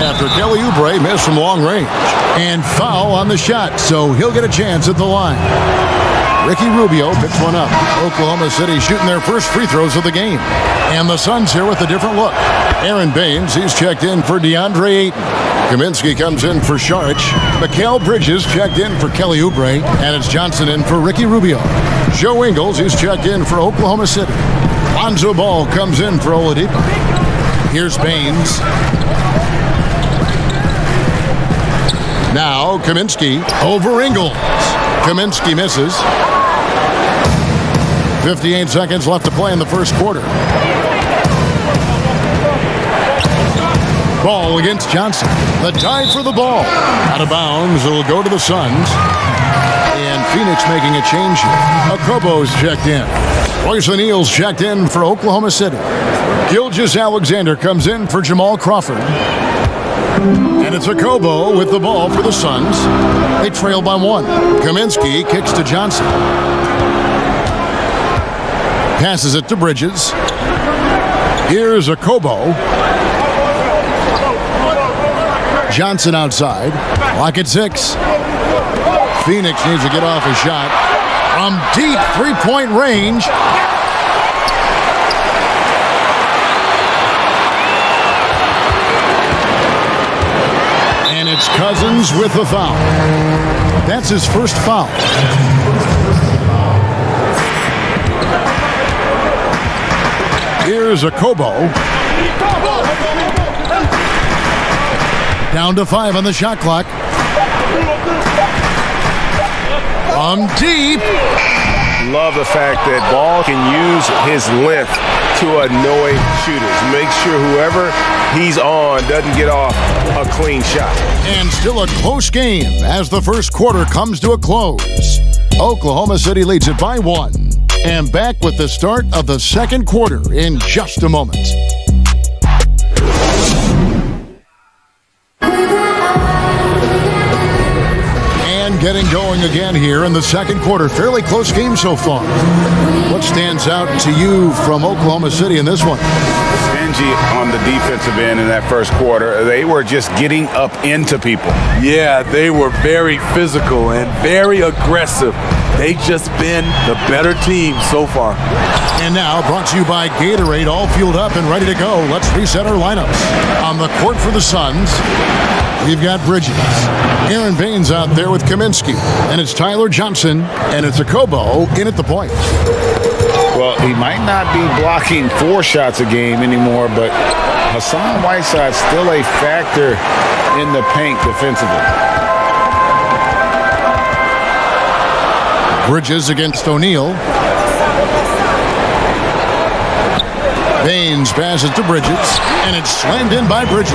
after Kelly Oubre missed from long range. And foul on the shot, so he'll get a chance at the line. Ricky Rubio picks one up. Oklahoma City shooting their first free throws of the game. And the Suns here with a different look. Aaron Baines, he's checked in for DeAndre Ayton. Kaminsky comes in for Saric. Mikal Bridges checked in for Kelly Oubre. And it's Johnson in for Ricky Rubio. Joe Ingles, he's checked in for Oklahoma City. Lonzo Ball comes in for Oladipo. Here's Baines. Now Kaminsky over Ingles. Kaminsky misses. 58 seconds left to play in the first quarter. Ball against Johnson. The dive for the ball. Out of bounds. It'll go to the Suns. And Phoenix making a change here. Okobo's checked in. Royce O'Neal's checked in for Oklahoma City. Gilgeous-Alexander comes in for Jamal Crawford. And it's Okobo with the ball for the Suns. They trail by 1. Kaminsky kicks to Johnson. Passes it to Bridges. Here's Okobo. Johnson outside. Clock at 6. Phoenix needs to get off a shot from deep three-point range. And it's Cousins with the foul. That's his first foul. Here's Okobo. Down to 5 on the shot clock. From deep. Love the fact that Ball can use his length to annoy shooters. Make sure whoever he's on doesn't get off a clean shot. And still a close game as the first quarter comes to a close. Oklahoma City leads it by 1. And back with the start of the second quarter in just a moment. And getting going again here in the second quarter. Fairly close game so far. What stands out to you from Oklahoma City in this one? energy on the defensive end in that first quarter. They were just getting up into people. Yeah, they were very physical and very aggressive. They just been the better team so far. And now, brought to you by Gatorade, all fueled up and ready to go. Let's reset our lineups. On the court for the Suns, we've got Bridges. Aaron Baines out there with Kaminsky. And it's Tyler Johnson, and it's Okobo in at the point. Well, he might not be blocking 4 shots a game anymore, but Hassan Whiteside's still a factor in the paint defensively. Bridges against O'Neal. Baines passes to Bridges, and it's slammed in by Bridges.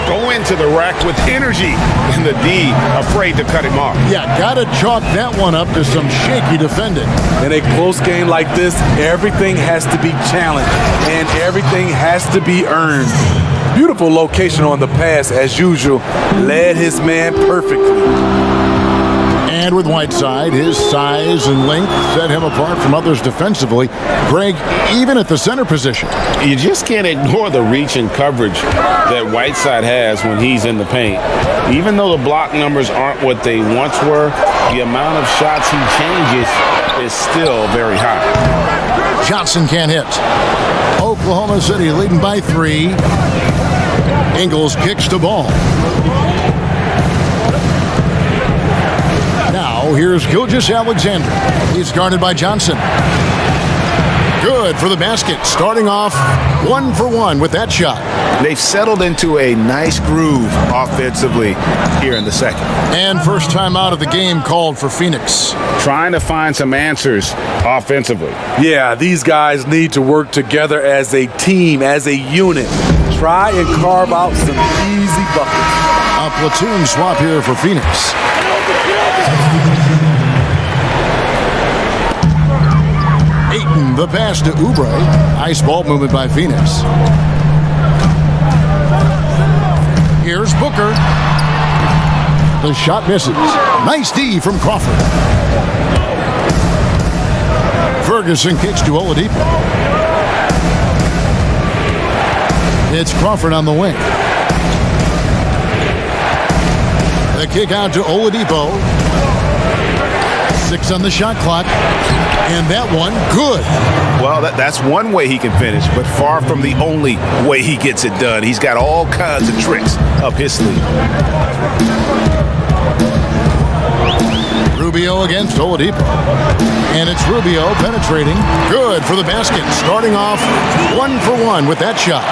Go into the rack with energy, and the D afraid to cut him off. Yeah, gotta chalk that one up to some shaky defending. In a close game like this, everything has to be challenged, and everything has to be earned. Beautiful location on the pass, as usual. Led his man perfectly. And with Whiteside, his size and length set him apart from others defensively. Greg, even at the center position. You just can't ignore the reach and coverage that Whiteside has when he's in the paint. Even though the block numbers aren't what they once were, the amount of shots he changes is still very high. Johnson can't hit. Oklahoma City leading by 3. Ingles kicks the ball. Now, here's Gilgeous-Alexander. He's guarded by Johnson. Good for the basket. Starting off 1 for 1 with that shot. They've settled into a nice groove offensively here in the second. And first time out of the game called for Phoenix. Trying to find some answers offensively. Yeah, these guys need to work together as a team, as a unit. Try and carve out some easy buckets. A platoon swap here for Phoenix. Ayton, the pass to Oubre. Nice ball movement by Phoenix. Here's Booker. The shot misses. Nice D from Crawford. Ferguson kicks to Oladipo. It's Crawford on the wing. The kick out to Oladipo. 6 on the shot clock. And that one, good. Well, that's one way he can finish, but far from the only way he gets it done. He's got all kinds of tricks up his sleeve. Rubio against Oladipo. And it's Rubio penetrating. Good for the basket. Starting off 1 for 1 with that shot.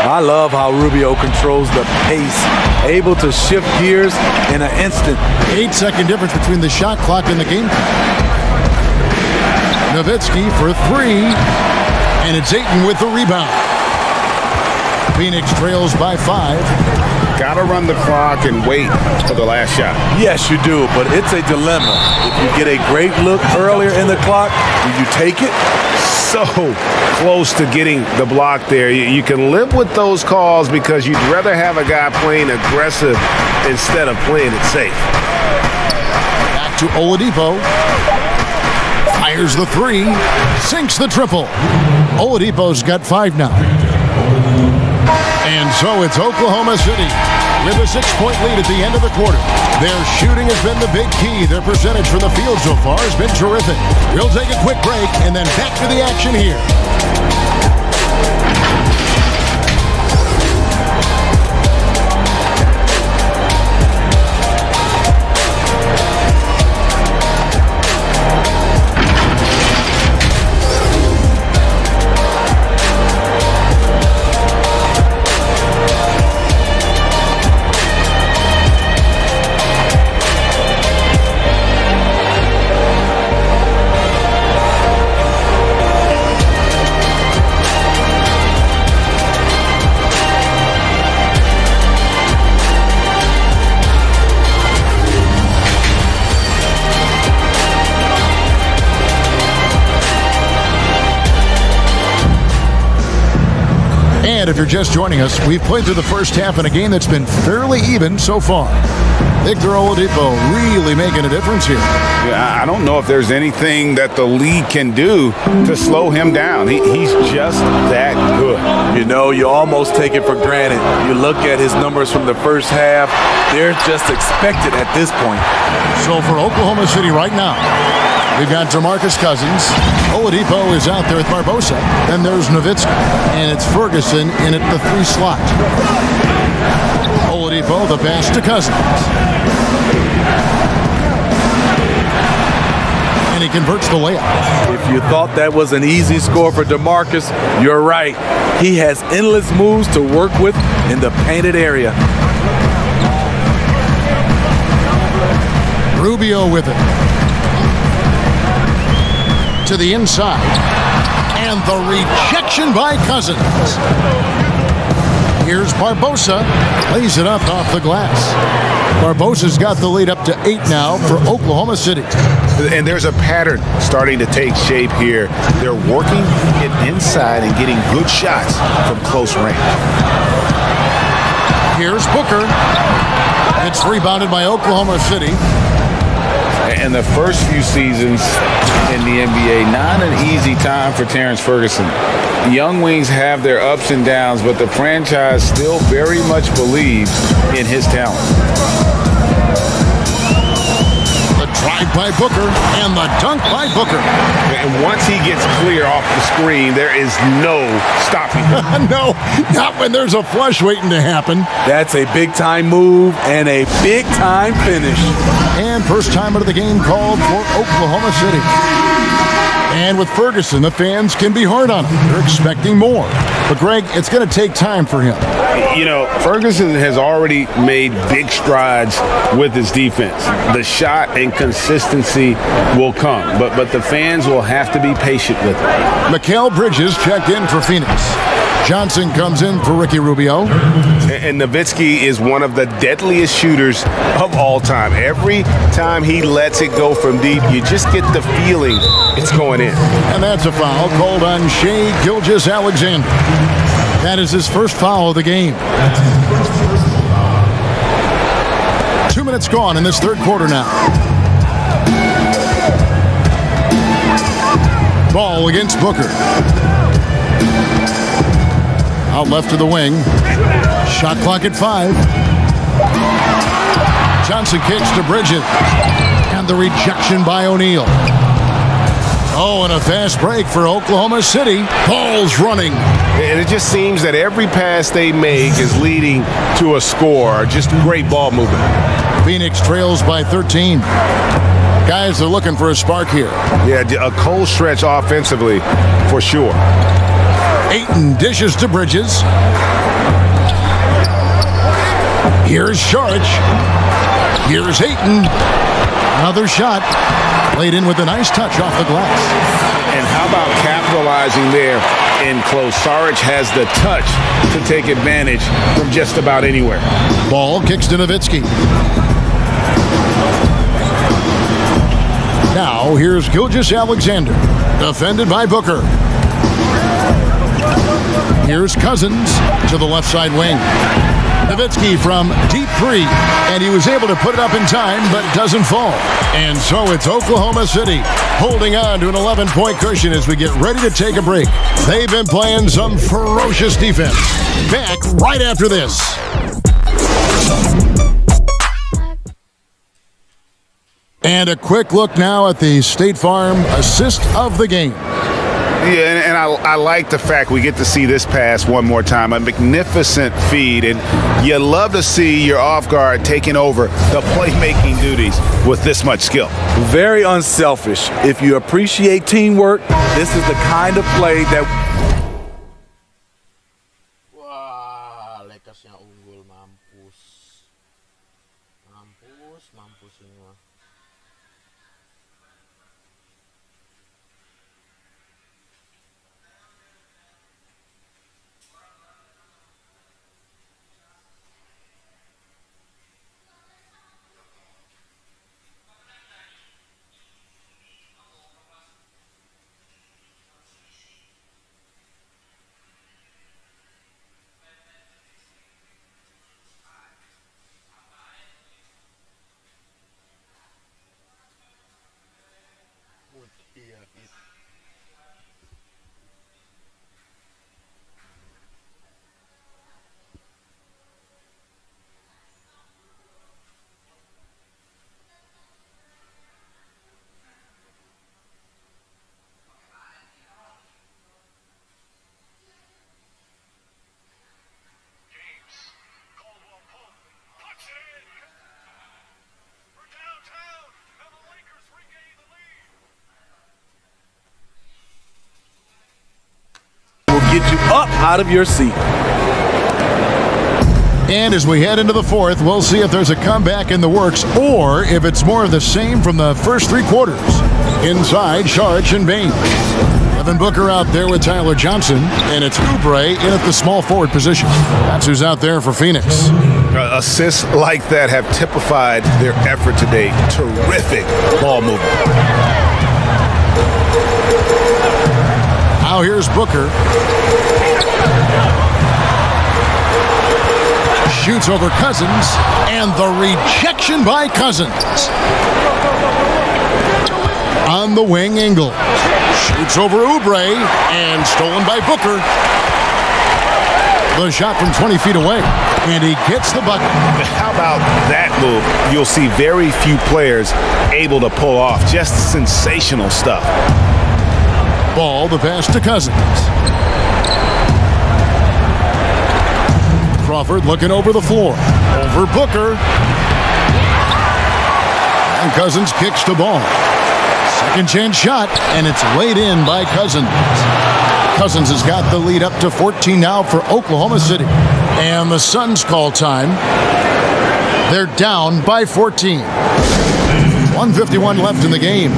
I love how Rubio controls the pace. Able to shift gears in an instant. 8-second difference between the shot clock and the game clock. Nowitzki for 3. And it's Ayton with the rebound. Phoenix trails by 5. Got to run the clock and wait for the last shot. Yes, you do, but it's a dilemma. If you get a great look earlier in the clock, do you take it? So close to getting the block there. You can live with those calls because you'd rather have a guy playing aggressive instead of playing it safe. Back to Oladipo. Fires the 3. Sinks the triple. Oladipo's got 5 now. And so it's Oklahoma City with a 6-point lead at the end of the quarter. Their shooting has been the big key. Their percentage from the field so far has been terrific. We'll take a quick break and then back to the action here. And if you're just joining us, we've played through the first half in a game that's been fairly even so far. Victor Oladipo really making a difference here. Yeah, I don't know if there's anything that the league can do to slow him down. He's just that good. You know, you almost take it for granted. You look at his numbers from the first half, they're just expected at this point. So for Oklahoma City right now, we've got DeMarcus Cousins. Oladipo is out there with Barbosa. Then there's Nowitzki. And it's Ferguson in at the 3 slot. Oladipo, the pass to Cousins. And he converts the layup. If you thought that was an easy score for DeMarcus, you're right. He has endless moves to work with in the painted area. Rubio with it. To the inside. And the rejection by Cousins. Here's Barbosa. Lays it up off the glass. Barbosa's got the lead up to 8 now for Oklahoma City. And there's a pattern starting to take shape here. They're working it inside and getting good shots from close range. Here's Booker. It's rebounded by Oklahoma City. And the first few seasons in the NBA, not an easy time for Terrence Ferguson. Young wings have their ups and downs, but the franchise still very much believes in his talent. The drive by Booker and the dunk by Booker. And once he gets clear off the screen, there is no stopping him. No, not when there's a flush waiting to happen. That's a big-time move and a big-time finish. And first time out of the game called for Oklahoma City. And with Ferguson, the fans can be hard on him. They're expecting more. But, Greg, it's going to take time for him. You know, Ferguson has already made big strides with his defense. The shot and consistency will come, but the fans will have to be patient with it. Mikal Bridges checked in for Phoenix. Johnson comes in for Ricky Rubio. And Nowitzki is one of the deadliest shooters of all time. Every time he lets it go from deep, you just get the feeling it's going in. And that's a foul called on Shai Gilgeous-Alexander. That is his first foul of the game. 2 minutes gone in this third quarter now. Ball against Booker. Out left to the wing. Shot clock at 5. Johnson kicks to Bridges. And the rejection by O'Neal. Oh, and a fast break for Oklahoma City. Ball's running. And it just seems that every pass they make is leading to a score. Just great ball movement. Phoenix trails by 13. Guys are looking for a spark here. Yeah, a cold stretch offensively for sure. Ayton dishes to Bridges. Here's Saric. Here's Ayton. Another shot. Laid in with a nice touch off the glass. And how about capitalizing there in close? Saric has the touch to take advantage from just about anywhere. Ball kicks to Nowitzki. Now here's Gilgeous-Alexander. Defended by Booker. Here's Cousins to the left side wing. Nowitzki from deep 3, and he was able to put it up in time, but doesn't fall. And so it's Oklahoma City holding on to an 11-point cushion as we get ready to take a break. They've been playing some ferocious defense. Back right after this. And a quick look now at the State Farm assist of the game. Yeah, and I like the fact we get to see this pass one more time. A magnificent feed, and you love to see your off guard taking over the playmaking duties with this much skill. Very unselfish. If you appreciate teamwork, this is the kind of play that... Wah, Lakersnya unggul, mampus. Mampus ini mah. get you up out of your seat. And as we head into the fourth, we'll see if there's a comeback in the works or if it's more of the same from the first three quarters. Inside, Saric and Baines. Devin Booker out there with Tyler Johnson, and it's Oubre in at the small forward position. That's who's out there for Phoenix. Assists like that have typified their effort today. Terrific ball movement. Now here's Booker. Shoots over Cousins, and the rejection by Cousins. On the wing, Ingles. Shoots over Oubre, and stolen by Booker. The shot from 20 feet away, and he gets the bucket. How about that move? You'll see very few players able to pull off. Just sensational stuff. Ball, the pass to Cousins. Crawford looking over the floor. Over Booker. And Cousins kicks the ball. Second chance shot, and it's laid in by Cousins. Cousins has got the lead up to 14 now for Oklahoma City. And the Suns call time. They're down by 14. 1:51 left in the game.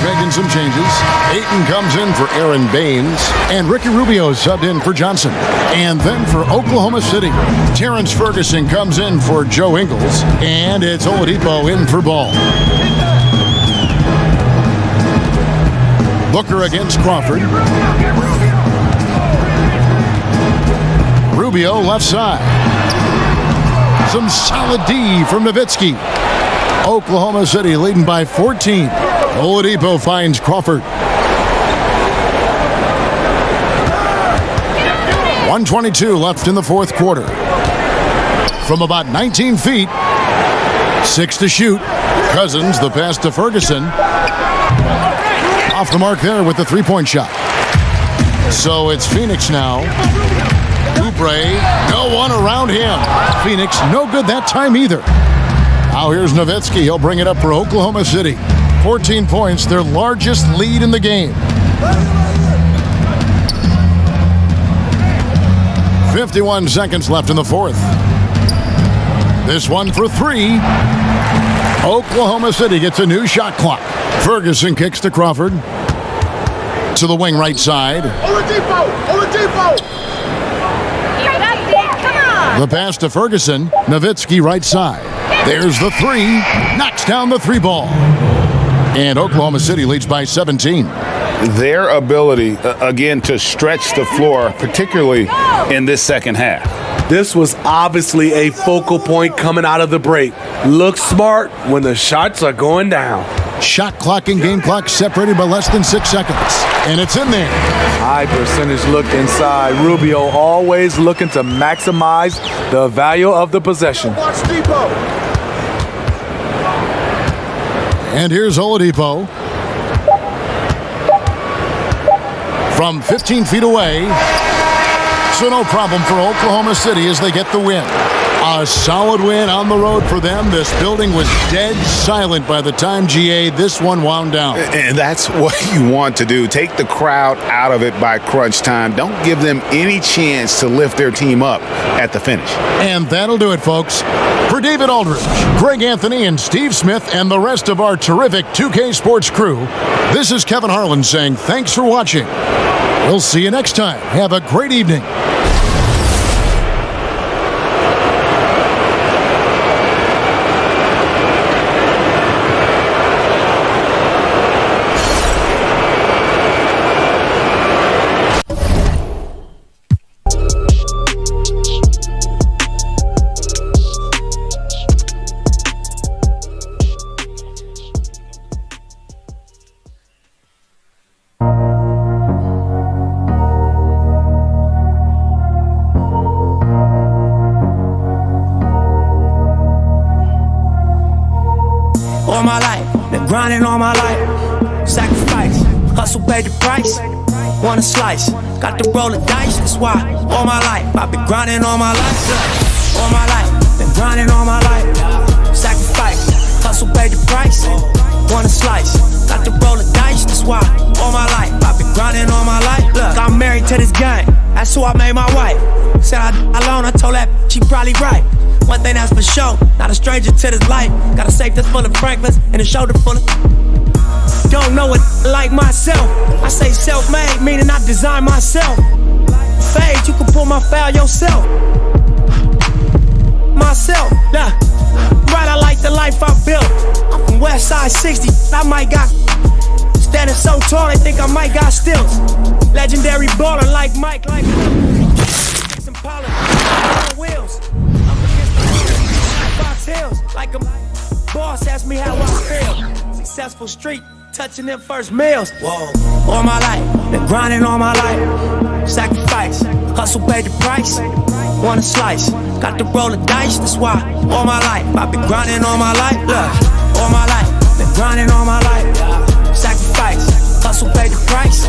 Making some changes. Ayton comes in for Aaron Baines, and Ricky Rubio subbed in for Johnson. And then for Oklahoma City, Terrence Ferguson comes in for Joe Ingles, and it's Oladipo in for Ball. Booker against Crawford. Rubio left side. Some solid D from Nowitzki. Oklahoma City leading by 14. Oladipo finds Crawford. 1:22 left in the fourth quarter. From about 19 feet, 6 to shoot. Cousins, the pass to Ferguson. Off the mark there with the three-point shot. So it's Phoenix now. Oubre, no one around him. Phoenix, no good that time either. Now here's Nowitzki. He'll bring it up for Oklahoma City. 14 points, their largest lead in the game. 51 seconds left in the fourth. This one for three. Oklahoma City gets a new shot clock. Ferguson kicks to Crawford. To the wing right side. Oladipo! The pass to Ferguson. Nowitzki right side. There's the three. Knocks down the three ball. And Oklahoma City leads by 17. Their ability, again, to stretch the floor, particularly in this second half. This was obviously a focal point coming out of the break. Look smart when the shots are going down. Shot clock and game clock separated by less than 6 seconds. And it's in there. High percentage look inside. Rubio always looking to maximize the value of the possession. And here's Oladipo. From 15 feet away. So no problem for Oklahoma City as they get the win. A solid win on the road for them. This building was dead silent by the time this one wound down. And that's what you want to do. Take the crowd out of it by crunch time. Don't give them any chance to lift their team up at the finish. And that'll do it, folks. For David Aldridge, Greg Anthony, and Steve Smith, and the rest of our terrific 2K Sports crew, this is Kevin Harlan saying thanks for watching. We'll see you next time. Have a great evening. All my life, been grinding all my life. Sacrifice, hustle paid the price. Want a slice, got to roll the dice. That's why all my life I've been grinding all my life. All my life, been grinding all my life. Sacrifice, hustle paid the price. Want a slice, got to roll the dice. That's why all my life I've been grinding all my life. Look, I'm married to this game. That's who I made my wife. Said I alone, I told that she probably right. One thing that's for sure, not a stranger to this life. Got a safe that's full of Franklins and a shoulder full of. Don't know it like myself. I say self-made, meaning I design myself. Fade, you can pull my foul yourself. Myself, nah. Right, I like the life I built. I'm from West Side 60, I might got. Standing so tall, they think I might got stilts. Legendary baller like Mike, like Impala, on wheels. Fox Hills, like a boss asked me how I feel. Successful street, touching them first meals. Whoa. All my life, been grinding all my life. Sacrifice, hustle paid the price. Want a slice, got to roll the dice. That's why all my life I've been grinding all my life. Look, all my life, been grinding all my life. Sacrifice, hustle paid the price.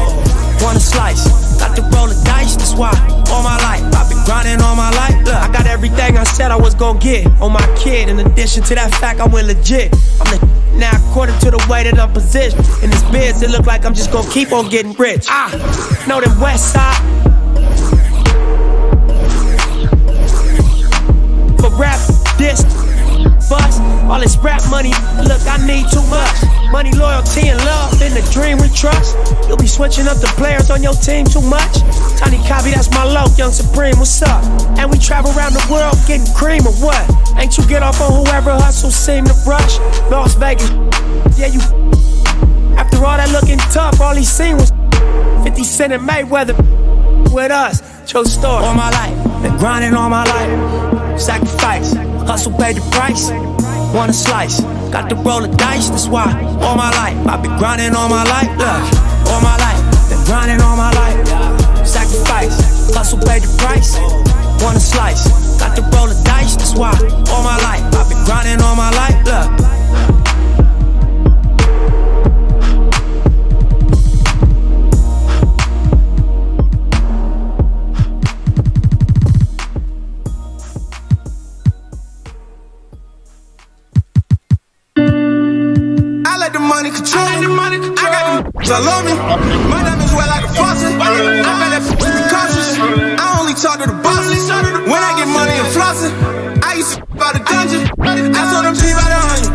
Want a slice, got to roll the dice. That's why all my life I've been grinding all my life. Look, I got everything I said I was gonna get on my kid. In addition to that fact, I went legit. I'm the now according to the way that I'm positioned in this biz, it look like I'm just gonna keep on getting rich. Know them West Side. For rap, this, bust, all this rap money. Look, I need too much. Money, loyalty, and love in the dream we trust. You'll be switching up the players on your team too much. Tiny Copy, that's my low, Young Supreme, what's up? And we travel around the world getting cream or what? Ain't you get off on whoever hustles seem to rush? Las Vegas, yeah, you. After all that looking tough, all he seen was 50 Cent and Mayweather with us. True story. All my life, been grinding all my life. Sacrifice, hustle paid the price. Want a slice, got to roll the dice. That's why all my life I've been grinding all my life. Look, all my life, been grinding all my life. Sacrifice, hustle paid the price. Want a slice, got to roll the dice. That's why all my life I've been grinding all my life. Look. I love me. My diamonds wet like a faucet. I bet that be cautious. I only talk to the bosses. When I get money and flossing, I used to out the dungeon. I told them peep out the onion.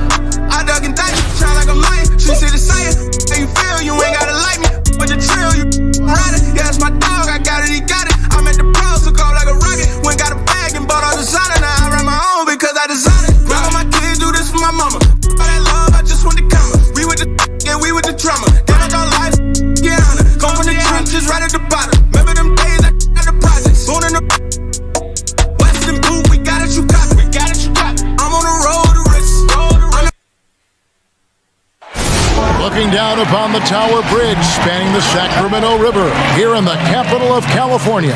I dug and dice, try like I'm lying. She said the science. How you feel? You ain't gotta like me. But the trill, you riding. Yeah, that's my dog. I got it, he got it. I'm at the pros, took off like a rocket. Went got a bag and bought all designer. Now I run my own because I design it. All my kids do this for my mama. All that love, I just want the camera. We with the and we with the drama. Come from the trenches, right at the bottom. Remember them days at the projects. Born in the Western boot, we got it, you cop it. I'm on the road to risk. Looking down upon the Tower Bridge, spanning the Sacramento River, here in the capital of California.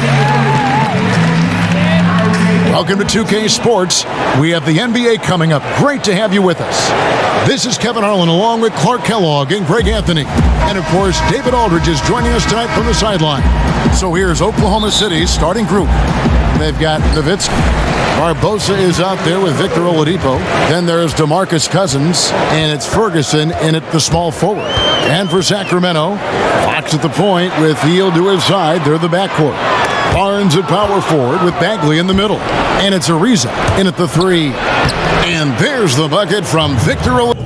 Welcome to 2K Sports. We have the NBA coming up. Great to have you with us. This is Kevin Harlan along with Clark Kellogg and Greg Anthony. And of course, David Aldridge is joining us tonight from the sideline. So here's Oklahoma City's starting group. They've got Nowitzki. Barbosa is out there with Victor Oladipo. Then there's DeMarcus Cousins, and it's Ferguson in at the small forward. And for Sacramento, Fox at the point with Hield to his side. They're the backcourt. Barnes at power forward with Bagley in the middle. And it's Ariza in at the three. And there's the bucket from Victor Oladipo.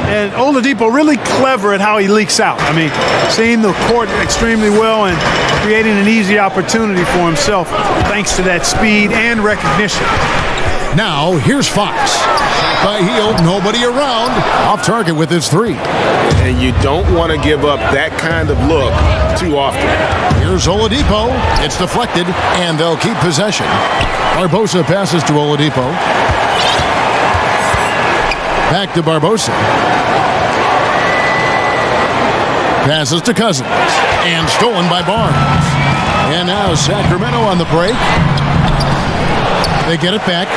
And Oladipo really clever at how he leaks out. I mean, seeing the court extremely well and creating an easy opportunity for himself thanks to that speed and recognition. Now, here's Fox. By Hield, nobody around. Off target with his three. And you don't want to give up that kind of look too often. Here's Oladipo. It's deflected, and they'll keep possession. Barbosa passes to Oladipo. Back to Barbosa. Passes to Cousins. And stolen by Barnes. And now Sacramento on the break. They get it back.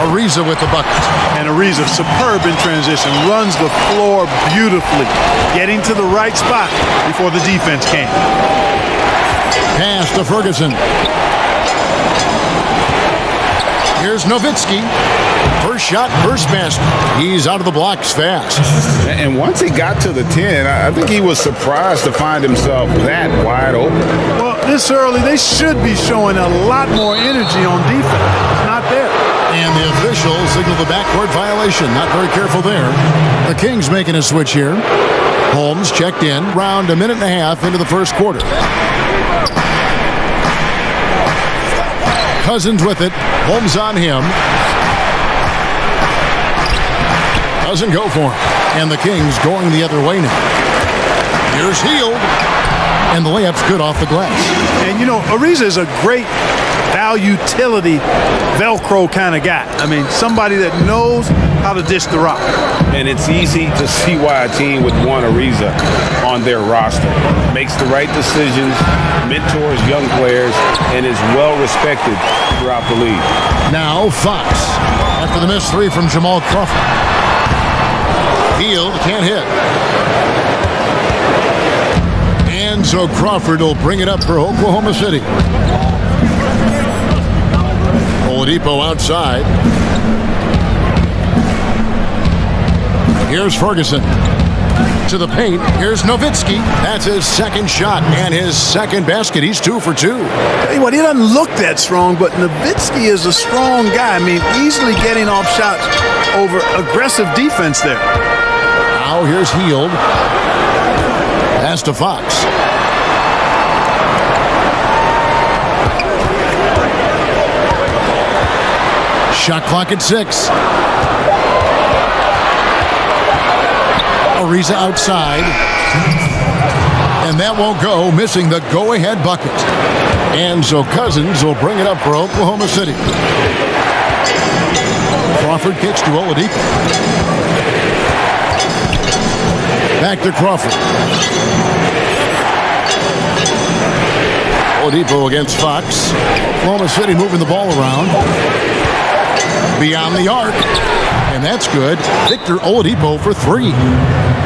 Ariza with the bucket. And Ariza, superb in transition, runs the floor beautifully, getting to the right spot before the defense came. Pass to Ferguson. Here's Nowitzki. First shot, first basket. He's out of the blocks fast. And once he got to the 10, I think he was surprised to find himself that wide open. Well, this early, they should be showing a lot more energy on defense. It's not there. And the officials signal the backcourt violation. Not very careful there. The Kings making a switch here. Holmes checked in. Around a minute and a half into the first quarter. Cousins with it. Holmes on him. Doesn't go for him. And the Kings going the other way now. Here's Hield. And the layup's good off the glass. And, you know, Ariza is a great utility Velcro kind of guy. I mean, somebody that knows how to dish the rock. And it's easy to see why a team would want Ariza on their roster. Makes the right decisions, mentors young players, and is well respected throughout the league. Now Fox. After the missed three from Jamal Crawford. Hield can't hit. And so Crawford will bring it up for Oklahoma City. Oladipo outside. Here's Ferguson. To the paint. Here's Nowitzki. That's his second shot and his second basket. He's 2 for 2. Hey, well, he doesn't look that strong, but Nowitzki is a strong guy. I mean, easily getting off shots over aggressive defense there. Now here's Hield. Pass to Fox. Shot clock at 6. Ariza outside. And that won't go, missing the go-ahead bucket. And so Cousins will bring it up for Oklahoma City. Crawford kicks to Oladipo. Back to Crawford. Oladipo against Fox. Oklahoma City moving the ball around. Beyond the arc. And that's good. Victor Oladipo for 3.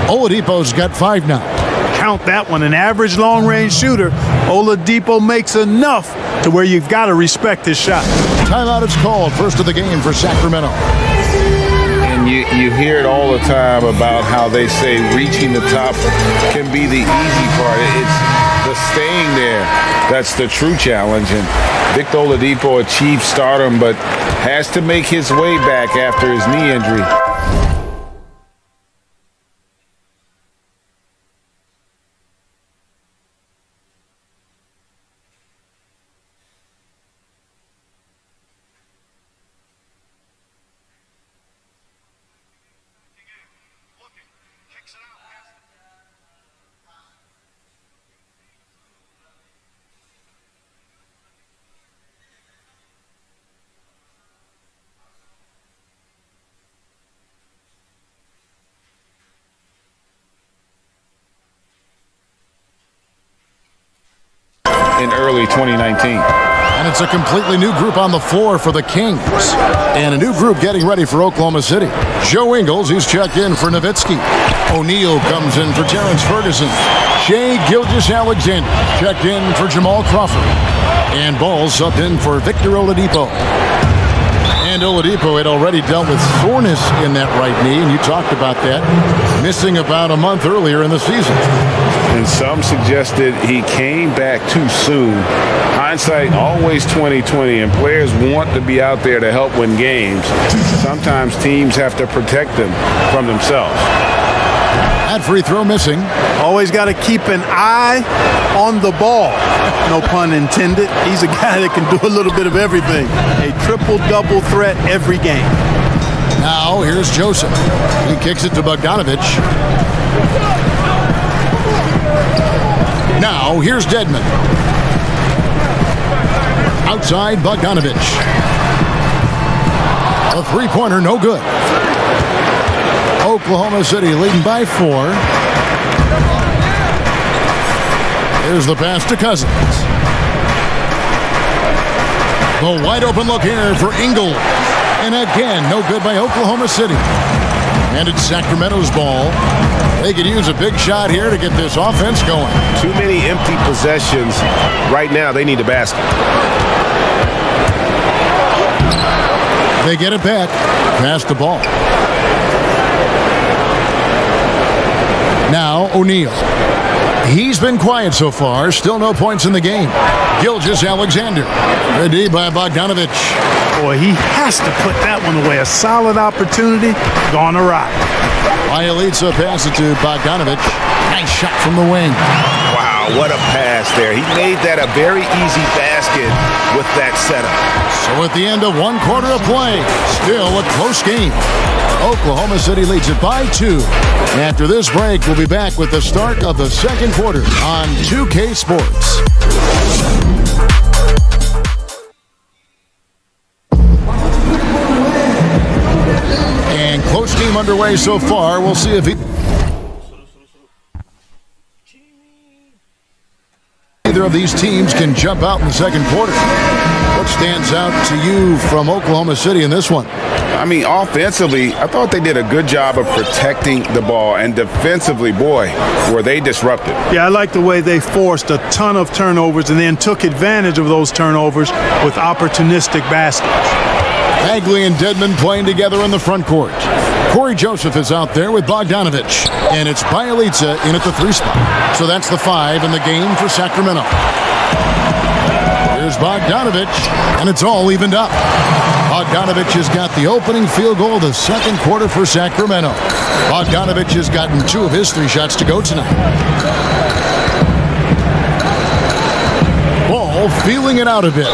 Oladipo's got 5 now. Count that one. An average long-range shooter. Oladipo makes enough to where you've got to respect his shot. Timeout is called. First of the game for Sacramento. And you hear it all the time about how they say reaching the top can be the easy part. It's the staying there that's the true challenge. And Victor Oladipo achieved stardom, but has to make his way back after his knee injury. In early 2019. And it's a completely new group on the floor for the Kings. And a new group getting ready for Oklahoma City. Joe Ingles, he's checked in for Nowitzki. O'Neal comes in for Terrence Ferguson. Shai Gilgeous-Alexander checked in for Jamal Crawford. And Ball subbed in for Victor Oladipo. And Oladipo had already dealt with soreness in that right knee, and you talked about that, missing about a month earlier in the season. And some suggested he came back too soon. Hindsight always 20/20, and players want to be out there to help win games. Sometimes teams have to protect them from themselves. That free throw missing. Always got to keep an eye on the ball. No pun intended. He's a guy that can do a little bit of everything. A triple-double threat every game. Now here's Joseph. He kicks it to Bogdanovic. Now here's Dedmon. Outside Bogdanovic. A three-pointer, no good. Oklahoma City leading by 4. Here's the pass to Cousins. The wide open look here for Ingle. And again, no good by Oklahoma City. And it's Sacramento's ball. They could use a big shot here to get this offense going. Too many empty possessions. Right now, they need a basket. They get it back. Pass the ball. Now O'Neal. He's been quiet so far. Still no points in the game. Gilgeous-Alexander. Ready by Bogdanovic. Boy, he has to put that one away. A solid opportunity gone awry. Bjelica passes to Bogdanovic. Nice shot from the wing. Wow, what a pass there. He made that a very easy basket with that setup. So at the end of 1 quarter of play, still a close game. Oklahoma City leads it by 2. After this break, we'll be back with the start of the second quarter on 2K Sports. And close game underway so far. We'll see if either of these teams can jump out in the second quarter. What stands out to you from Oklahoma City in this one? I mean, offensively, I thought they did a good job of protecting the ball. And defensively, boy, were they disruptive. Yeah, I like the way they forced a ton of turnovers and then took advantage of those turnovers with opportunistic baskets. Bagley and Dedmon playing together in the front court. Corey Joseph is out there with Bogdanovic. And it's Bjelica in at the 3 spot. So that's the 5 in the game for Sacramento. Here's Bogdanovic, and it's all evened up. Bogdanovic has got the opening field goal of the second quarter for Sacramento. Bogdanovic has gotten 2 of his 3 shots to go tonight. Ball feeling it out a bit.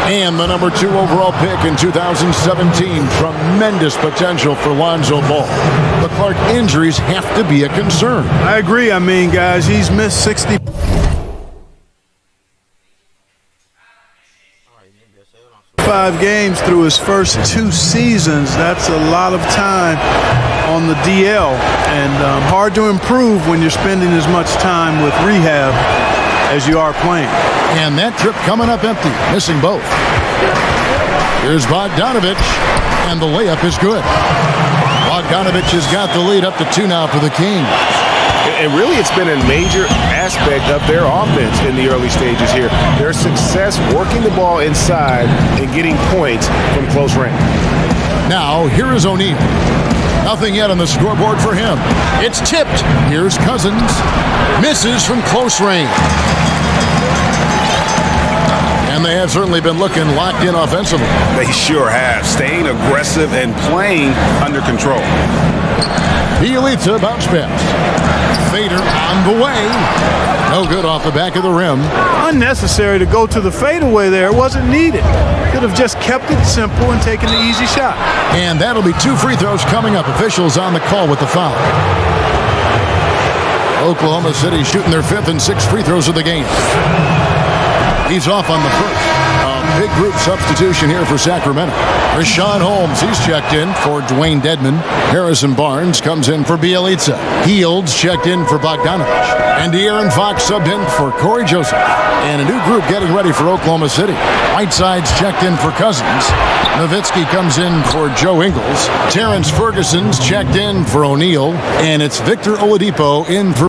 And the number 2 overall pick in 2017. Tremendous potential for Lonzo Ball. The Clark injuries have to be a concern. I agree. I mean, guys, he's missed 60. Five games through his first 2 seasons. That's a lot of time on the DL, and hard to improve when you're spending as much time with rehab as you are playing. And that trip coming up empty, missing both. Here's Bogdanovic, and the layup is good. Bogdanovic has got the lead up to 2 now for the Kings. And really, it's been a major aspect of their offense in the early stages here. Their success working the ball inside and getting points from close range. Now, here is O'Neal. Nothing yet on the scoreboard for him. It's tipped. Here's Cousins. Misses from close range. And they have certainly been looking locked in offensively. They sure have, staying aggressive and playing under control. Bjelica bounce pass. Fader on the way. No good off the back of the rim. Unnecessary to go to the fadeaway there. It wasn't needed. Could have just kept it simple and taken the easy shot. And that'll be 2 free throws coming up. Officials on the call with the foul. Oklahoma City shooting their 5th and 6th free throws of the game. He's off on the first. A big group substitution here for Sacramento. Richaun Holmes, he's checked in for Dwayne Dedmon. Harrison Barnes comes in for Bjelica. Fields checked in for Bogdanovic. And De'Aaron Fox subbed in for Corey Joseph. And a new group getting ready for Oklahoma City. Whiteside's checked in for Cousins. Nowitzki comes in for Joe Ingles. Terrence Ferguson's checked in for O'Neal. And it's Victor Oladipo in for...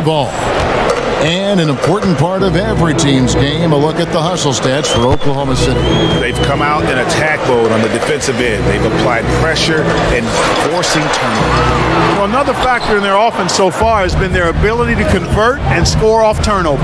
ball. And an important part of every team's game, a look at the hustle stats for Oklahoma City. They've come out in attack mode on the defensive end. They've applied pressure and forcing turnovers. Well, another factor in their offense so far has been their ability to convert and score off turnovers.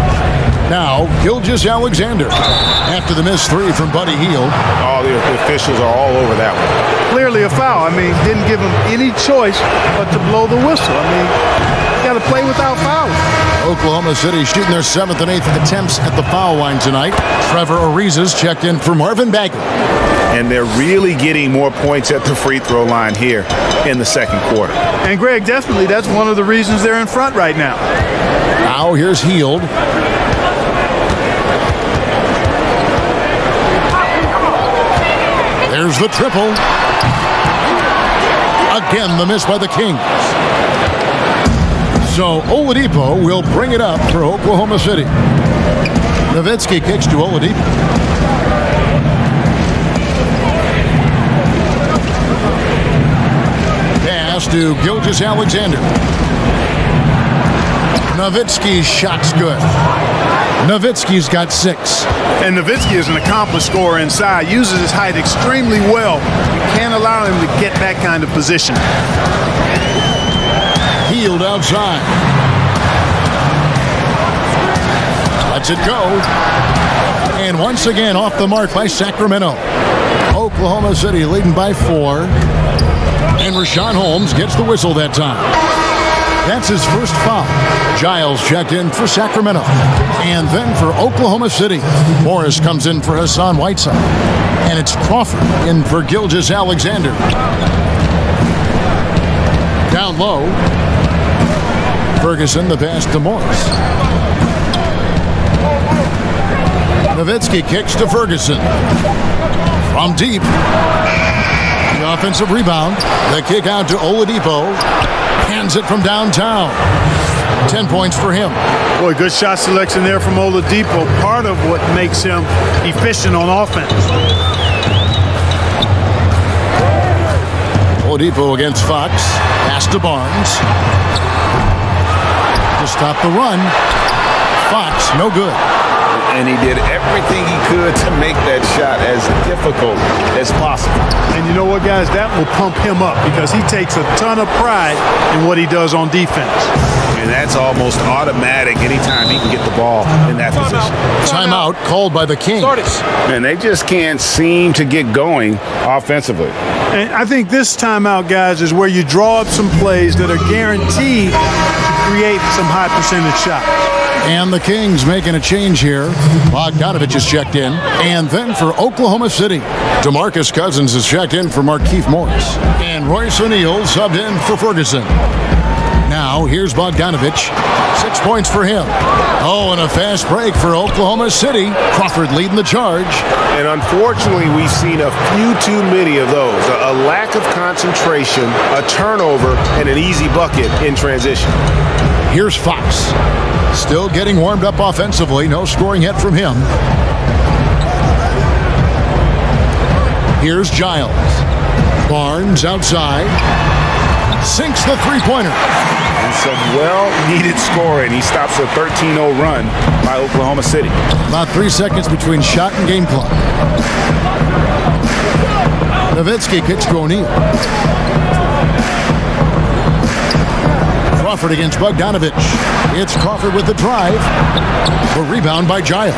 Now, Gilgeous-Alexander. After the missed three from Buddy Hield. All the officials are all over that one. Clearly a foul. I mean, didn't give him any choice but to blow the whistle. I mean, you got to play without fouling. Oklahoma City shooting their 7th and 8th attempts at the foul line tonight. Trevor Ariza's checked in for Marvin Bagley. And they're really getting more points at the free throw line here in the second quarter. And Greg, definitely that's one of the reasons they're in front right now. Now here's Hield. There's the triple. Again, the miss by the Kings. So Oladipo will bring it up for Oklahoma City. Nowitzki kicks to Oladipo. Pass to Gilgeous-Alexander. Nowitzki's shot's good. Nowitzki's got 6. And Nowitzki is an accomplished scorer inside, uses his height extremely well. You can't allow him to get that kind of position. Hield outside. Lets it go. And once again off the mark by Sacramento. Oklahoma City leading by 4. And Rashawn Holmes gets the whistle that time. That's his first foul. Giles checked in for Sacramento. And then for Oklahoma City, Morris comes in for Hassan Whiteside. And it's Crawford in for Gilgeous-Alexander. Down low. Ferguson, the pass to Morris. Nowitzki kicks to Ferguson. From deep. The offensive rebound. The kick out to Oladipo. Hands it from downtown. 10 points for him. Boy, good shot selection there from Oladipo. Part of what makes him efficient on offense. Oladipo against Fox. Pass to Barnes. To stop the run. Fox, no good. And he did everything he could to make that shot as difficult as possible. And you know what, guys? That will pump him up because he takes a ton of pride in what he does on defense. And that's almost automatic anytime he can get the ball in that position. Timeout called by the Kings. And they just can't seem to get going offensively. And I think this timeout, guys, is where you draw up some plays that are guaranteed to create some high percentage shots. And the Kings making a change here. Bogdanovich is checked in. And then for Oklahoma City, DeMarcus Cousins is checked in for Markieff Morris. And Royce O'Neal subbed in for Ferguson. Now, here's Bogdanovich. 6 points for him. Oh, and a fast break for Oklahoma City. Crawford leading the charge. And unfortunately, we've seen a few too many of those. A lack of concentration, a turnover, and an easy bucket in transition. Here's Fox. Still getting warmed up offensively. No scoring yet from him. Here's Giles. Barnes outside. Sinks the three-pointer. And some well-needed scoring. He stops a 13-0 run by Oklahoma City. About 3 seconds between shot and game clock. Nowitzki kicks to O'Neal. Crawford against Bogdanovich. It's Crawford with the drive. A rebound by Giles.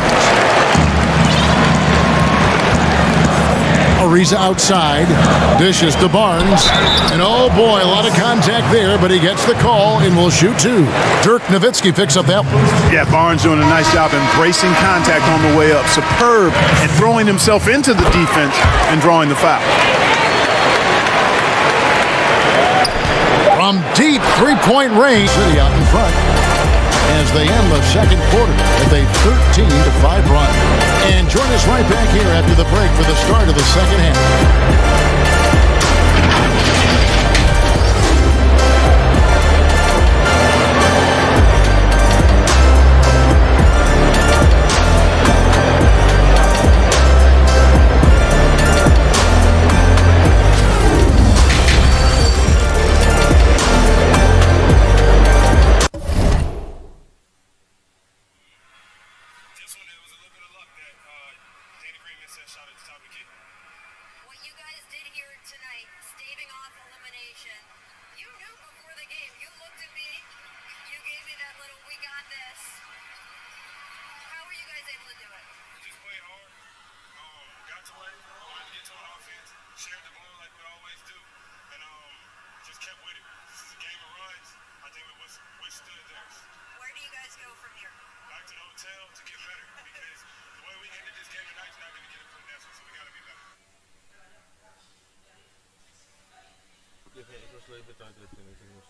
Ariza outside. Dishes to Barnes. And oh boy, a lot of contact there, but he gets the call and will shoot 2. Dirk Nowitzki picks up that one. Yeah, Barnes doing a nice job embracing contact on the way up. Superb at throwing himself into the defense and drawing the foul. From deep three-point range, City out in front as they end the second quarter with a 13-5 run. And join us right back here after the break for the start of the second half. What you guys did here tonight, staving off elimination, you knew before the game. You looked at me, you gave me that little "we got this." How were you guys able to do it? We just played hard. Got to work, wanted to get to an offense, shared the ball like we always do, and just kept with it. This is a game of runs. I think we withstood theirs. Where do you guys go from here? Back to the hotel to get better, because the way we ended this game tonight is not going to get it from Nashville, so we got to be better. Ik was even tijdelijk in het Engels.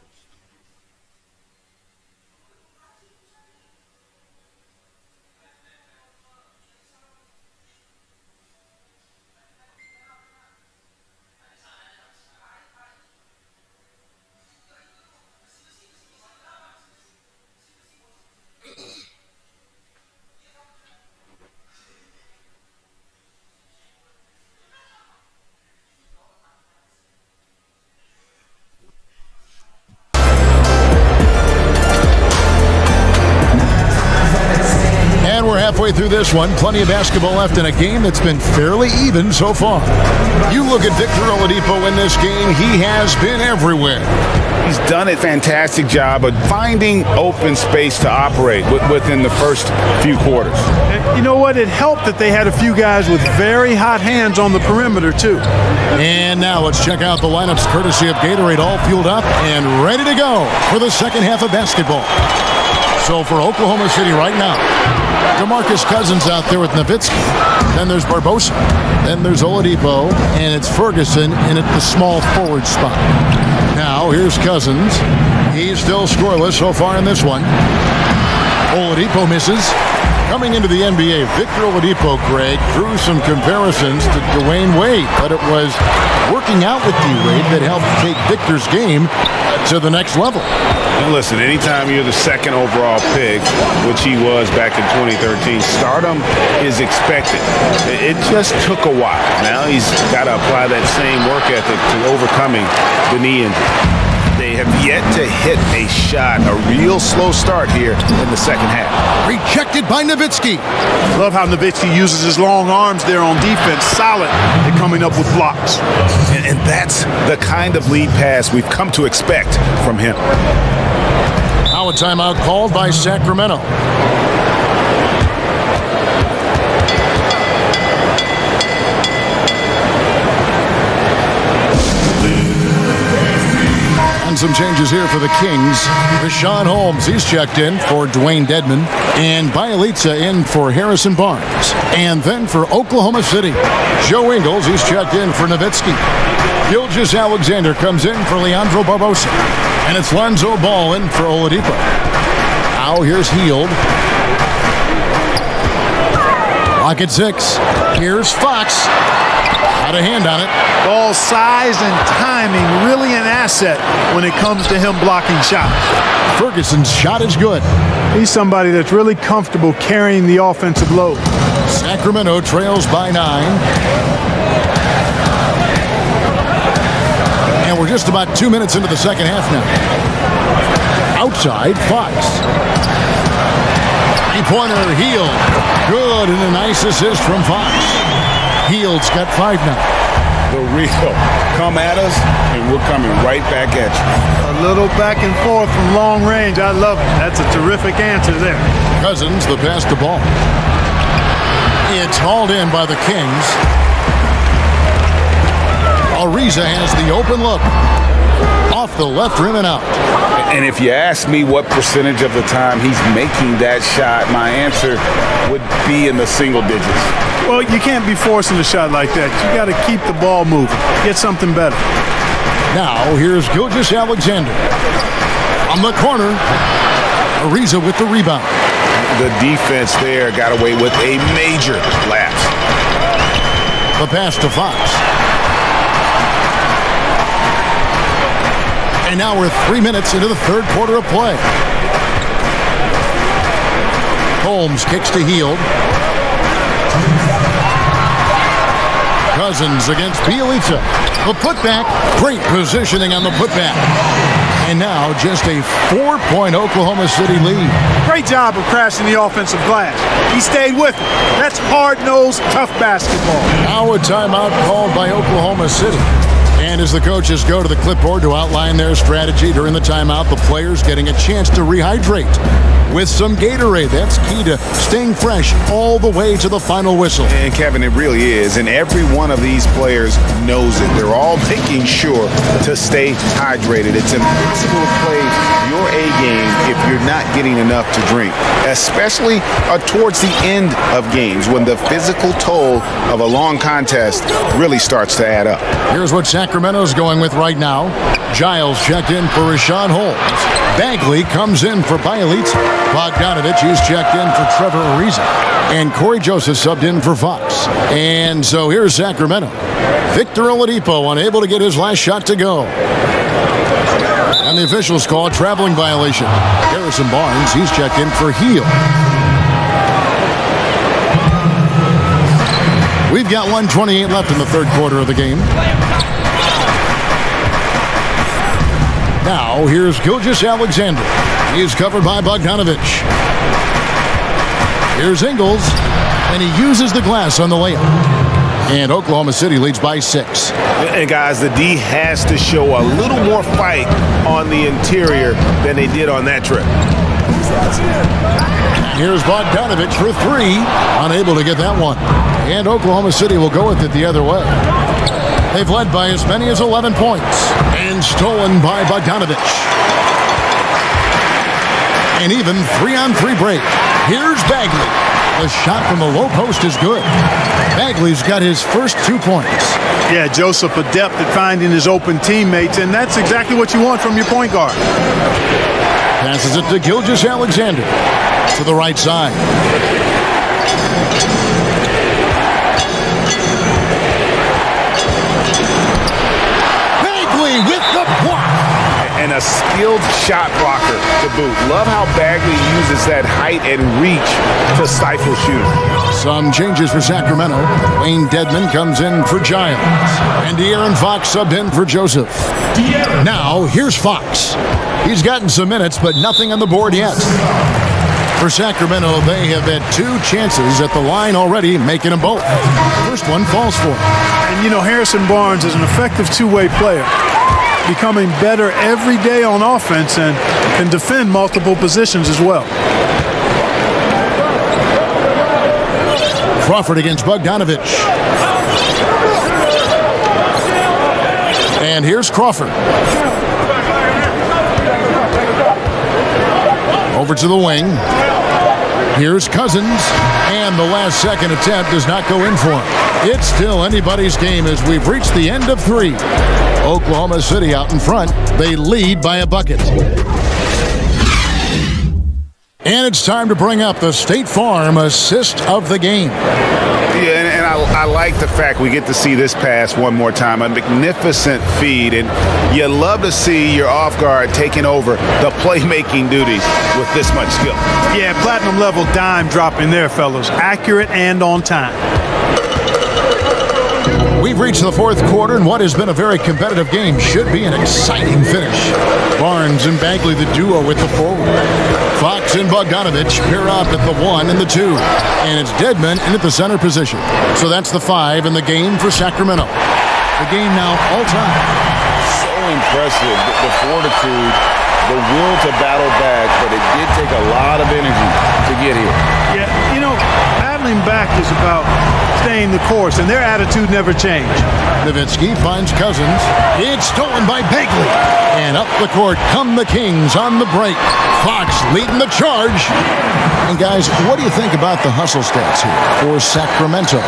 And we're halfway through this one. Plenty of basketball left in a game that's been fairly even so far. You look at Victor Oladipo in this game, he has been everywhere. He's done a fantastic job of finding open space to operate within the first few quarters. And you know what? It helped that they had a few guys with very hot hands on the perimeter, too. And now let's check out the lineups courtesy of Gatorade, all fueled up and ready to go for the second half of basketball. So for Oklahoma City right now, DeMarcus Cousins out there with Nowitzki. Then there's Barbosa. Then there's Oladipo. And it's Ferguson in at the small forward spot. Now here's Cousins. He's still scoreless so far in this one. Oladipo misses. Coming into the NBA, Victor Oladipo, Greg, drew some comparisons to Dwayne Wade, but it was working out with D-Wade that helped take Victor's game to the next level. And listen, anytime you're the second overall pick, which he was back in 2013, stardom is expected. It just took a while. Now he's got to apply that same work ethic to overcoming the knee injury. They have yet to hit a shot, a real slow start here in the second half. Rejected by Nowitzki. Love how Nowitzki uses his long arms there on defense, solid at coming up with blocks. And that's the kind of lead pass we've come to expect from him. Now a timeout called by Sacramento. And some changes here for the Kings. Rashawn Holmes, he's checked in for Dwayne Dedmon. And Bielitsa in for Harrison Barnes. And then for Oklahoma City, Joe Ingles, he's checked in for Nowitzki. Gilgeous-Alexander comes in for Leandro Barbosa. And it's Lonzo Ball in for Oladipo. Now here's Hield. Lock at 6. Here's Fox. Got a hand on it. Ball size and timing, really an asset when it comes to him blocking shots. Ferguson's shot is good. He's somebody that's really comfortable carrying the offensive load. Sacramento trails by 9. And we're just about 2 minutes into the second half now. Outside, Fox. Three-pointer, Hield. Good, and a nice assist from Fox. Hield's got 5 now. The real come at us, and we're coming right back at you. A little back and forth from long range. I love it. That's a terrific answer there. Cousins, the pass to Ball. It's hauled in by the Kings. Ariza has the open look. Off the left rim and out. And if you ask me what percentage of the time he's making that shot, my answer would be in the single digits. Well, you can't be forcing a shot like that. You got to keep the ball moving. Get something better. Now, here's Gilgeous-Alexander. On the corner, Ariza with the rebound. The defense there got away with a major lapse. The pass to Fox. And now we're 3 minutes into the third quarter of play. Holmes kicks to Hield. Cousins against Bielitsa. The putback. Great positioning on the putback. And now just a 4-point Oklahoma City lead. Great job of crashing the offensive glass. He stayed with it. That's hard-nosed, tough basketball. Now a timeout called by Oklahoma City. And as the coaches go to the clipboard to outline their strategy during the timeout, the players getting a chance to rehydrate with some Gatorade. That's key to staying fresh all the way to the final whistle. And Kevin, it really is. And every one of these players knows it. They're all making sure to stay hydrated. It's impossible to play your A game if you're not getting enough to drink, especially towards the end of games when the physical toll of a long contest really starts to add up. Here's what Sacramento's going with right now. Giles checked in for Rashawn Holmes. Bagley comes in for Bielitz. Bogdanovich is checked in for Trevor Ariza. And Corey Joseph subbed in for Fox. And so here's Sacramento. Victor Oladipo unable to get his last shot to go. And the officials call a traveling violation. Harrison Barnes, he's checked in for Hield. We've got 1:28 left in the third quarter of the game. Now, here's Gilgeous-Alexander. He's covered by Bogdanovich. Here's Ingles, and he uses the glass on the layup. And Oklahoma City leads by 6. And guys, the D has to show a little more fight on the interior than they did on that trip. Here's Bogdanovich for 3. Unable to get that one. And Oklahoma City will go with it the other way. They've led by as many as 11 points. And stolen by Bogdanovich. And even 3-on-3 break. Here's Bagley. The shot from the low post is good. Bagley's got his first 2 points. Yeah, Joseph adept at finding his open teammates, and that's exactly what you want from your point guard. Passes it to Gilgeous-Alexander to the right side. Bagley with the block. And a skilled shot blocker to boot. Love how Bagley uses that height and reach to stifle shooting. Some changes for Sacramento. Wayne Dedman comes in for Giles. And De'Aaron Fox subbed in for Joseph. Now, here's Fox. He's gotten some minutes, but nothing on the board yet. For Sacramento, they have had 2 chances at the line already, making them both. First one falls for him. And, you know, Harrison Barnes is an effective two-way player, becoming better every day on offense and can defend multiple positions as well. Crawford against Bogdanovich. And here's Crawford. Over to the wing. Here's Cousins. And the last second attempt does not go in for him. It's still anybody's game as we've reached the end of 3. Oklahoma City out in front. They lead by a bucket. And it's time to bring up the State Farm assist of the game. Yeah, and I like the fact we get to see this pass one more time. A magnificent feed, and you love to see your off guard taking over the playmaking duties with this much skill. Yeah, platinum level dime dropping there, fellas. Accurate and on time. We've reached the fourth quarter, and what has been a very competitive game should be an exciting finish. Barnes and Bagley, the duo with the forward. Fox and Bogdanovich pair up at the 1 and the 2. And it's Dedman in at the center position. So that's the 5 in the game for Sacramento. The game now all time. So impressive, the fortitude, the will to battle back, but it did take a lot of energy to get here. Yeah, you know, battling back is about staying the course, and their attitude never changed. Nowitzki finds Cousins. It's stolen by Bagley. And up the court come the Kings on the break. Fox leading the charge. And guys, what do you think about the hustle stats here for Sacramento?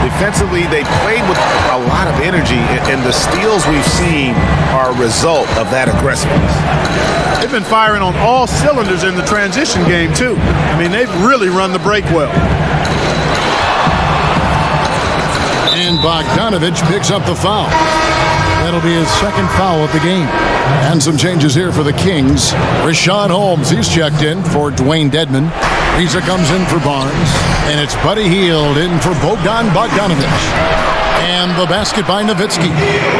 Defensively, they played with a lot of energy, and the steals we've seen are a result of that aggressiveness. They've been firing on all cylinders in the transition game, too. I mean, they've really run the break well. And Bogdanovich picks up the foul. That'll be his second foul of the game. And some changes here for the Kings. Rashawn Holmes, he's checked in for Dwayne Dedman. Risa comes in for Barnes. And it's Buddy Hield in for Bogdan Bogdanovich. And the basket by Nowitzki.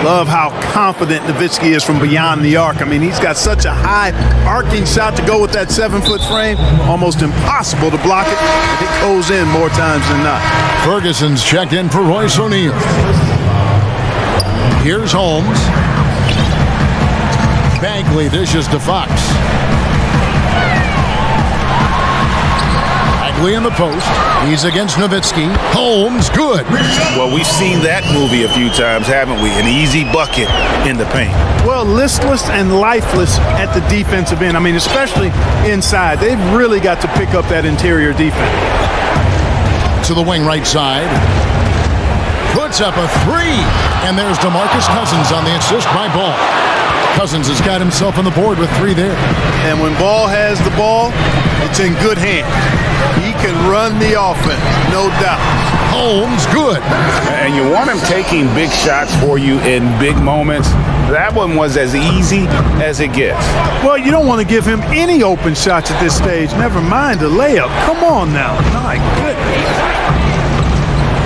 Love how confident Nowitzki is from beyond the arc. I mean, he's got such a high arcing shot to go with that 7-foot frame. Almost impossible to block it. And it goes in more times than not. Ferguson's checked in for Royce O'Neal. Here's Holmes. Bagley dishes to Fox. Bagley in the post. He's against Nowitzki. Holmes, good. Well, we've seen that movie a few times, haven't we? An easy bucket in the paint. Well, listless and lifeless at the defensive end. I mean, especially inside. They've really got to pick up that interior defense. To the wing right side. Puts up a three. And there's DeMarcus Cousins on the assist by Ball. Cousins has got himself on the board with 3 there. And when Ball has the ball, it's in good hands. He can run the offense, no doubt. Holmes, good. And you want him taking big shots for you in big moments. That one was as easy as it gets. Well, you don't want to give him any open shots at this stage. Never mind a layup. Come on now. My goodness.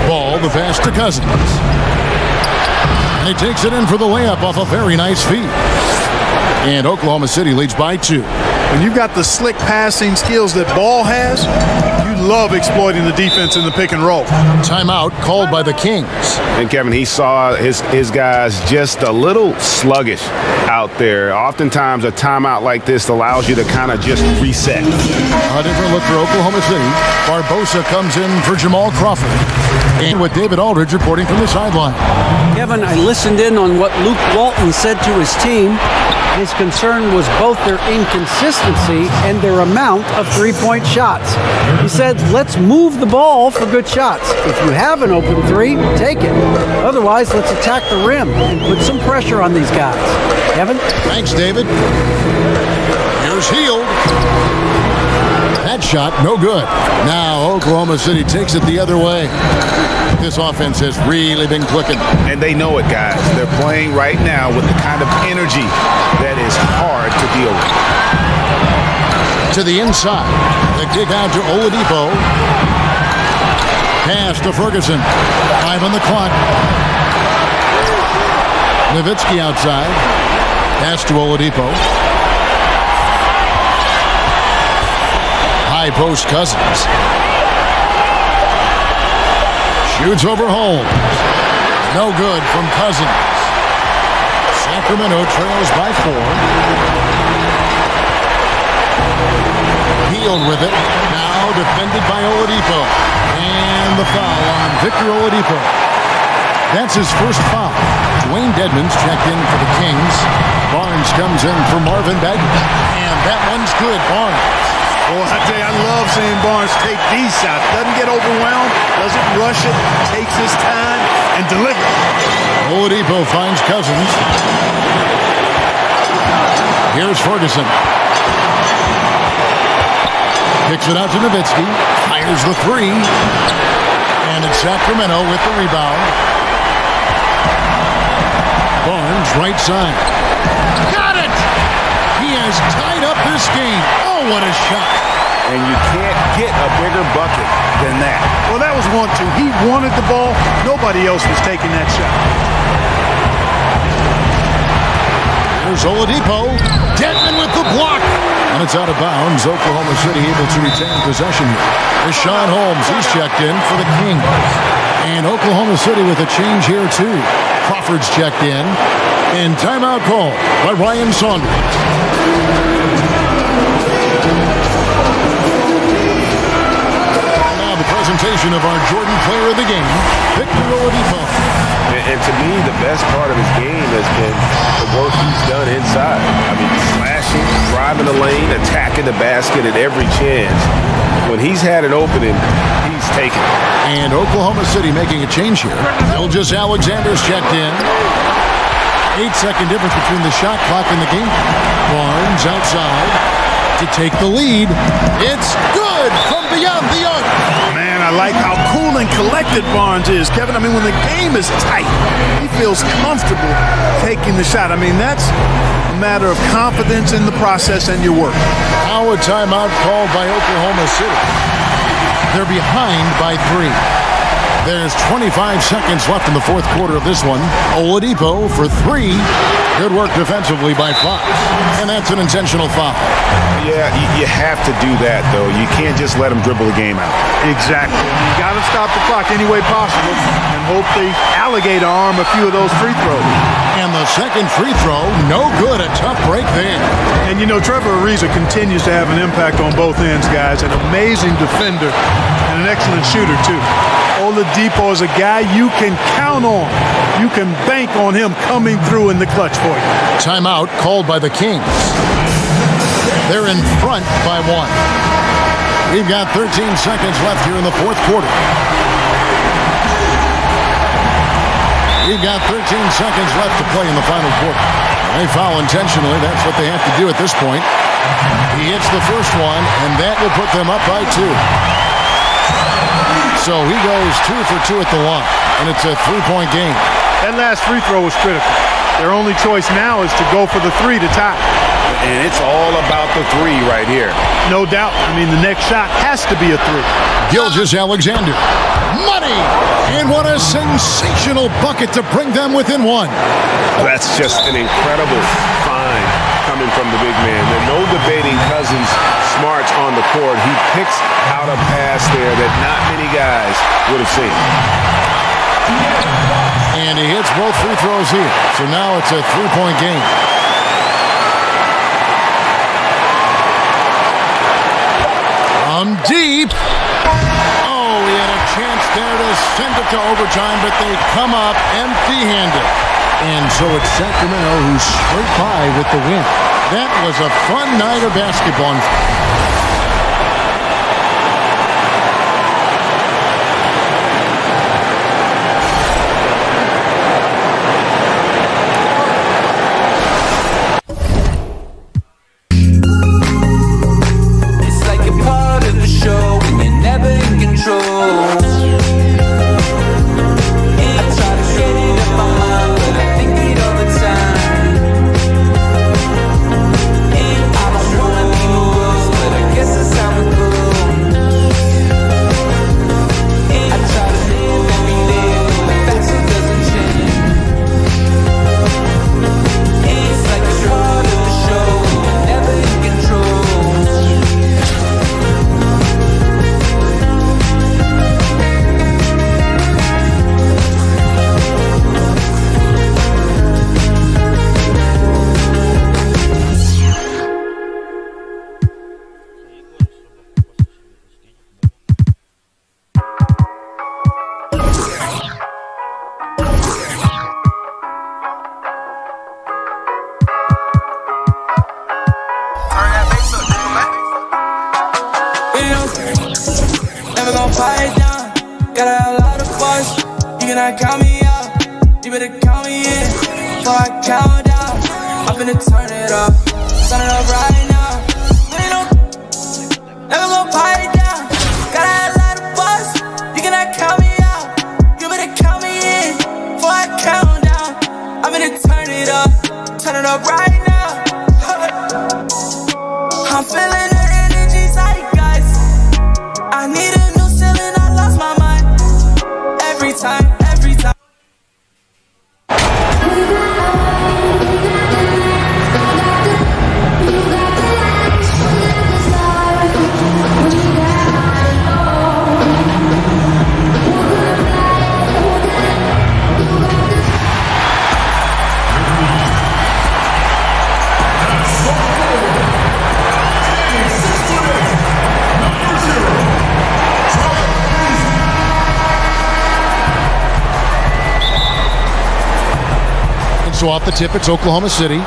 Ball, the pass to Cousins. And he takes it in for the layup off a very nice feed. And Oklahoma City leads by 2. When you've got the slick passing skills that Ball has, you love exploiting the defense in the pick and roll. Timeout called by the Kings. And Kevin, he saw his guys just a little sluggish out there. Oftentimes a timeout like this allows you to kind of just reset. A different look for Oklahoma City. Barbosa comes in for Jamal Crawford. And with David Aldridge reporting from the sideline. Kevin, I listened in on what Luke Walton said to his team. His concern was both their inconsistency and their amount of three-point shots. He said, let's move the ball for good shots. If you have an open three, take it. Otherwise, let's attack the rim and put some pressure on these guys. Kevin? Thanks, David. Here's Hield. That shot, no good. Now Oklahoma City takes it the other way. This offense has really been clicking. And they know it, guys. They're playing right now with the kind of energy that is hard to deal with. To the inside. The kick out to Oladipo. Pass to Ferguson. 5 on the clock. Nowitzki outside. Pass to Oladipo. High post Cousins. Shoots over Holmes. No good from Cousins. Sacramento trails by 4. Hield with it. Now defended by Oladipo. And the foul on Victor Oladipo. That's his first foul. Dwayne Dedmon's checked in for the Kings. Barnes comes in for Marvin Bagley. And that one's good. Barnes. Well, I tell you, I love seeing Barnes take these shots. Doesn't get overwhelmed, doesn't rush it, takes his time, and delivers. Oladipo finds Cousins. Here's Ferguson. Kicks it out to Nowitzki. Fires the 3. And it's Sacramento with the rebound. Barnes, right side. Got it! He has tied up this game. Oh, what a shot. And you can't get a bigger bucket than that. Well, that was 1-2. He wanted the ball. Nobody else was taking that shot. There's Oladipo. Dedmon with the block. And it's out of bounds. Oklahoma City able to retain possession here. Richaun Holmes, he's checked in for the Kings. And Oklahoma City with a change here, too. Crawford's checked in. And timeout call by Ryan Saunders. Now the presentation of our Jordan Player of the Game, Victor Oladipo. And to me, the best part of his game has been the work he's done inside. I mean, slashing, driving the lane, attacking the basket at every chance. When he's had an opening, he's taken it. And Oklahoma City making a change here. Ilgis Alexander's checked in. 8-second difference between the shot clock and the game. Barnes outside to take the lead. It's good from beyond the arc. Man, I like how cool and collected Barnes is, Kevin. I mean, when the game is tight, he feels comfortable taking the shot. I mean, that's a matter of confidence in the process and your work. Now a timeout called by Oklahoma City. They're behind by 3. There's 25 seconds left in the fourth quarter of this one. Oladipo for 3. Good work defensively by Fox. And that's an intentional foul. Yeah, you have to do that, though. You can't just let him dribble the game out. Exactly. You got to stop the clock any way possible and hope the alligator arm a few of those free throws. And the second free throw, no good. A tough break there. And you know, Trevor Ariza continues to have an impact on both ends, guys. An amazing defender and an excellent shooter, too. Oladipo is a guy you can count on. You can bank on him coming through in the clutch for you. Timeout called by the Kings. They're in front by 1. We've got 13 seconds left here in the fourth quarter. We've got 13 seconds left to play in the final quarter. They foul intentionally. That's what they have to do at this point. He hits the first one, and that will put them up by 2. So he goes 2 for 2 at the line, and it's a 3-point game. That last free throw was critical. Their only choice now is to go for the 3 to tie. And it's all about the 3 right here. No doubt. I mean, the next shot has to be a 3. Gilgeous-Alexander. Money! And what a sensational bucket to bring them within 1. That's just an incredible find coming from the big man. There's no debating Cousins' smarts on the court. He picks out a pass there that not many guys would have seen. And he hits both free throws here. So now it's a 3-point game. Deep. Oh, he had a chance there to send it to overtime, but they come up empty-handed. And so it's Sacramento who's straight by with the win. That was a fun night of basketball. So off the tip, it's Oklahoma City.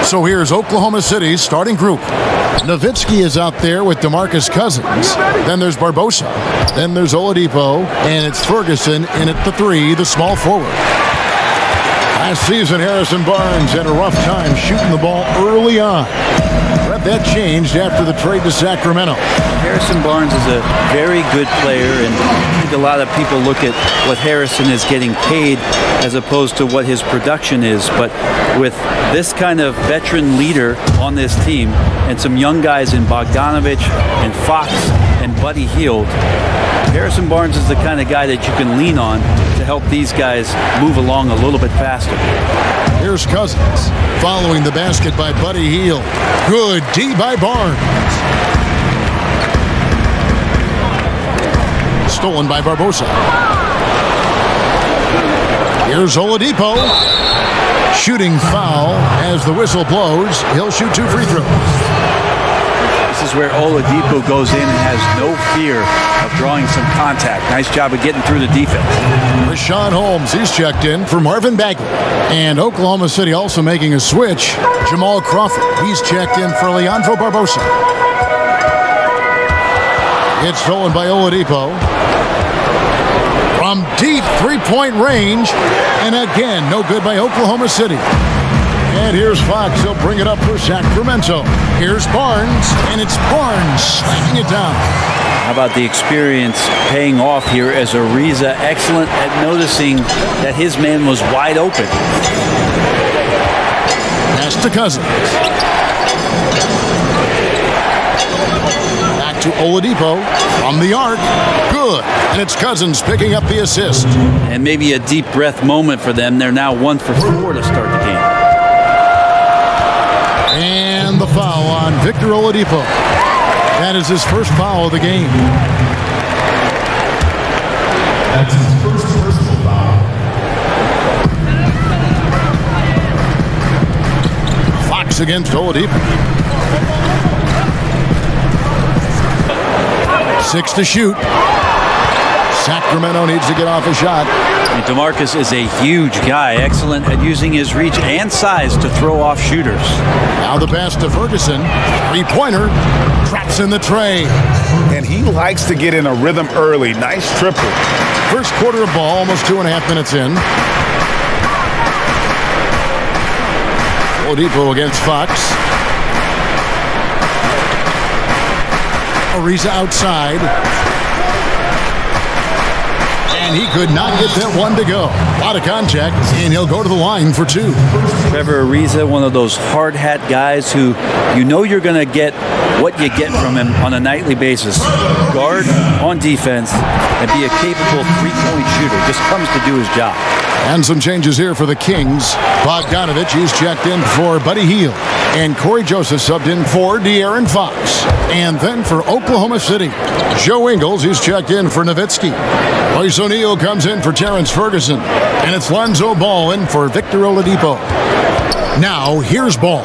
So here's Oklahoma City's starting group. Nowitzki is out there with DeMarcus Cousins. Then there's Barbosa. Then there's Oladipo. And it's Ferguson in at the 3, the small forward. Last season, Harrison Barnes had a rough time shooting the ball early on. But that changed after the trade to Sacramento. Harrison Barnes is a very good player, and I think a lot of people look at what Harrison is getting paid as opposed to what his production is. But with this kind of veteran leader on this team and some young guys in Bogdanovich and Fox and Buddy Hield, Harrison Barnes is the kind of guy that you can lean on to help these guys move along a little bit faster. Here's Cousins, following the basket by Buddy Hield. Good D by Barnes. Stolen by Barbosa. Here's Oladipo. Shooting foul as the whistle blows. He'll shoot 2 free throws. This is where Oladipo goes in and has no fear of drawing some contact. Nice job of getting through the defense. Rashawn Holmes, he's checked in for Marvin Bagley. And Oklahoma City also making a switch. Jamal Crawford, he's checked in for Leandro Barbosa. It's stolen by Oladipo. From deep three-point range. And again, no good by Oklahoma City. And here's Fox. He'll bring it up for Sacramento. Here's Barnes. And it's Barnes slamming it down. How about the experience paying off here as Ariza excellent at noticing that his man was wide open. Pass to Cousins. Back to Oladipo from the arc. Good. And it's Cousins picking up the assist. And maybe a deep breath moment for them. They're now 1 for 4 to start the game. And the foul on Victor Oladipo. That is his first foul of the game. That's his first personal foul. Fox against Oladipo. 6 to shoot. Sacramento needs to get off a shot. And DeMarcus is a huge guy, excellent at using his reach and size to throw off shooters. Now the pass to Ferguson. Three-pointer. Traps in the tray. And he likes to get in a rhythm early. Nice triple. First quarter of ball, almost 2.5 minutes in. Oladipo against Fox. Ariza outside. And he could not get that one to go. A lot of contact, and he'll go to the line for 2. Trevor Ariza, one of those hard hat guys who you know you're going to get what you get from him on a nightly basis. Guard on defense and be a capable three-point shooter. Just comes to do his job. And some changes here for the Kings. Bogdanovich, he's checked in for Buddy Hield. And Corey Joseph subbed in for De'Aaron Fox. And then for Oklahoma City, Joe Ingles, he's checked in for Nowitzki. Royce O'Neal comes in for Terrence Ferguson. And it's Lonzo Ball in for Victor Oladipo. Now, here's Ball.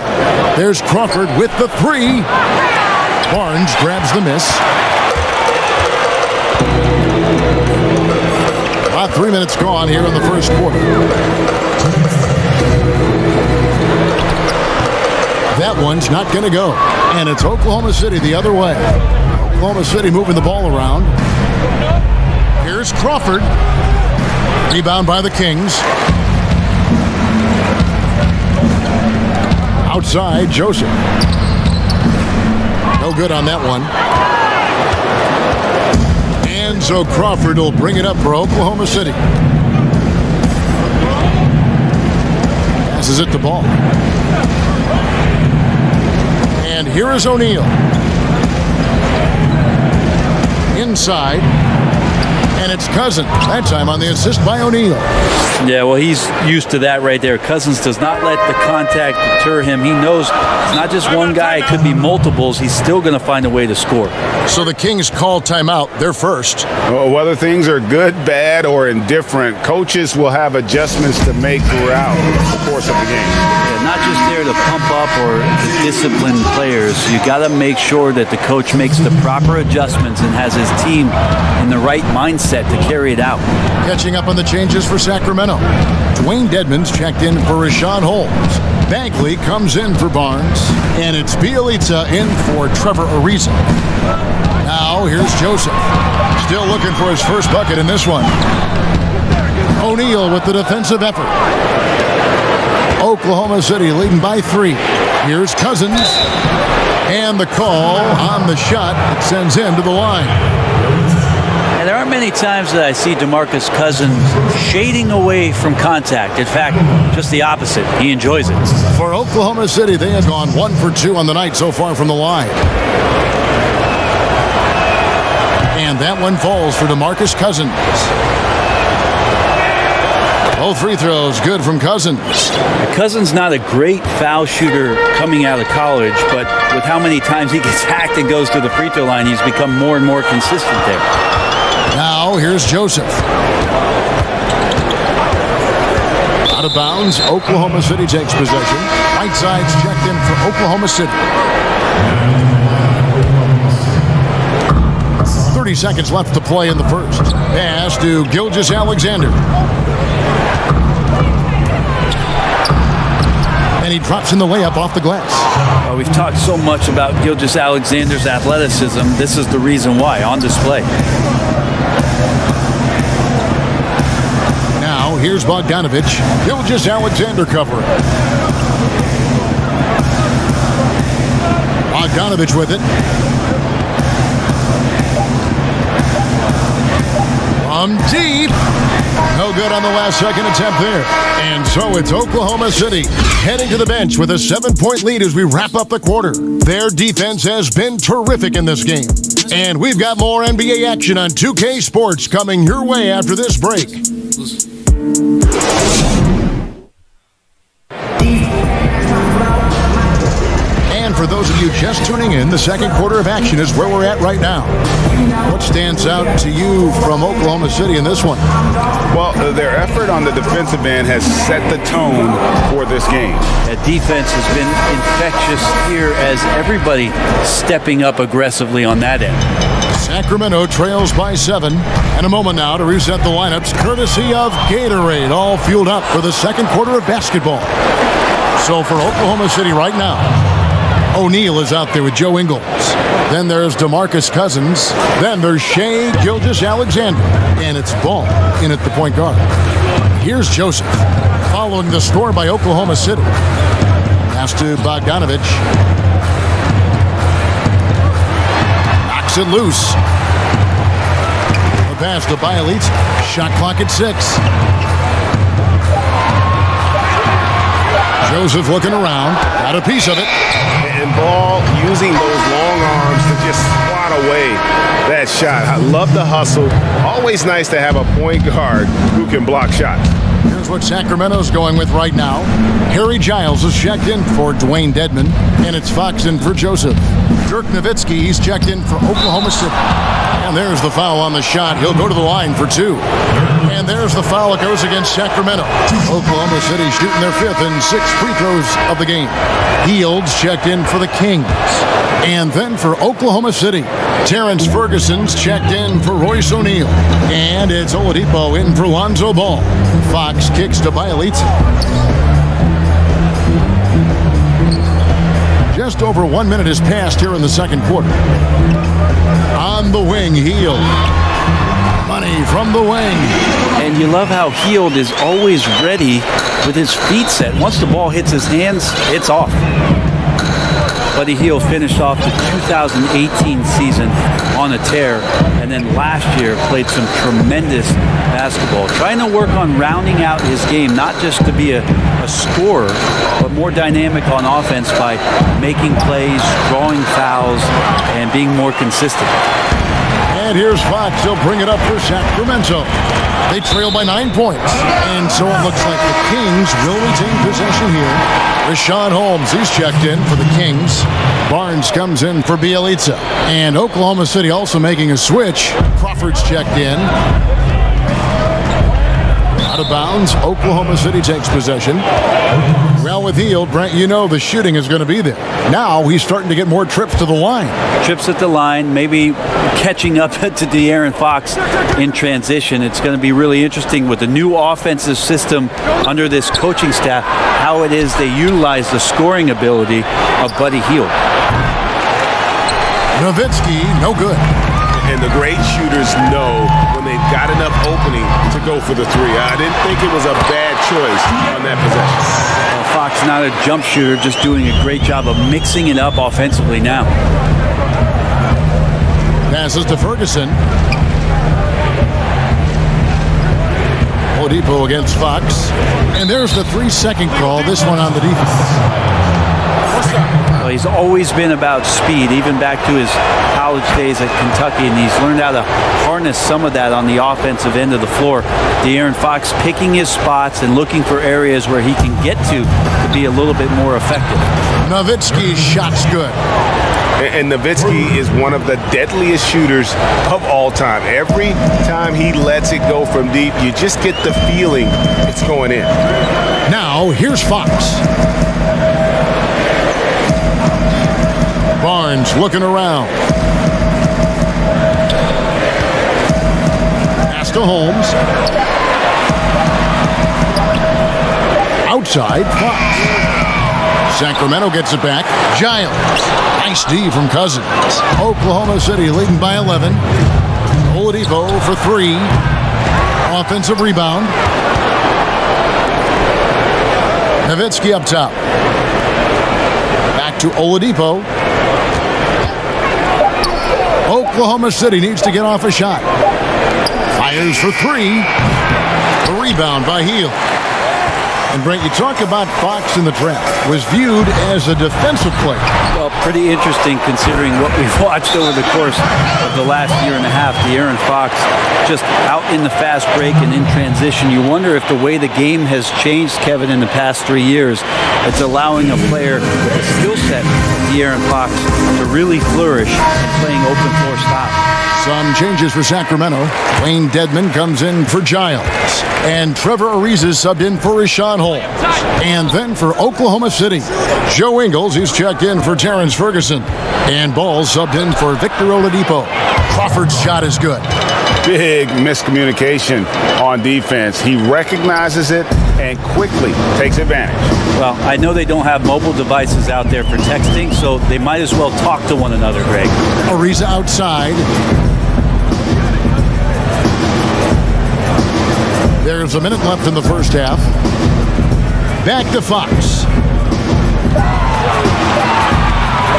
There's Crawford with the 3. Barnes grabs the miss. About 3 minutes gone here in the first quarter. That one's not going to go. And it's Oklahoma City the other way. Oklahoma City moving the ball around. Here's Crawford. Rebound by the Kings. Outside, Joseph. No good on that one. And so Crawford will bring it up for Oklahoma City. Passes it to Ball. And here is O'Neal. Inside. And it's Cousins. That time on the assist by O'Neal. Yeah, well, he's used to that right there. Cousins does not let the contact deter him. He knows it's not just one guy. It could be multiples. He's still going to find a way to score. So the Kings call timeout. They're first. Well, whether things are good, bad, or indifferent, coaches will have adjustments to make throughout the course of the game. Yeah, not just there to pump up or to discipline players. You got to make sure that the coach makes the proper adjustments and has his team in the right mindset to carry it out. Catching up on the changes for Sacramento. Dwayne Dedmon's checked in for Rashawn Holmes. Bagley comes in for Barnes. And it's Bielitsa in for Trevor Ariza. Now here's Joseph. Still looking for his first bucket in this one. O'Neal with the defensive effort. Oklahoma City leading by 3. Here's Cousins. And the call on the shot. It sends him to the line. And there aren't many times that I see DeMarcus Cousins shading away from contact. In fact, just the opposite. He enjoys it. For Oklahoma City, they have gone 1 for 2 on the night so far from the line. And that one falls for DeMarcus Cousins. Both free throws good from Cousins. Cousins not a great foul shooter coming out of college, but with how many times he gets hacked and goes to the free throw line, he's become more and more consistent there. Now here's Joseph. Out of bounds, Oklahoma City takes possession. Right side's checked in for Oklahoma City. 30 seconds left to play in the first. Pass to Gilgeous-Alexander. And he drops in the layup off the glass. We've talked so much about Gilgeous-Alexander's athleticism. This is the reason why, on display. Now, here's Bogdanovic. Gilgeous-Alexander covering. Bogdanovic with it. From deep. No good on the last second attempt there. And so it's Oklahoma City heading to the bench with a 7-point lead as we wrap up the quarter. Their defense has been terrific in this game. And we've got more NBA action on 2K Sports coming your way after this break. And for those of you just tuning in, the second quarter of action is where we're at right now. What stands out to you from Oklahoma City in this one? Well, their effort on the defensive end has set the tone for this game. That defense has been infectious here as everybody stepping up aggressively on that end. Sacramento trails by 7. And a moment now to reset the lineups courtesy of Gatorade, all fueled up for the second quarter of basketball. So for Oklahoma City right now, O'Neal is out there with Joe Ingles. Then there's DeMarcus Cousins. Then there's Shai Gilgeous-Alexander. And it's Ball in at the point guard. Here's Joseph, following the score by Oklahoma City. Pass to Bogdanovic. Knocks it loose. The pass to Bielitz. Shot clock at 6. Joseph looking around. Got a piece of it. And Ball using those long arms to just swat away that shot. I love the hustle. Always nice to have a point guard who can block shots. Here's what Sacramento's going with right now. Harry Giles is checked in for Dwayne Dedman, and it's Fox in for Joseph. Dirk Nowitzki, he's checked in for Oklahoma City. And there's the foul on the shot. He'll go to the line for 2. And there's the foul that goes against Sacramento. Oklahoma City shooting their 5th and 6th free throws of the game. Fields checked in for the Kings. And then for Oklahoma City, Terrence Ferguson's checked in for Royce O'Neal. And it's Oladipo in for Lonzo Ball. Fox kicks to Bielitz. Just over 1 minute has passed here in the second quarter. On the wing, Hield. Money from the wing. And you love how Hield is always ready with his feet set. Once the ball hits his hands, it's off. Buddy Hield finished off the 2018 season on a tear, and then last year played some tremendous basketball. Trying to work on rounding out his game, not just to be a scorer, but more dynamic on offense by making plays, drawing fouls, and being more consistent. And here's Fox. He'll bring it up for Sacramento. They trail by 9 points. And so it looks like the Kings will retain possession here. Rashawn Holmes, he's checked in for the Kings. Barnes comes in for Bielitsa. And Oklahoma City also making a switch. Crawford's checked in. Out of bounds, Oklahoma City takes possession. Well, with Hield, Brent, you know the shooting is going to be there. Now he's starting to get more trips to the line. Trips at the line, maybe catching up to De'Aaron Fox in transition. It's going to be really interesting with the new offensive system under this coaching staff, how it is they utilize the scoring ability of Buddy Hield. Nowitzki, no good. And the great shooters know when they've got enough opening to go for the 3. I didn't think it was a bad choice on that possession. Fox not a jump shooter, just doing a great job of mixing it up offensively now. Passes to Ferguson. Oladipo against Fox. And there's the 3-second call, this one on the defense. Well, he's always been about speed, even back to his college days at Kentucky, and he's learned how to harness some of that on the offensive end of the floor. De'Aaron Fox picking his spots and looking for areas where he can get to be a little bit more effective. Nowitzki's shot's good. And Nowitzki is one of the deadliest shooters of all time. Every time he lets it go from deep, you just get the feeling it's going in. Now, here's Fox. Barnes looking around. Pass to Holmes. Outside, Fox. Sacramento gets it back. Giles. Nice D from Cousins. Oklahoma City leading by 11. Oladipo for 3. Offensive rebound. Nowitzki up top. Back to Oladipo. Oklahoma City needs to get off a shot. Fires for 3. A rebound by Hield. And Brent, you talk about Fox in the draft. Was viewed as a defensive player. Well, pretty interesting considering what we've watched over the course of the last year and a half. De'Aaron Fox just out in the fast break and in transition. You wonder if the way the game has changed, Kevin, in the past 3 years, it's allowing a player with the skill set of De'Aaron Fox to really flourish in playing open floor stop. Some changes for Sacramento. Wayne Dedmon comes in for Giles. And Trevor Ariza subbed in for Rashawn Holmes. And then for Oklahoma City, Joe Ingles, he's checked in for Terrence Ferguson. And Ball subbed in for Victor Oladipo. Crawford's shot is good. Big miscommunication on defense. He recognizes it and quickly takes advantage. Well, I know they don't have mobile devices out there for texting, so they might as well talk to one another, Greg. Ariza outside. There's a minute left in the first half. Back to Fox.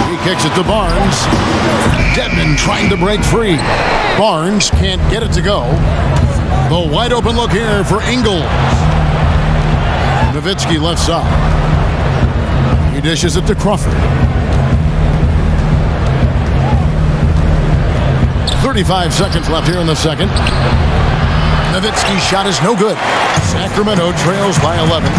He kicks it to Barnes. Dedmon trying to break free. Barnes can't get it to go. The wide open look here for Ingles. Nowitzki left side. He dishes it to Crawford. 35 seconds left here in the second. Nowitzki's shot is no good. Sacramento trails by 11.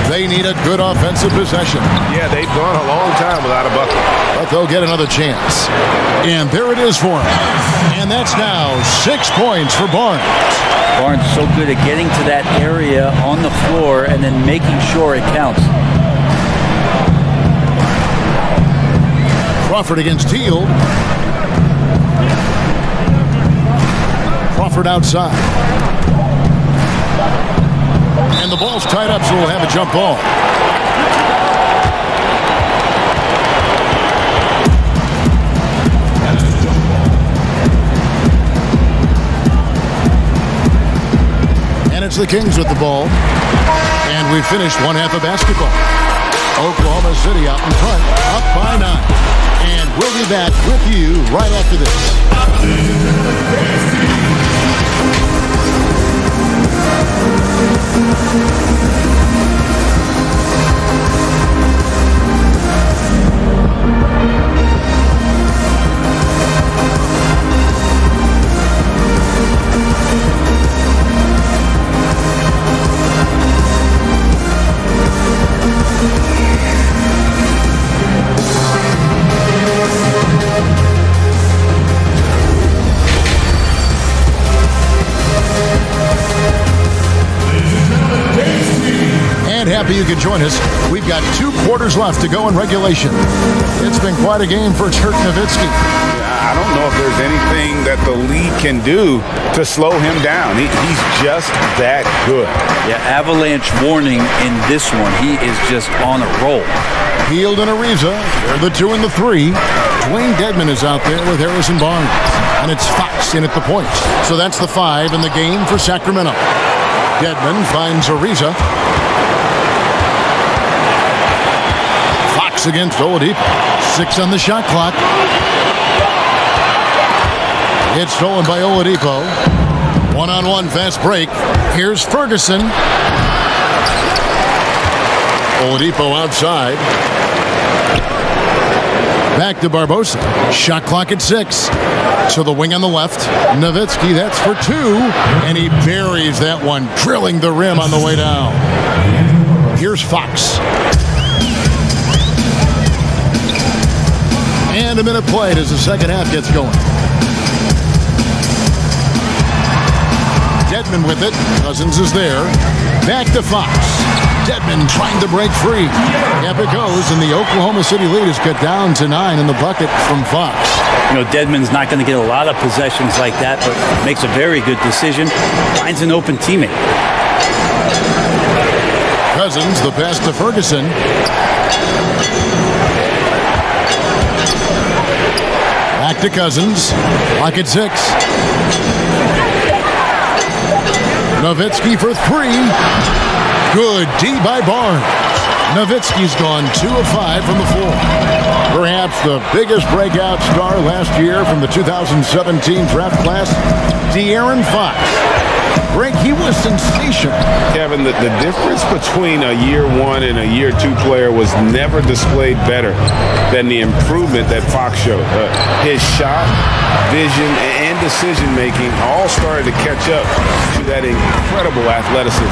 They need a good offensive possession. Yeah, they've gone a long time without a bucket. But they'll get another chance. And there it is for him. And that's now 6 points for Barnes. Barnes so good at getting to that area on the floor and then making sure it counts. Crawford against Hield. Crawford outside. And the ball's tied up, so we'll have a jump ball. And it's the Kings with the ball. And we finished one half of basketball. Oklahoma City out in front, up by 9. And we'll be back with you right after this. Happy you could join us. We've got 2 quarters left to go in regulation. It's been quite a game for Dirk Nowitzki. I don't know if there's anything that the league can do to slow him down. He's just that good. Yeah, avalanche warning in this one. He is just on a roll. Hield and Ariza, they're the 2 and the 3. Dwayne Dedmon is out there with Harrison Barnes. And it's Fox in at the point. So that's the 5 in the game for Sacramento. Dedmon finds Ariza. Against Oladipo. 6 on the shot clock. It's stolen by Oladipo. One-on-one fast break. Here's Ferguson. Oladipo outside. Back to Barbosa. Shot clock at 6. So the wing on the left. Nowitzki, that's for 2. And he buries that one, drilling the rim on the way down. Here's Fox. And a minute played as the second half gets going. Dedmon with it. Cousins is there. Back to Fox. Dedmon trying to break free. Up it goes, and the Oklahoma City lead is cut down to 9 in the bucket from Fox. You know, Dedmon's not going to get a lot of possessions like that, but makes a very good decision. Finds an open teammate. Cousins, the pass to Ferguson. Back to Cousins. Clock at 6. Nowitzki for 3. Good D by Barnes. Nowitzki's gone 2 of 5 from the floor. Perhaps the biggest breakout star last year from the 2017 draft class, De'Aaron Fox. Greg, he was sensational. Kevin, the difference between a year 1 and a year 2 player was never displayed better than the improvement that Fox showed. His shot, vision, and decision-making all started to catch up to that incredible athleticism.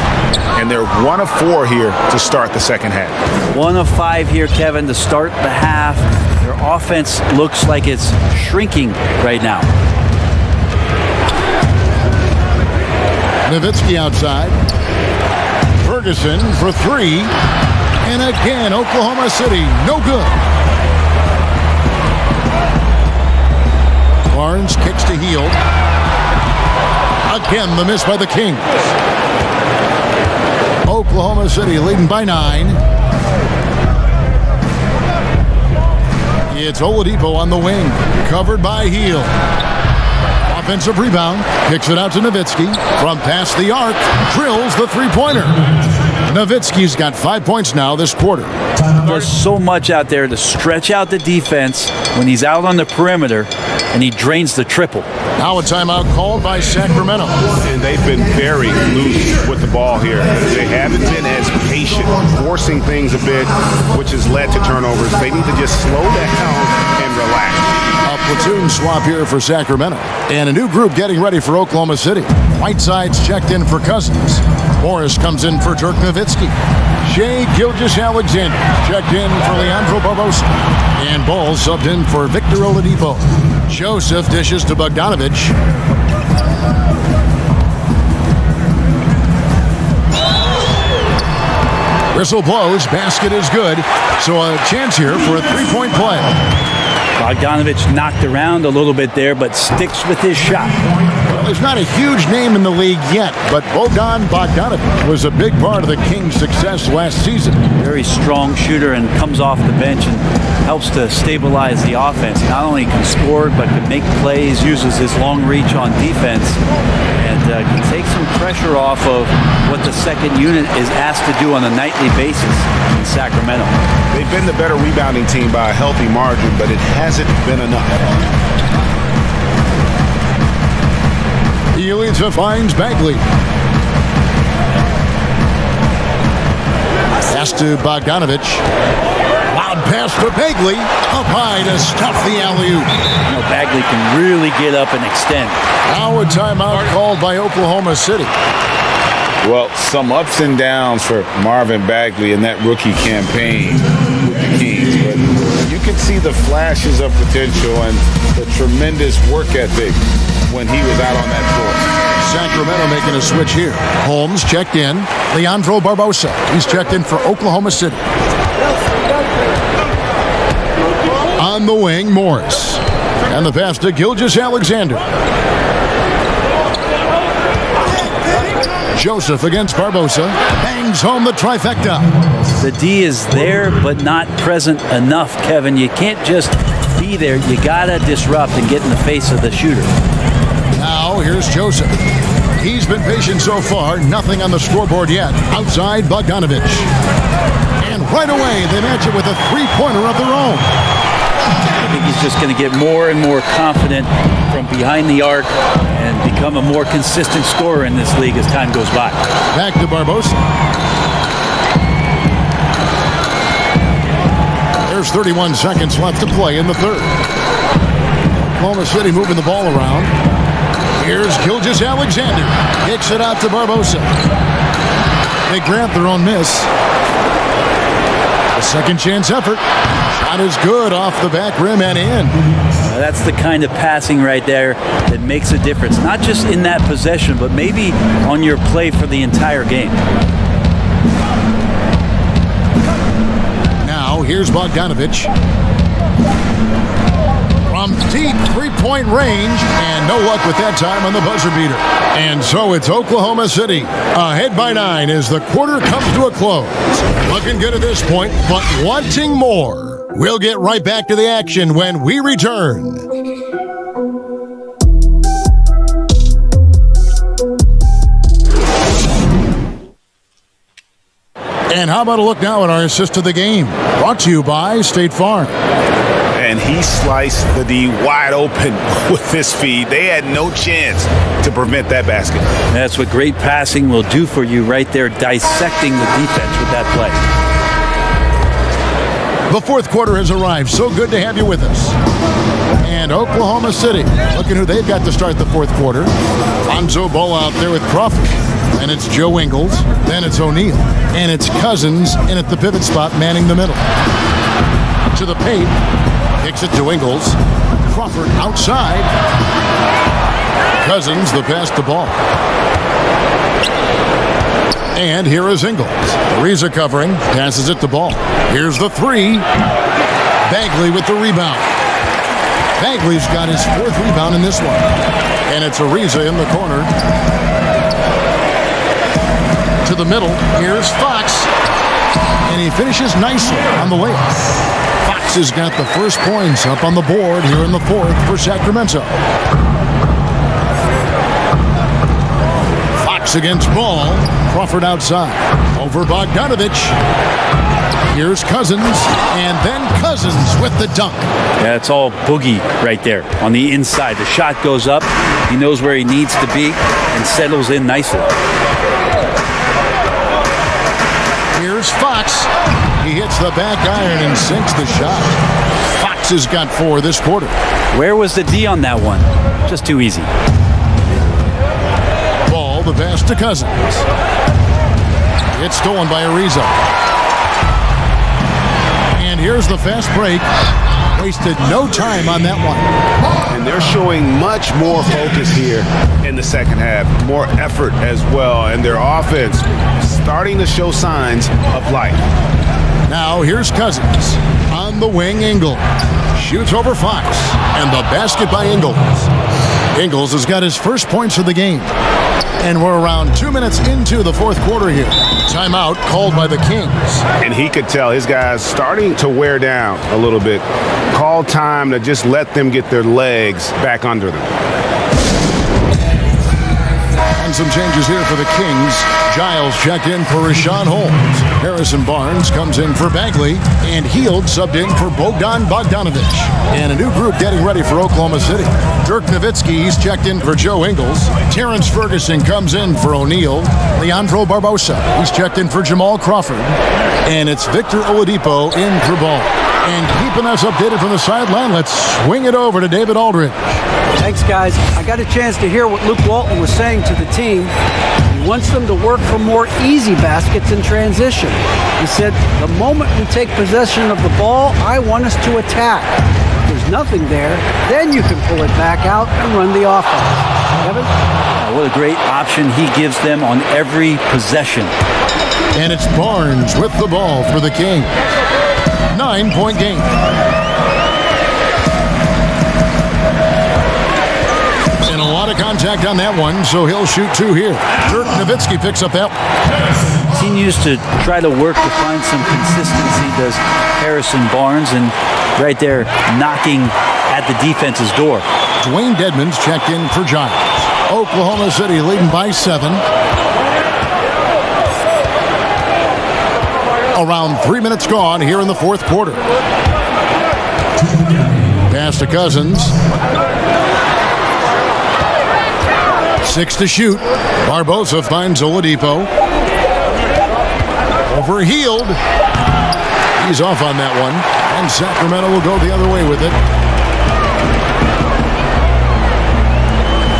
And they're 1 of 4 here to start the second half. 1 of 5 here, Kevin, to start the half. Their offense looks like it's shrinking right now. Nowitzki outside. Ferguson for 3. And again, Oklahoma City, no good. Barnes kicks to Hield. Again, the miss by the Kings. Oklahoma City leading by 9. It's Oladipo on the wing, covered by Hield. Offensive rebound, kicks it out to Nowitzki. From past the arc, drills the three-pointer. Nowitzki's got 5 points now this quarter. There's so much out there to stretch out the defense when he's out on the perimeter, and he drains the triple. Now a timeout called by Sacramento. And they've been very loose with the ball here. They haven't been as patient, forcing things a bit, which has led to turnovers. They need to just slow down and relax. A platoon swap here for Sacramento. And a new group getting ready for Oklahoma City. Whiteside's checked in for Cousins. Morris comes in for Dirk Nowitzki. Shai Gilgeous-Alexander checked in for Leandro Barbosa. And Ball subbed in for Victor Oladipo. Joseph dishes to Bogdanovic. Whistle blows, basket is good. So a chance here for a three-point play. Bogdanovic knocked around a little bit there, but sticks with his shot. Well, there's not a huge name in the league yet, but Bogdan Bogdanovic was a big part of the Kings' success last season. Very strong shooter and comes off the bench and helps to stabilize the offense. Not only can score, but can make plays, uses his long reach on defense, and can take some pressure off of what the second unit is asked to do on a nightly basis in Sacramento. They've been the better rebounding team by a healthy margin, but it hasn't been enough. Elitza finds Bagley. Pass to Bogdanovic. Loud pass to Bagley. Up high to stuff the alley-oop. You know, Bagley can really get up and extend. Now a timeout called by Oklahoma City. Well, some ups and downs for Marvin Bagley in that rookie campaign with the Kings, but you can see the flashes of potential and the tremendous work ethic when he was out on that floor. Sacramento making a switch here. Holmes checked in. Leandro Barbosa. He's checked in for Oklahoma City. On the wing, Morris. And the pass to Gilgeous-Alexander. Joseph against Barbosa. Bangs home the trifecta. The D is there, but not present enough, Kevin. You can't just be there. You gotta disrupt and get in the face of the shooter. Now here's Joseph. He's been patient so far. Nothing on the scoreboard yet. Outside Bogdanovic. And right away, they match it with a three-pointer of their own. I think he's just going to get more and more confident from behind the arc and become a more consistent scorer in this league as time goes by. Back to Barbosa. There's 31 seconds left to play in the third. Oklahoma City moving the ball around. Here's Gilgeous-Alexander. Kicks it out to Barbosa. They grant their own miss. A second chance effort. Shot is good off the back rim and in. That's the kind of passing right there that makes a difference. Not just in that possession, but maybe on your play for the entire game. Now, here's Bogdanovich. From deep three-point range, and no luck with that time on the buzzer beater. And so it's Oklahoma City ahead by 9 as the quarter comes to a close. Looking good at this point, but wanting more. We'll get right back to the action when we return. And how about a look now at our assist to the game? Brought to you by State Farm. And he sliced the D wide open with this feed. They had no chance to prevent that basket. That's what great passing will do for you right there, dissecting the defense with that play. The fourth quarter has arrived. So good to have you with us. And Oklahoma City, looking who they've got to start the fourth quarter. Lonzo Ball out there with Crawford. And it's Joe Ingles. Then it's O'Neal. And it's Cousins in at the pivot spot, manning the middle. To the paint. Kicks it to Ingles. Crawford outside. Cousins the pass to Ball. And here is Ingles. Ariza covering. Passes it to Ball. Here's the three. Bagley with the rebound. Bagley's got his fourth rebound in this one. And it's Ariza in the corner. To the middle. Here's Fox. And he finishes nicely on the layup. Fox has got the first points up on the board here in the fourth for Sacramento. Fox against Ball. Crawford outside. Over Bogdanovich. Here's Cousins. And then Cousins with the dunk. Yeah, it's all Boogie right there on the inside. The shot goes up. He knows where he needs to be and settles in nicely. Here's Fox. He hits the back iron and sinks the shot. Fox has got 4 this quarter. Where was the D on that one? Just too easy. Ball, the pass to Cousins. It's stolen by Ariza. And here's the fast break. Wasted no time on that one. And they're showing much more focus here in the second half. More effort as well. And their offense starting to show signs of life. Now here's Cousins. On the wing, Ingles. Shoots over Fox. And the basket by Ingles. Ingles has got his first points of the game. And we're around 2 minutes into the fourth quarter here. Timeout called by the Kings. And he could tell his guys starting to wear down a little bit. Call time to just let them get their legs back under them. And some changes here for the Kings. Giles checked in for Rashawn Holmes. Harrison Barnes comes in for Bagley. And Hield subbed in for Bogdan Bogdanovich. And a new group getting ready for Oklahoma City. Dirk Nowitzki, he's checked in for Joe Ingles. Terrence Ferguson comes in for O'Neal. Leandro Barbosa, he's checked in for Jamal Crawford. And it's Victor Oladipo in for Ball. And keeping us updated from the sideline, let's swing it over to David Aldridge. Thanks, guys. I got a chance to hear what Luke Walton was saying to the team. He wants them to work for more easy baskets in transition. He said, the moment we take possession of the ball, I want us to attack. If there's nothing there, then you can pull it back out and run the offense. Kevin? What a great option he gives them on every possession. And it's Barnes with the ball for the Kings. 9-point game. And a lot of contact on that one, so he'll shoot 2 here. Dirk Nowitzki picks up that. Continues to try to work to find some consistency, does Harrison Barnes, and right there knocking at the defense's door. Dwayne Dedmon's checked in for Giles. Oklahoma City leading by 7. Around 3 minutes gone here in the fourth quarter. pass to Cousins. 6 to shoot. Barbosa finds Oladipo. Over Hield. He's off on that one. And Sacramento will go the other way with it.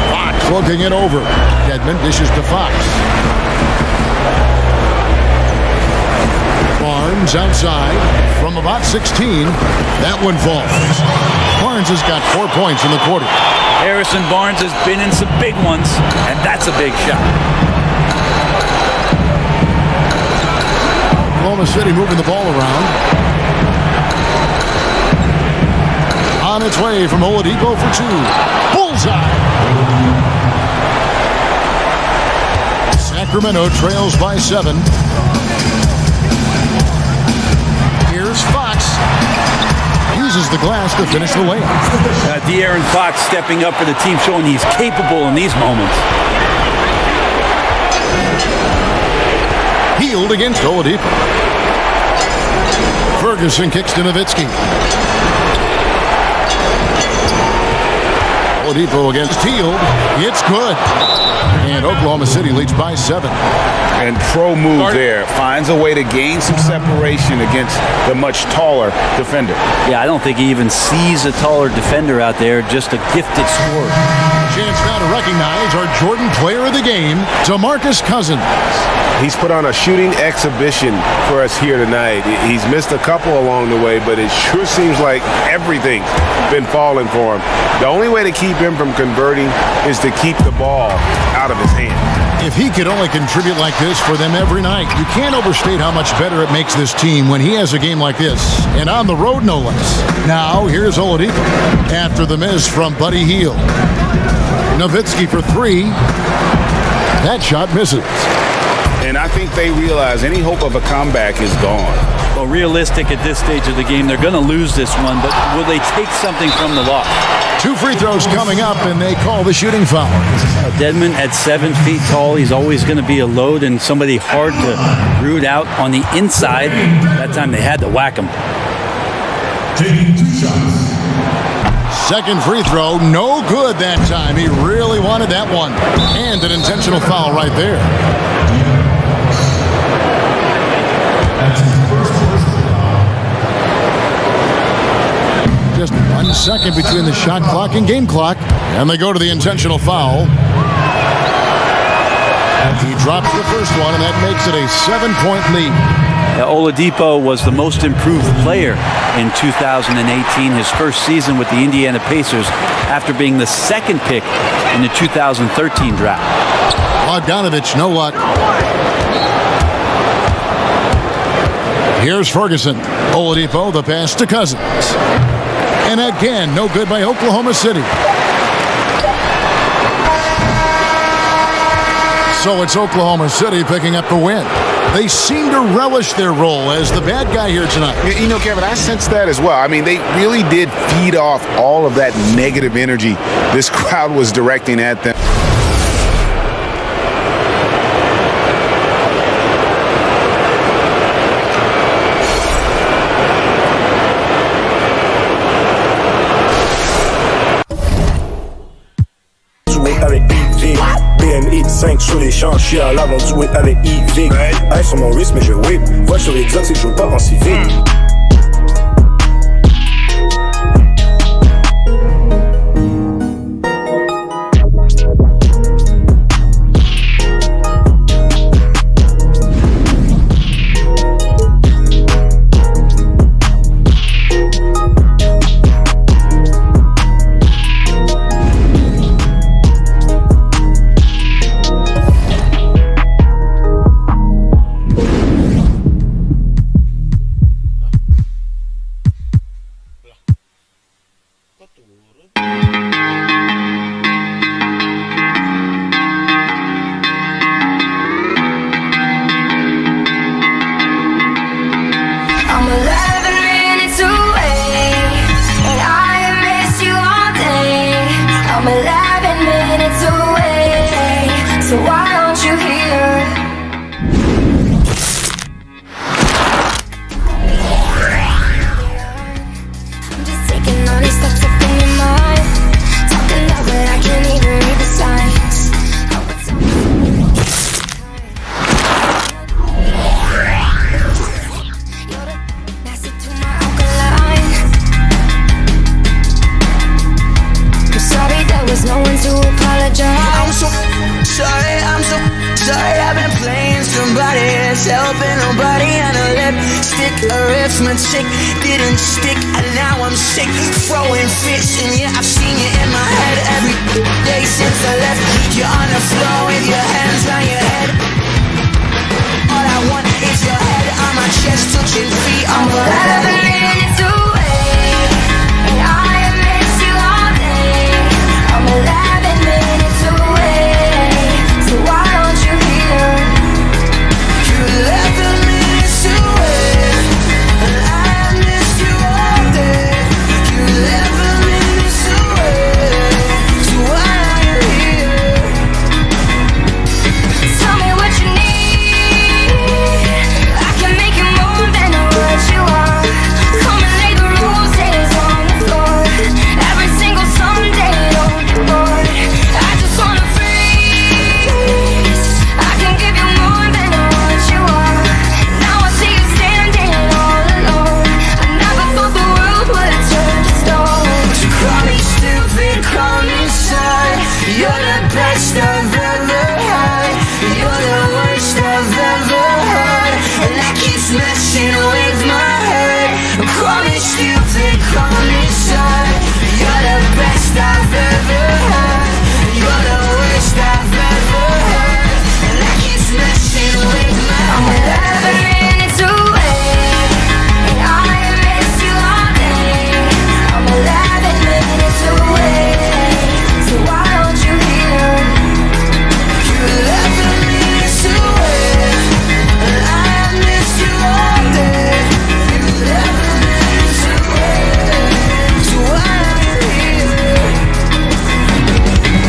Fox looking it over. Dedmon dishes to Fox. Barnes outside from about 16. That one falls. Barnes has got 4 points in the quarter. Harrison Barnes has been in some big ones, and that's a big shot. Oklahoma City moving the ball around. On its way from Oladipo for 2. Bullseye! Sacramento trails by 7. Here's Fox. Uses the glass to finish the layup. De'Aaron Fox stepping up for the team, showing he's capable in these moments. Hield against Oladipo. Ferguson kicks to Nowitzki. Oladipo against Hield. It's good. And Oklahoma City leads by 7. And pro move there. Finds a way to gain some separation against the much taller defender. Yeah, I don't think he even sees a taller defender out there, just a gifted scorer. Chance now to recognize our Jordan Player of the Game, DeMarcus Cousins. He's put on a shooting exhibition for us here tonight. He's missed a couple along the way, but it sure seems like everything's been falling for him. The only way to keep him from converting is to keep the ball out of his hand. If he could only contribute like this for them every night, you can't overstate how much better it makes this team when he has a game like this, and on the road no less. Now, here's Oladipo after the miss from Buddy Hield. Nowitzki for 3. That shot misses. And I think they realize any hope of a comeback is gone. Well, realistic at this stage of the game, they're going to lose this one, but will they take something from the loss? 2 free throws coming up, and they call the shooting foul. Dedmon at 7 feet tall, he's always going to be a load and somebody hard to root out on the inside. That time they had to whack him. Taking 2 shots. Second free throw, no good that time. He really wanted that one. And an intentional foul right there. Just 1 second between the shot clock and game clock. And they go to the intentional foul. He drops the first one, and that makes it a 7-point lead. Oladipo was the most improved player in 2018, his first season with the Indiana Pacers, after being the 2nd pick in the 2013 draft. Bogdanovich, no luck. Here's Ferguson. Oladipo, the pass to Cousins. And again, no good by Oklahoma City. So it's Oklahoma City picking up the win. They seem to relish their role as the bad guy here tonight. You know, Kevin, I sense that as well. I mean, they really did feed off all of that negative energy this crowd was directing at them. BMX 5 sur les champs, je suis à l'avant du whip avec EV. Hey, sur mon wrist, mais je whip. Va sur l'exotique, je veux pas en civil. somebody else, helping nobody on a lipstick. Arithmetic didn't stick, and now I'm sick, throwing fits. And yeah, I've seen you in my head every day since I left. You're on the floor with your hands on your head. All I want is your head on my chest, touching feet on my head. 11 minutes away, and I miss you all day. I'm 11 minutes away, so why don't you hear? You're 11 minutes away, and I miss you all day. You're 11 minutes away, so why are you here? Tell me what you need. I can make you more than what you want. Come and lay the roses on the floor. Every single Sunday, don't get bored. I just wanna freeze. I can give you more than what you want. Now I see you standing all alone. I never thought the world would turn to stone. So call me stupid, call me sad. You're the best I've ever had. You're the worst I've ever had, and that keeps messing with my head. Call me stupid, call me sad. You're the best I've ever had. You're the worst I've ever had, and that keeps messing with my head. I'm 11 minutes away, and I miss you all day. I'm 11 minutes away, so why don't you hear? You're 11 minutes away, and I miss you all day. You're 11 minutes away, so why don't you hear?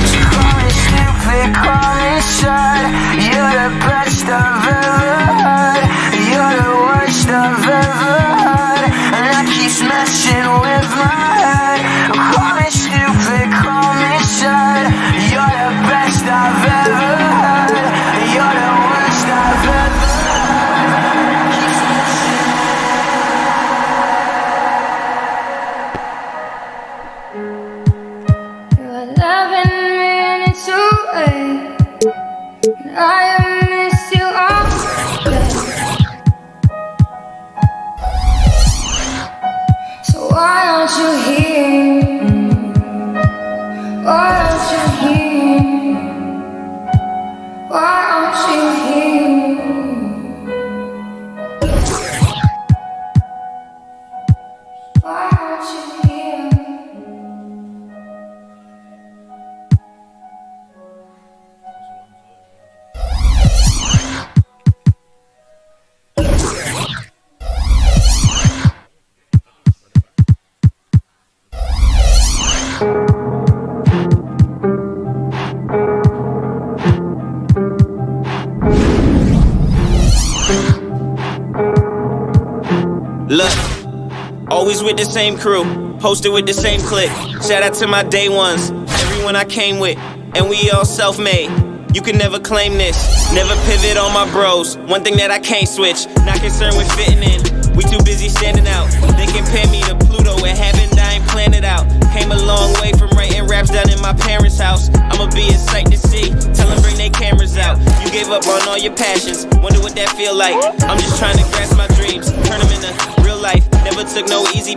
So call me stupid, call me sad. You're the best I've ever had. You're the worst I've ever had, and that keeps messing with my head. Call me stupid, call me sad. You're the best I've ever had. You're the worst I've ever had. Keeps messing. You're 11 minutes away, and I miss you all day. So why don't you hear? Why don't you hear? Why don't you hear? Why don't you hear? Look, always with the same crew, posted with the same clique. Shout out to my day ones, everyone I came with, and we all self-made. You can never claim this, never pivot on my bros. One thing that I can't switch, not concerned with fitting in. We too busy standing out. They compare me to Pluto, it happened, I ain't planned it out. Came a long way from writing raps down in my parents' house. I'ma be a sight to see, tell them bring their cameras out. You gave up on all your passions, wonder what that feel like. I'm just trying to grasp my dreams, turn them into real life. Never took no easy